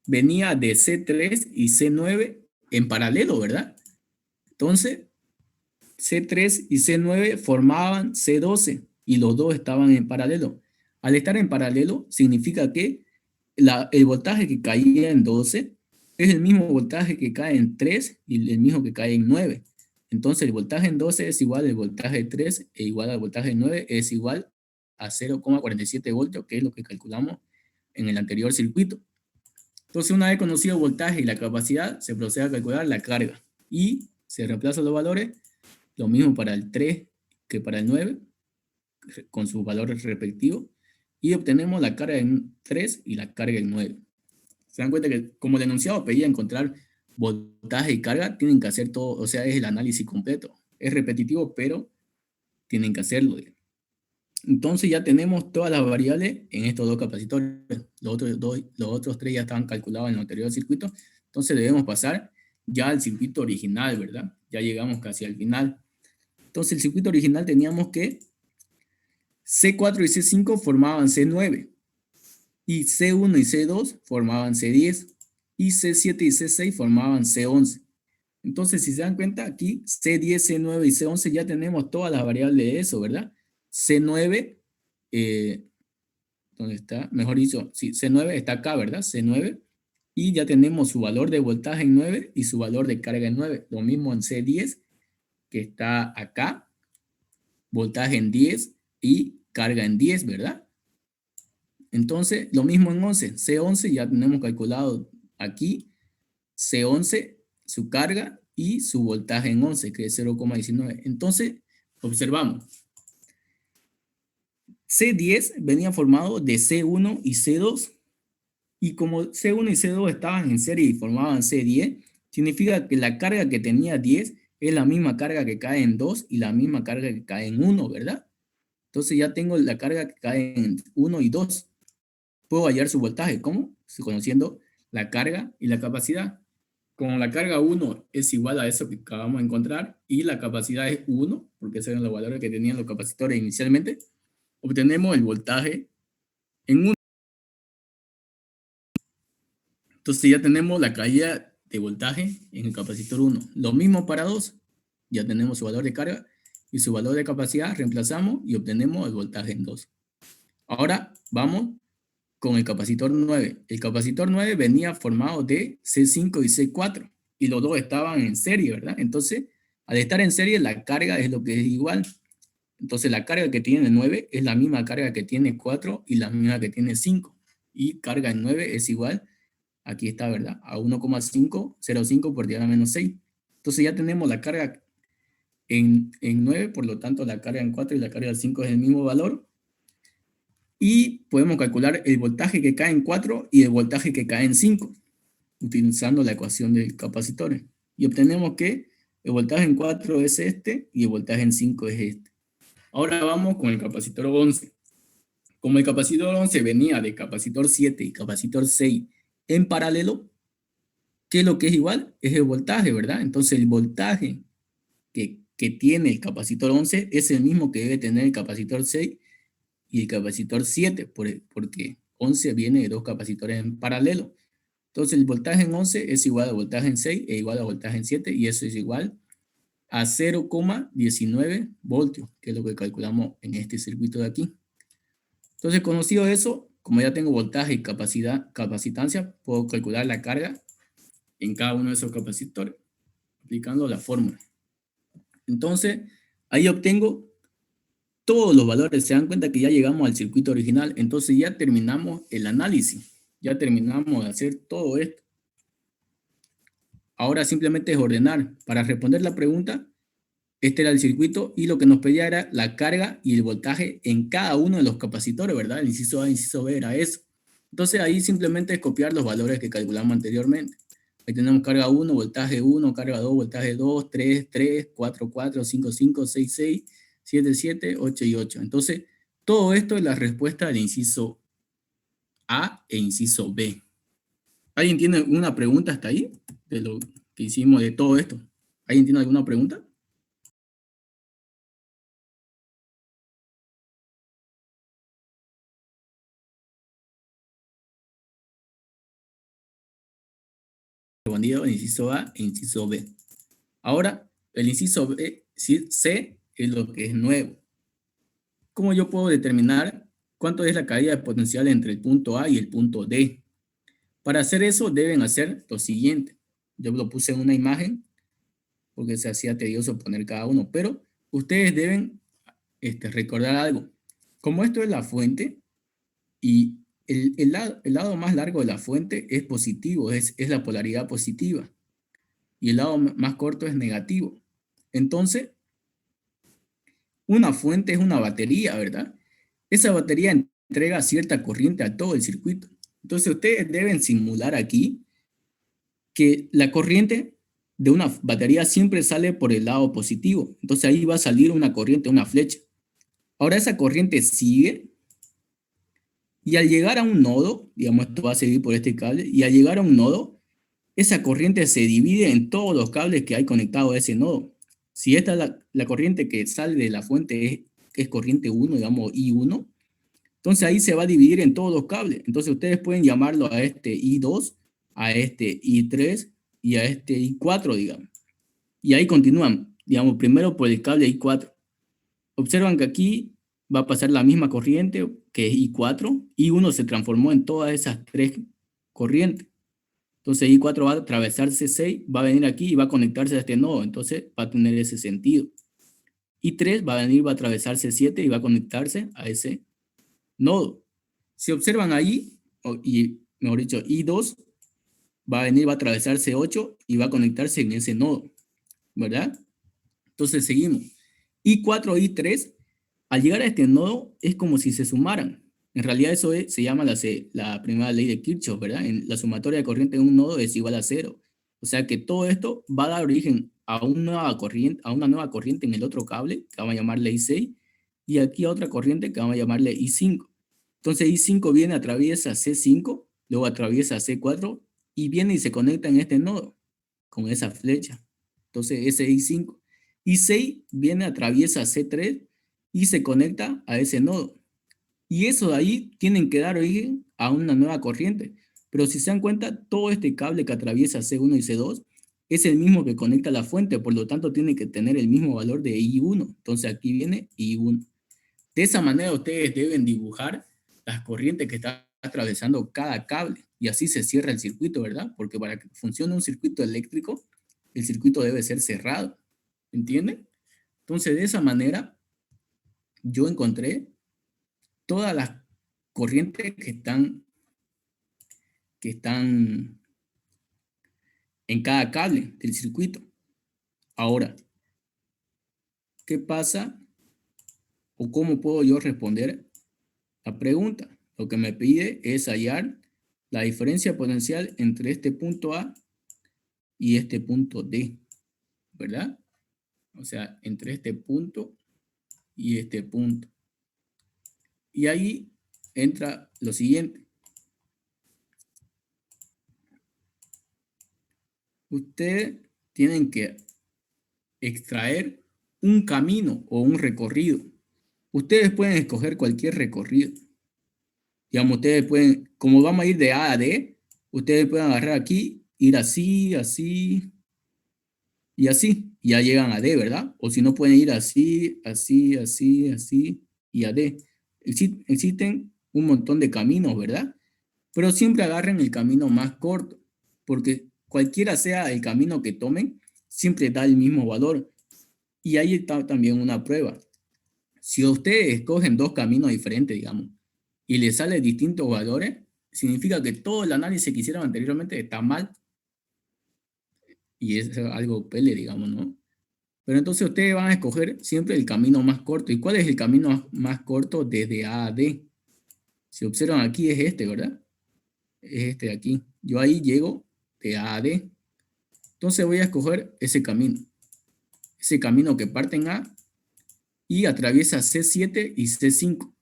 venía de C3 y C9 en paralelo, ¿verdad? Entonces, C3 y C9 formaban C12 y los dos estaban en paralelo. Al estar en paralelo, significa que el voltaje que caía en 12 es el mismo voltaje que cae en 3 y el mismo que cae en 9. Entonces, el voltaje en 12 es igual al voltaje 3 e igual al voltaje 9 es igual a 0,47 voltios, que es lo que calculamos en el anterior circuito. Entonces, una vez conocido el voltaje y la capacidad, se procede a calcular la carga y se reemplazan los valores. Lo mismo para el 3 que para el 9, con sus valores respectivos. Y obtenemos la carga en 3 y la carga en 9. Se dan cuenta que como el enunciado pedía encontrar voltaje y carga, tienen que hacer todo, o sea, es el análisis completo. Es repetitivo, pero tienen que hacerlo. Entonces ya tenemos todas las variables en estos dos capacitores. Los otros tres ya estaban calculados en el anterior circuito. Entonces debemos pasar ya al circuito original, ¿verdad? Ya llegamos casi al final. Entonces el circuito original teníamos que C4 y C5 formaban C9. Y C1 y C2 formaban C10. Y C7 y C6 formaban C11. Entonces, si se dan cuenta, aquí C10, C9 y C11 ya tenemos todas las variables de eso, ¿verdad? C9, ¿dónde está? Mejor dicho, sí, C9 está acá, ¿verdad? C9. Y ya tenemos su valor de voltaje en 9 y su valor de carga en 9. Lo mismo en C10, que está acá, voltaje en 10 y carga en 10, ¿verdad? Entonces, lo mismo en 11. C11 ya tenemos calculado aquí, C11, su carga y su voltaje en 11, que es 0,19. Entonces, observamos. C10 venía formado de C1 y C2. Y como C1 y C2 estaban en serie y formaban C10, significa que la carga que tenía 10 es la misma carga que cae en 2 y la misma carga que cae en 1, ¿verdad? Entonces ya tengo la carga que cae en 1 y 2. Puedo hallar su voltaje. ¿Cómo? Conociendo la carga y la capacidad. Como la carga 1 es igual a eso que acabamos de encontrar y la capacidad es 1, porque esos eran los valores que tenían los capacitores inicialmente, obtenemos el voltaje en 1. Entonces ya tenemos la caída de voltaje en el capacitor 1. Lo mismo para 2. Ya tenemos su valor de carga y su valor de capacidad, reemplazamos y obtenemos el voltaje en 2. Ahora vamos con el capacitor 9. El capacitor 9 venía formado de C5 y C4 y los dos estaban en serie, ¿verdad? Entonces, al estar en serie, la carga es lo que es igual. Entonces, la carga que tiene 9 es la misma carga que tiene 4 y la misma que tiene 5. Y carga en 9 es igual, aquí está, ¿verdad? A 1,505 por 10 a la menos 6. Entonces, ya tenemos la carga en 9, por lo tanto, la carga en 4 y la carga en 5 es el mismo valor. Y podemos calcular el voltaje que cae en 4 y el voltaje que cae en 5, utilizando la ecuación del capacitor. Y obtenemos que el voltaje en 4 es este y el voltaje en 5 es este. Ahora vamos con el capacitor 11. Como el capacitor 11 venía de capacitor 7 y capacitor 6 en paralelo, ¿qué es lo que es igual? Es el voltaje, ¿verdad? Entonces el voltaje que tiene el capacitor 11 es el mismo que debe tener el capacitor 6 y el capacitor 7, porque 11 viene de dos capacitores en paralelo. Entonces el voltaje en 11 es igual a voltaje en 6 e igual a voltaje en 7, y eso es igual a 0,19 voltios, que es lo que calculamos en este circuito de aquí. Entonces, conocido eso, como ya tengo voltaje y capacitancia, puedo calcular la carga en cada uno de esos capacitores, aplicando la fórmula. Entonces, ahí obtengo todos los valores. Se dan cuenta que ya llegamos al circuito original. Entonces ya terminamos el análisis. Ya terminamos de hacer todo esto. Ahora simplemente es ordenar. Para responder la pregunta, este era el circuito y lo que nos pedía era la carga y el voltaje en cada uno de los capacitores, ¿verdad? El inciso A, inciso B era eso. Entonces ahí simplemente es copiar los valores que calculamos anteriormente. Ahí tenemos carga 1, voltaje 1, carga 2, voltaje 2, 3, 3, 4, 4, 5, 5, 6, 6, 7, 7, 8 y 8. Entonces, todo esto es la respuesta del inciso A e inciso B. ¿Alguien tiene una pregunta hasta ahí? De lo que hicimos de todo esto. ¿Alguien tiene alguna pregunta? Respondido el inciso A e inciso B. Ahora, el inciso B, C es lo que es nuevo. ¿Cómo yo puedo determinar cuánto es la caída de potencial entre el punto A y el punto D? Para hacer eso deben hacer lo siguiente. Yo lo puse en una imagen porque se hacía tedioso poner cada uno, pero ustedes deben recordar algo. Como esto es la fuente y el lado más largo de la fuente es positivo, es la polaridad positiva, y el lado más corto es negativo. Entonces, una fuente es una batería, ¿verdad? Esa batería entrega cierta corriente a todo el circuito. Entonces, ustedes deben simular aquí que la corriente de una batería siempre sale por el lado positivo. Entonces, ahí va a salir una corriente, una flecha. Ahora esa corriente sigue y al llegar a un nodo, digamos, esto va a seguir por este cable, y al llegar a un nodo, esa corriente se divide en todos los cables que hay conectados a ese nodo. Si esta es la corriente que sale de la fuente es corriente 1, digamos I1, entonces ahí se va a dividir en todos los cables. Entonces ustedes pueden llamarlo a este I2, a este I3 y a este I4, digamos. Y ahí continúan, digamos, primero por el cable I4. Observan que aquí va a pasar la misma corriente que es I4. I1 se transformó en todas esas tres corrientes. Entonces I4 va a atravesar C6, va a venir aquí y va a conectarse a este nodo. Entonces va a tener ese sentido. I3 va a venir, va a atravesar C7 y va a conectarse a ese nodo. Si observan ahí, y mejor dicho, I2 va a venir, va a atravesar C8 y va a conectarse en ese nodo, ¿verdad? Entonces seguimos. I4, I3, al llegar a este nodo es como si se sumaran. En realidad eso se llama la primera ley de Kirchhoff, ¿verdad? La sumatoria de corriente en un nodo es igual a 0. O sea que todo esto va a dar origen a una nueva corriente en el otro cable, que vamos a llamarle I6, y aquí a otra corriente que vamos a llamarle I5. Entonces I5 viene, atraviesa C5, luego atraviesa C4, y viene y se conecta en este nodo, con esa flecha. Entonces ese I5. I6 viene, atraviesa C3, y se conecta a ese nodo. Y eso de ahí tienen que dar origen a una nueva corriente. Pero si se dan cuenta, todo este cable que atraviesa C1 y C2 es el mismo que conecta la fuente, por lo tanto tiene que tener el mismo valor de I1. Entonces aquí viene I1. De esa manera ustedes deben dibujar las corrientes que está atravesando cada cable y así se cierra el circuito, ¿verdad? Porque para que funcione un circuito eléctrico, el circuito debe ser cerrado. ¿Entienden? Entonces de esa manera yo encontré todas las corrientes que están en cada cable del circuito. Ahora, ¿qué pasa o cómo puedo yo responder la pregunta? Lo que me pide es hallar la diferencia potencial entre este punto A y este punto D, ¿verdad? O sea, entre este punto y este punto. Y ahí entra lo siguiente. Ustedes tienen que extraer un camino o un recorrido. Ustedes pueden escoger cualquier recorrido. Digamos, ustedes pueden, como vamos a ir de A a D, ustedes pueden agarrar aquí, ir así, así y así. Y ya llegan a D, ¿verdad? O si no, pueden ir así, así, así, así y a D. Existen un montón de caminos, ¿verdad? Pero siempre agarren el camino más corto, porque cualquiera sea el camino que tomen, siempre da el mismo valor. Y ahí está también una prueba. Si ustedes escogen dos caminos diferentes, digamos, y les salen distintos valores, significa que todo el análisis que hicieron anteriormente está mal. Y es algo pele, digamos, ¿no? Pero entonces ustedes van a escoger siempre el camino más corto. ¿Y cuál es el camino más corto desde A a D? Si observan aquí es este, ¿verdad? Es este de aquí. Yo ahí llego de A a D. Entonces voy a escoger ese camino. Ese camino que parte en A y atraviesa C7 y C5.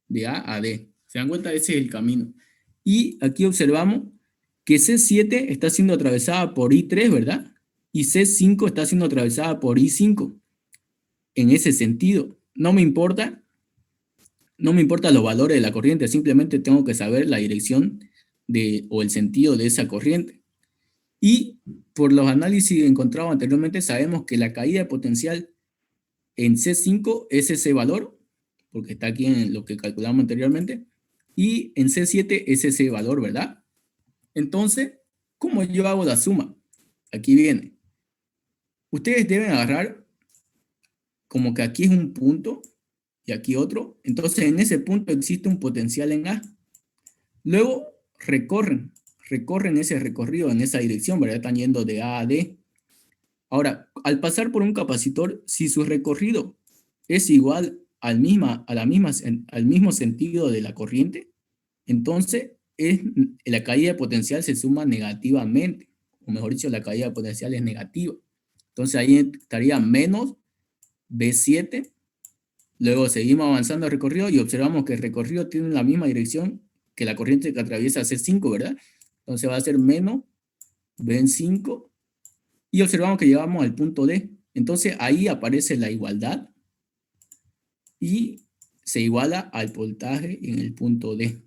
De A a D. ¿Se dan cuenta? Ese es el camino. Y aquí observamos que C7 está siendo atravesada por I3, ¿verdad? Y C5 está siendo atravesada por I5. En ese sentido, no me importa los valores de la corriente, simplemente tengo que saber la dirección o el sentido de esa corriente. Y por los análisis encontrados anteriormente, sabemos que la caída de potencial en C5 es ese valor, porque está aquí en lo que calculamos anteriormente, y en C7 es ese valor, ¿verdad? Entonces, ¿cómo yo hago la suma? Aquí viene. Ustedes deben agarrar como que aquí es un punto y aquí otro. Entonces, en ese punto existe un potencial en A. Luego recorren ese recorrido en esa dirección, ¿verdad? Están yendo de A a D. Ahora, al pasar por un capacitor, si su recorrido es igual al mismo sentido de la corriente, entonces la caída de potencial se suma negativamente, o mejor dicho, la caída de potencial es negativa. Entonces ahí estaría menos B7, luego seguimos avanzando el recorrido y observamos que el recorrido tiene la misma dirección que la corriente que atraviesa C5, ¿verdad? Entonces va a ser menos B en 5, y observamos que llegamos al punto D. Entonces ahí aparece la igualdad y se iguala al voltaje en el punto D.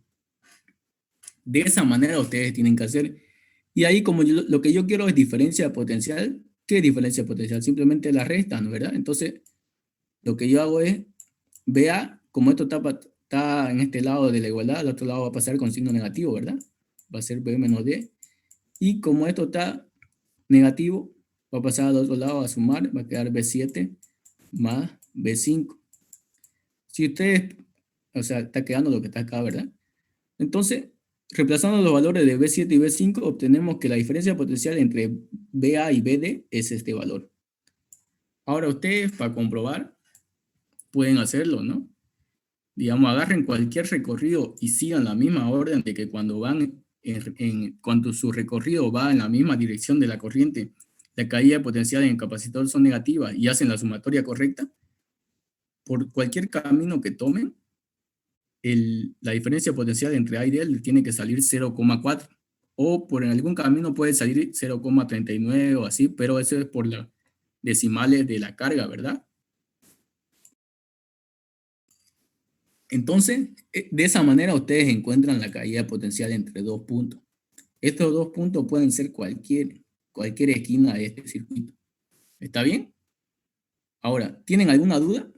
De esa manera ustedes tienen que hacer. Y ahí como lo que yo quiero es diferencia potencial. ¿Qué diferencia potencial? Simplemente la restan, ¿verdad? Entonces lo que yo hago es, vea, como esto está en este lado de la igualdad, al otro lado va a pasar con signo negativo, ¿verdad? Va a ser B menos D. Y como esto está negativo, va a pasar al otro lado a sumar, va a quedar B7 más B5. Si ustedes, o sea, está quedando lo que está acá, ¿verdad? Entonces, reemplazando los valores de B7 y B5, obtenemos que la diferencia potencial entre BA y BD es este valor. Ahora ustedes, para comprobar, pueden hacerlo, ¿no? Digamos, agarren cualquier recorrido y sigan la misma orden de que cuando van cuando su recorrido va en la misma dirección de la corriente, la caída potencial en el capacitor son negativas y hacen la sumatoria correcta, por cualquier camino que tomen, la diferencia potencial entre A y D tiene que salir 0,4. O por algún camino puede salir 0,39 o así, pero eso es por las decimales de la carga, ¿verdad? Entonces, de esa manera ustedes encuentran la caída potencial entre dos puntos. Estos dos puntos pueden ser cualquier esquina de este circuito. ¿Está bien? Ahora, ¿tienen alguna duda?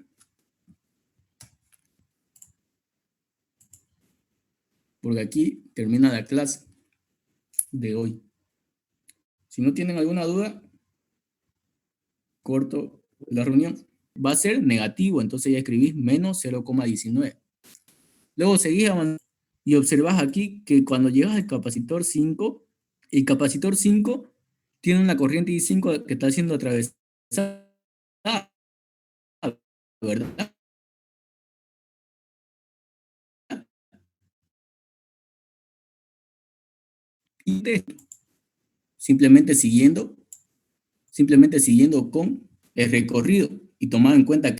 Porque aquí termina la clase de hoy. Si no tienen alguna duda, corto la reunión. Va a ser negativo, entonces ya escribís menos 0,19. Luego seguís avanzando y observás aquí que cuando llegas al capacitor 5, el capacitor 5 tiene una corriente I5 que está siendo atravesada, ¿verdad? Y simplemente siguiendo con el recorrido y tomando en cuenta que